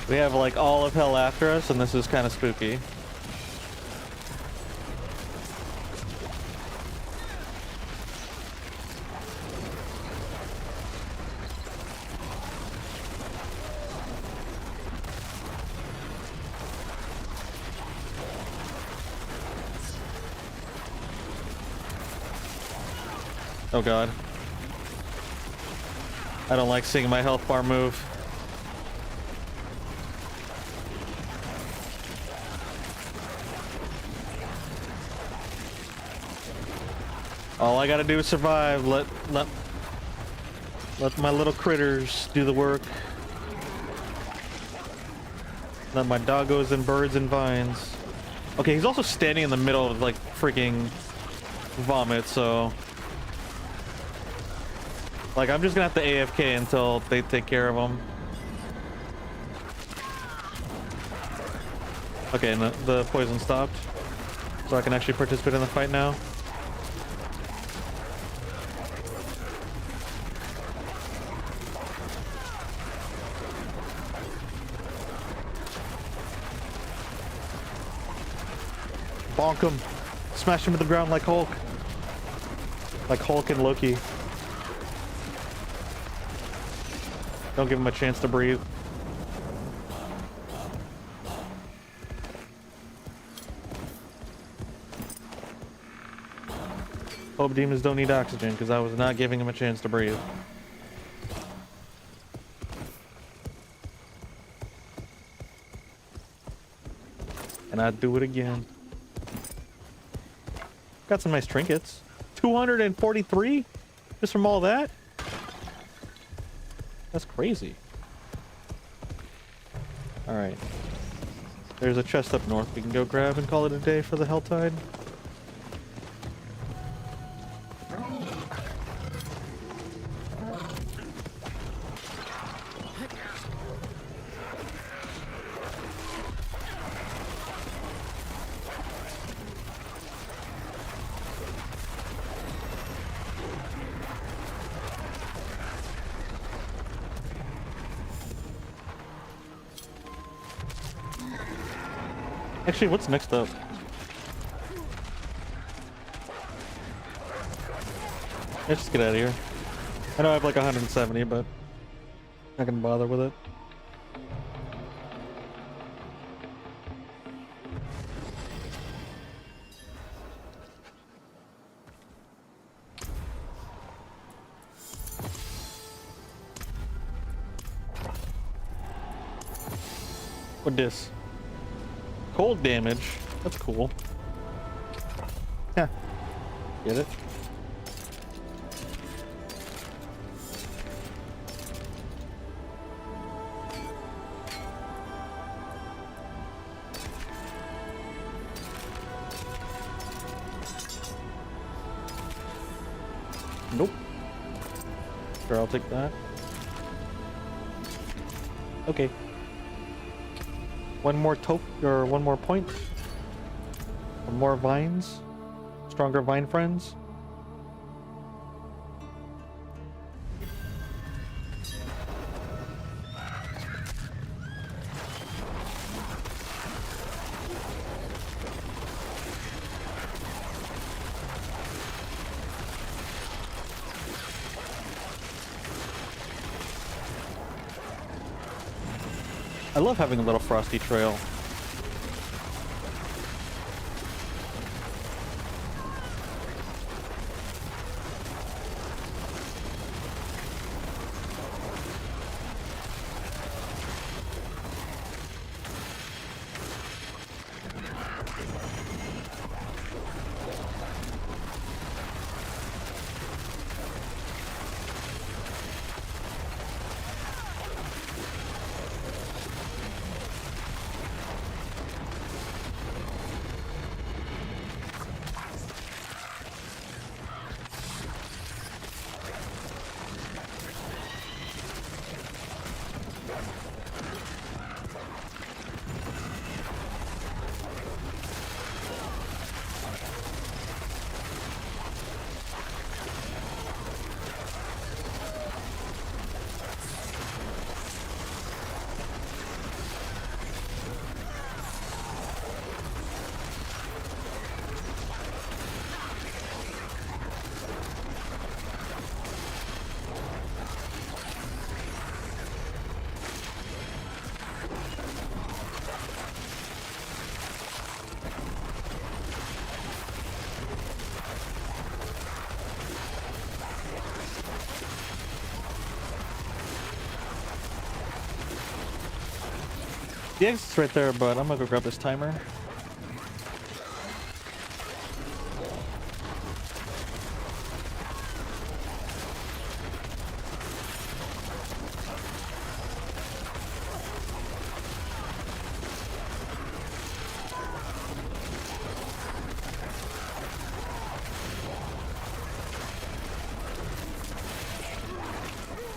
Speaker 1: We have like all of hell after us, and this is kind of spooky. Oh god. I don't like seeing my health bar move. All I gotta do is survive. Let my little critters do the work. Let my doggos and birds and vines. Okay, he's also standing in the middle of like freaking vomit, so like I'm just gonna have to AFK until they take care of him. Okay, and the poison stopped, so I can actually participate in the fight now. Bonk him. Smash him to the ground like Hulk. Like Hulk and Loki. Don't give him a chance to breathe. Hope demons don't need oxygen, because I was not giving him a chance to breathe. And I'd do it again. Got some nice trinkets. 243? Just from all that? That's crazy. Alright. There's a chest up north we can go grab and call it a day for the Helltide. Actually, what's next up? Let's just get out of here. I know I have like 170, but not gonna bother with it. What this? Cold damage. That's cool. Yeah. Get it? Nope. Sure, I'll take that. Okay. One more or one more point. More vines. Stronger vine friends. I love having a little frosty trail. The exit's right there, but I'm gonna go grab this timer.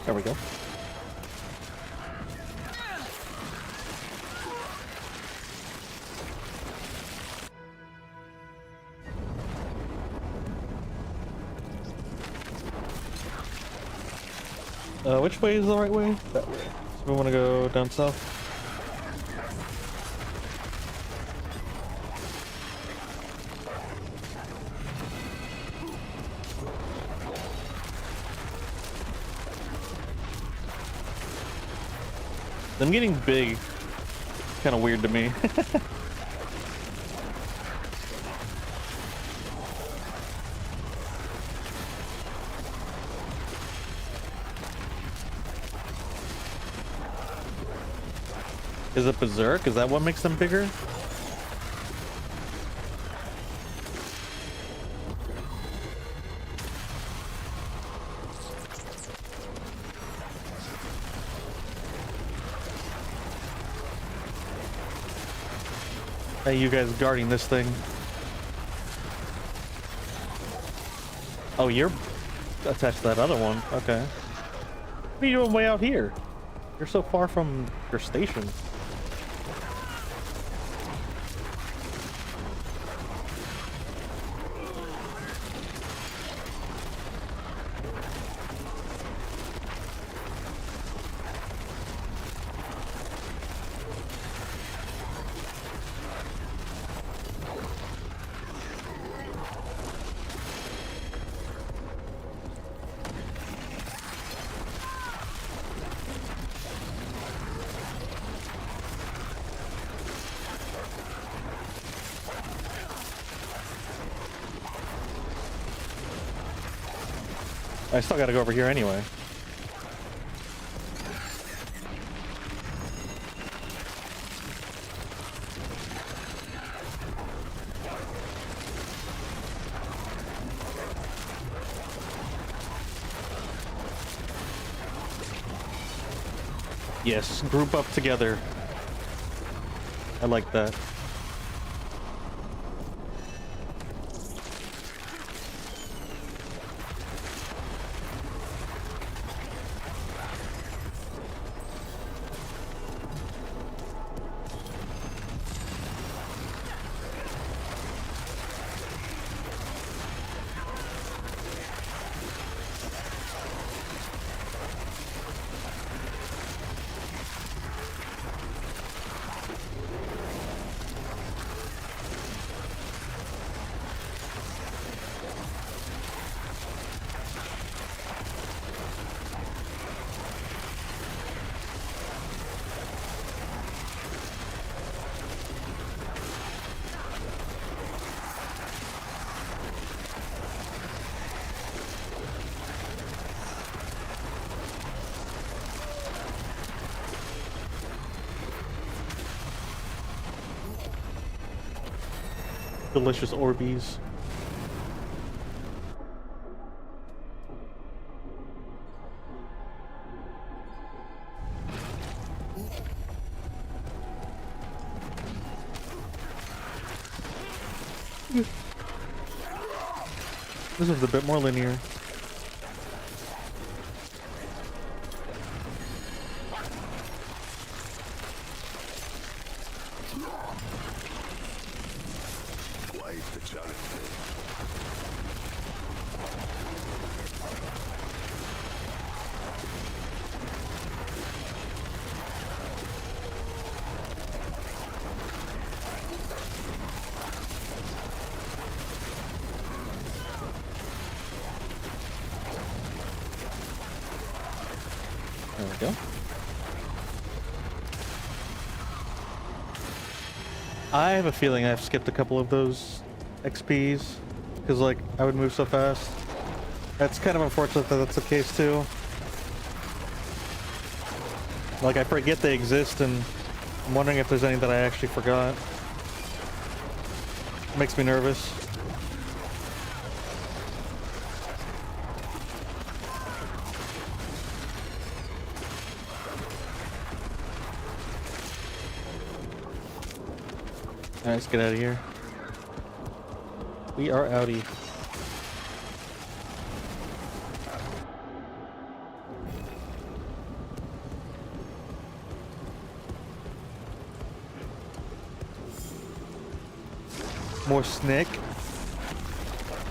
Speaker 1: There we go. Which way is the right way? That way. So we want to go down south. Them getting big, kind of weird to me. Is it berserk? Is that what makes them bigger? Hey, you guys guarding this thing. Oh, you're attached to that other one. Okay. What are you doing way out here? You're so far from your station. I still gotta go over here anyway. Yes, group up together. I like that. Delicious Orbeez. This is a bit more linear.
Speaker 3: Quite the challenge.
Speaker 1: There we go. I have a feeling I've skipped a couple of those XPs because, like, I would move so fast. That's kind of unfortunate that that's the case too. Like, I forget they exist, and I'm wondering if there's any that I actually forgot. It makes me nervous. Alright, let's get out of here. We are outie. More snake.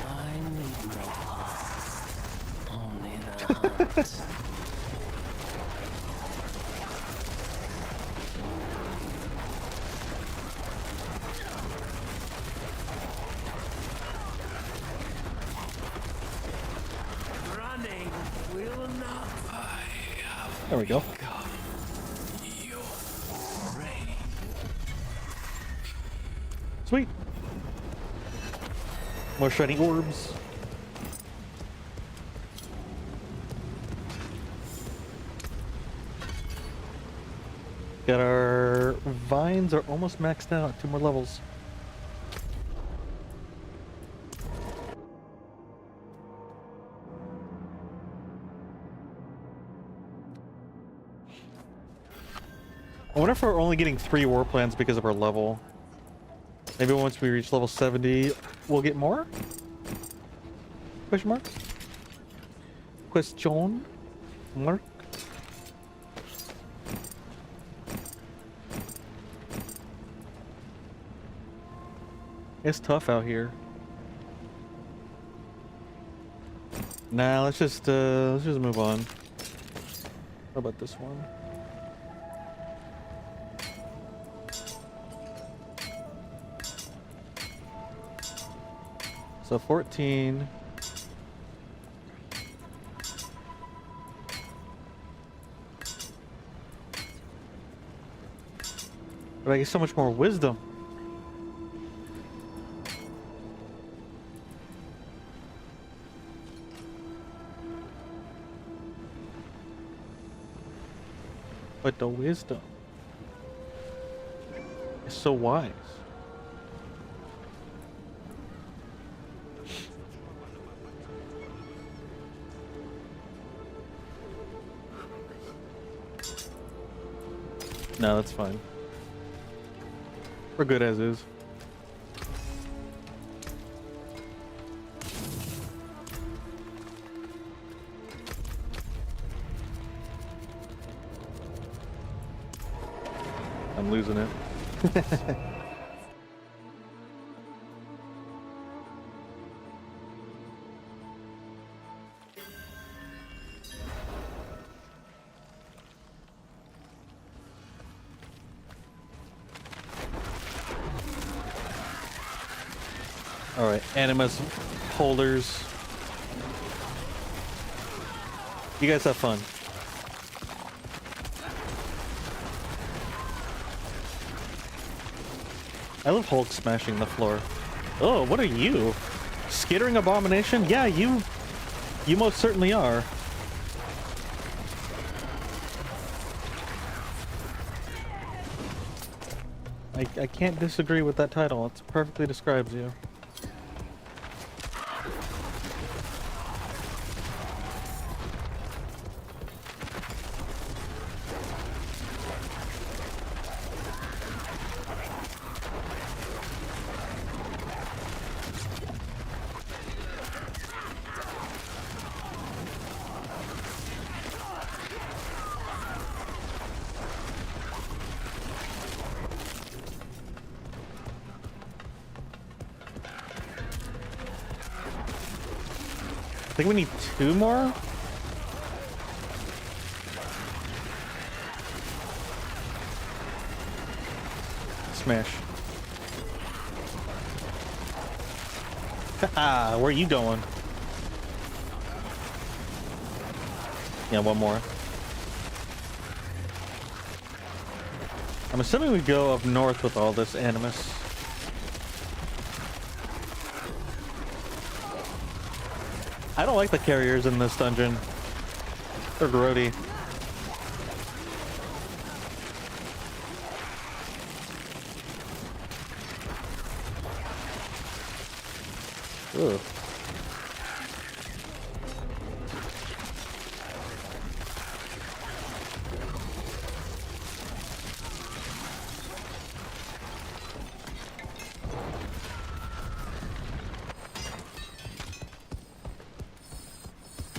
Speaker 5: I need no heart, only the hunt.
Speaker 4: Running will not.
Speaker 1: There we go. Sweet. More shiny orbs. Got our vines are almost maxed out. 2 more levels. I wonder if we're only getting 3 war plans because of our level. Maybe once we reach level 70, we'll get more? Question mark? Question mark? It's tough out here. Nah, let's just move on. How about this one? So 14. But I get so much more wisdom. But the wisdom is so wise. No, that's fine. We're good as is. I'm losing it. All right, Animus holders. You guys have fun. I love Hulk smashing the floor. Oh, what are you? Skittering abomination? Yeah, you most certainly are. I can't disagree with that title. It perfectly describes you. I think we need 2 more. Smash. Haha, where are you going? Yeah, 1 more. I'm assuming we go up north with all this Animus. I don't like the carriers in this dungeon. They're grody. Ugh.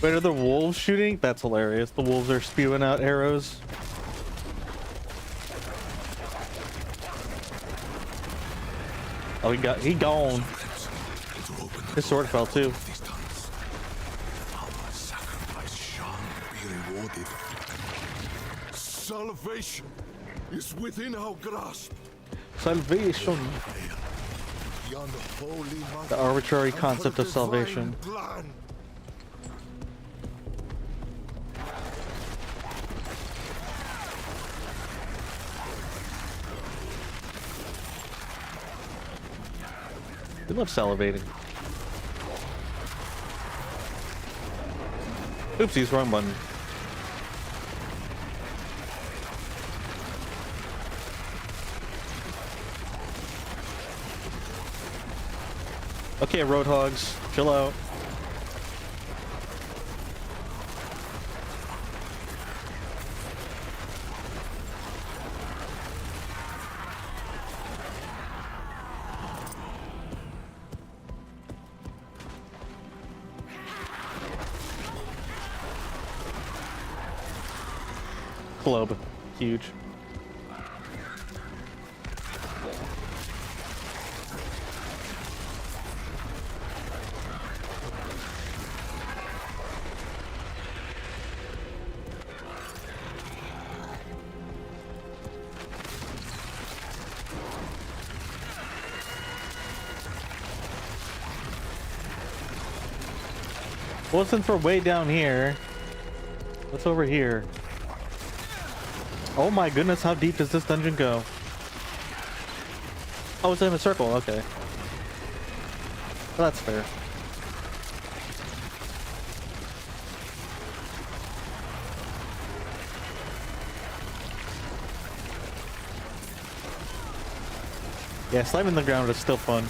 Speaker 1: Wait, are the wolves shooting? That's hilarious. The wolves are spewing out arrows. Oh, he gone. His sword fell too.
Speaker 3: Our sacrifice shall be rewarded. Salvation is within our grasp.
Speaker 1: Salvation.
Speaker 3: Beyond the holy
Speaker 1: The arbitrary concept of salvation.
Speaker 3: Plan.
Speaker 1: We love salivating. Oopsies, wrong button. Okay, Roadhogs, chill out. Club, huge. Well, since we're way down here, what's over here? Oh my goodness, how deep does this dungeon go? Oh, it's in a circle, okay. Well, that's fair. Yeah, slamming the ground is still fun.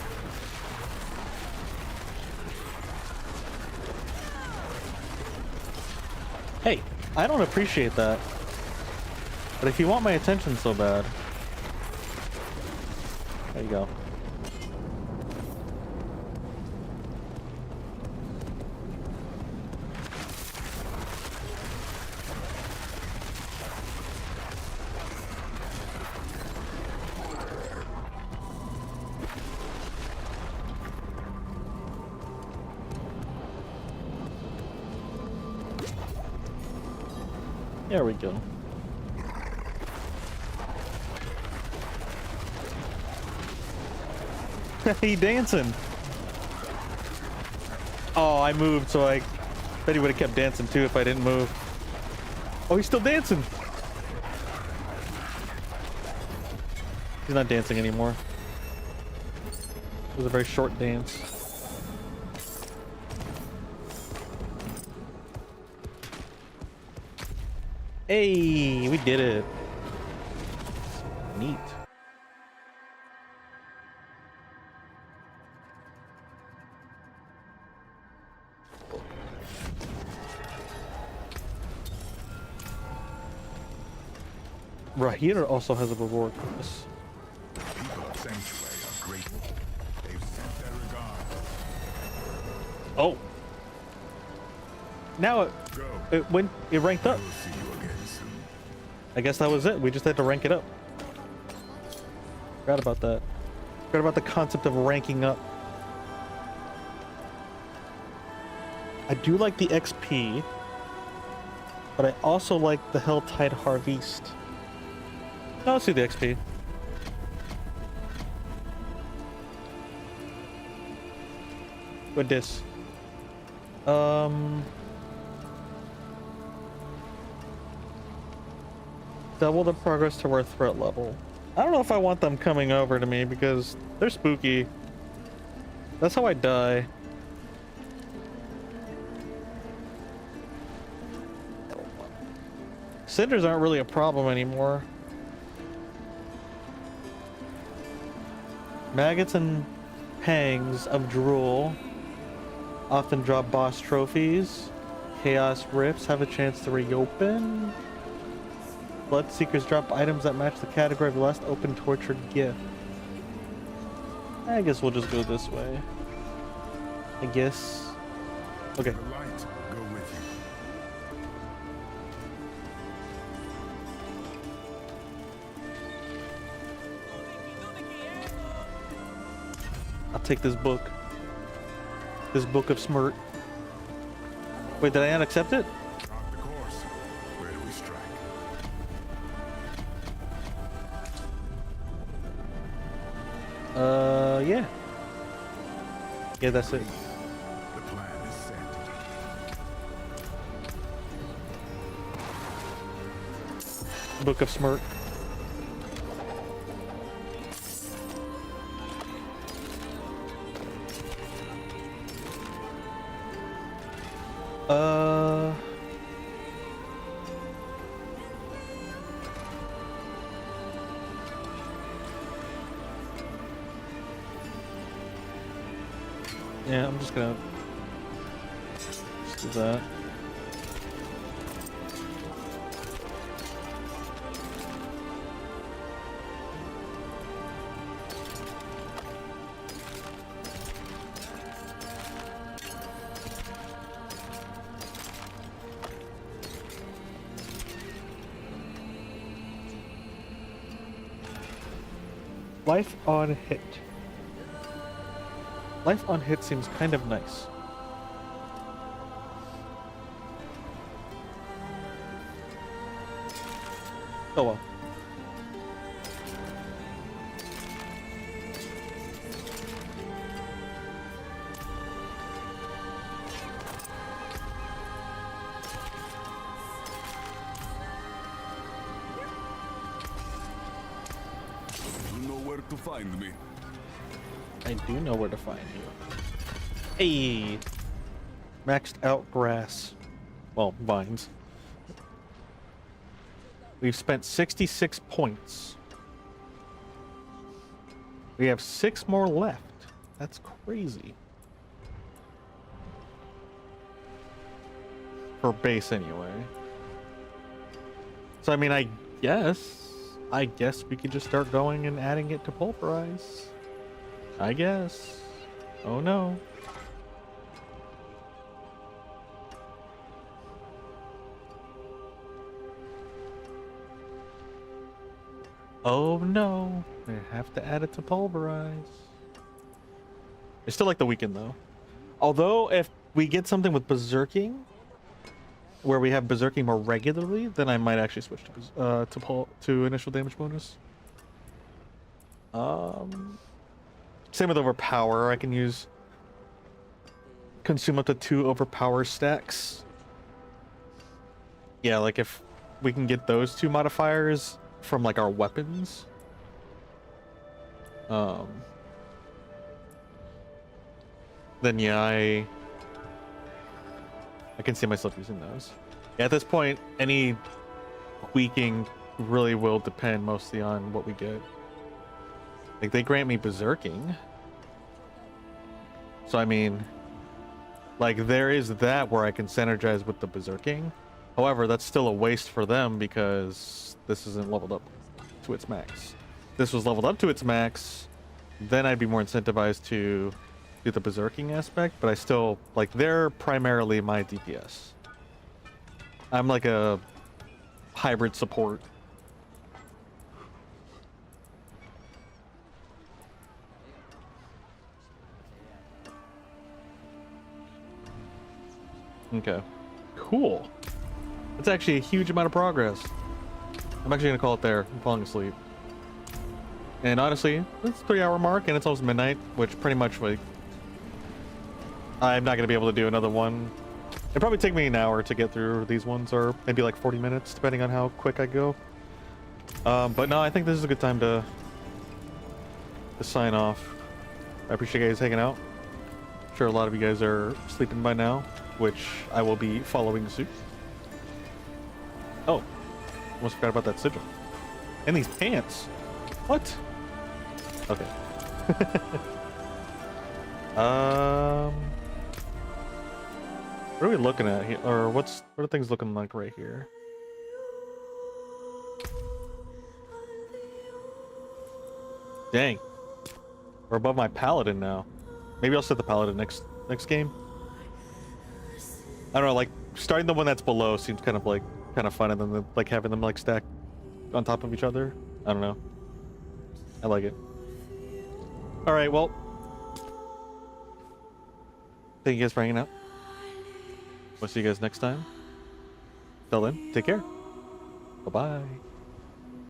Speaker 1: Hey, I don't appreciate that. But if you want my attention so bad, there you go. There we go. He dancing. Oh, I moved, so I bet he would have kept dancing too if I didn't move. Oh, he's still dancing. He's not dancing anymore. It was a very short dance. Hey, we did it. Neat. Rahira also has a reward for this.
Speaker 3: People of Sanctuary are grateful. They've sent their regards.
Speaker 1: Oh. Now it ranked up.
Speaker 3: We'll see you again soon.
Speaker 1: I guess that was it. We just had to rank it up. Forgot about that. Forgot about the concept of ranking up. I do like the XP, but I also like the Helltide Harvest. No, let's do the XP. With this. Double the progress to our threat level. I don't know if I want them coming over to me because they're spooky. That's how I die. Cinders aren't really a problem anymore. Maggots and pangs of drool often drop boss trophies. Chaos rifts have a chance to reopen. Bloodseekers drop items that match the category of the last open tortured gift. I guess we'll just go this way. I guess. Okay.
Speaker 3: The light go with you.
Speaker 1: I'll take this book. This book of smirt. Wait, did I not accept it?
Speaker 3: Chart the course. Where do we strike?
Speaker 1: Yeah. Yeah, that's it.
Speaker 3: The plan is set.
Speaker 1: Book of smirt. Yeah, I'm just gonna do that. Life on hit. Life on hit seems kind of nice. Oh well.
Speaker 3: You know where to find me.
Speaker 1: I do know where to find you. Hey! Maxed out grass. Well, vines. We've spent 66 points. We have 6 more left. That's crazy. For base anyway. So I mean, I guess we could just start going and adding it to pulverize. I guess. Oh no. Oh no. I have to add it to pulverize. I still like the weekend though. Although if we get something with berserking, where we have berserking more regularly, then I might actually switch to initial damage bonus. Same with overpower. I can consume up to 2 overpower stacks. Yeah, like if we can get those 2 modifiers from like our weapons. Then yeah, I can see myself using those. Yeah, at this point, any tweaking really will depend mostly on what we get. Like, they grant me berserking. So, I mean, like, there is that where I can synergize with the berserking. However, that's still a waste for them because this isn't leveled up to its max. If this was leveled up to its max, then I'd be more incentivized to do the berserking aspect, but I still, like, they're primarily my DPS. I'm like a hybrid support. Okay. Cool. That's actually a huge amount of progress. I'm actually gonna call it there. I'm falling asleep. And honestly, it's 3-hour mark and it's almost midnight, which pretty much like I'm not gonna be able to do another one. It'd probably take me an hour to get through these ones, or maybe like 40 minutes, depending on how quick I go. But no, I think this is a good time to sign off. I appreciate you guys hanging out. I'm sure a lot of you guys are sleeping by now, which I will be following suit. Oh, almost forgot about that sigil. And these pants. What? Okay. What are we looking at here? Or what are things looking like right here? Dang. We're above my Paladin now. Maybe I'll set the Paladin next game. I don't know, like starting the one that's below seems kind of fun, and then like having them like stacked on top of each other. I don't know. I like it. All right, well, thank you guys for hanging out. We'll see you guys next time. Till then, take care. Bye-bye.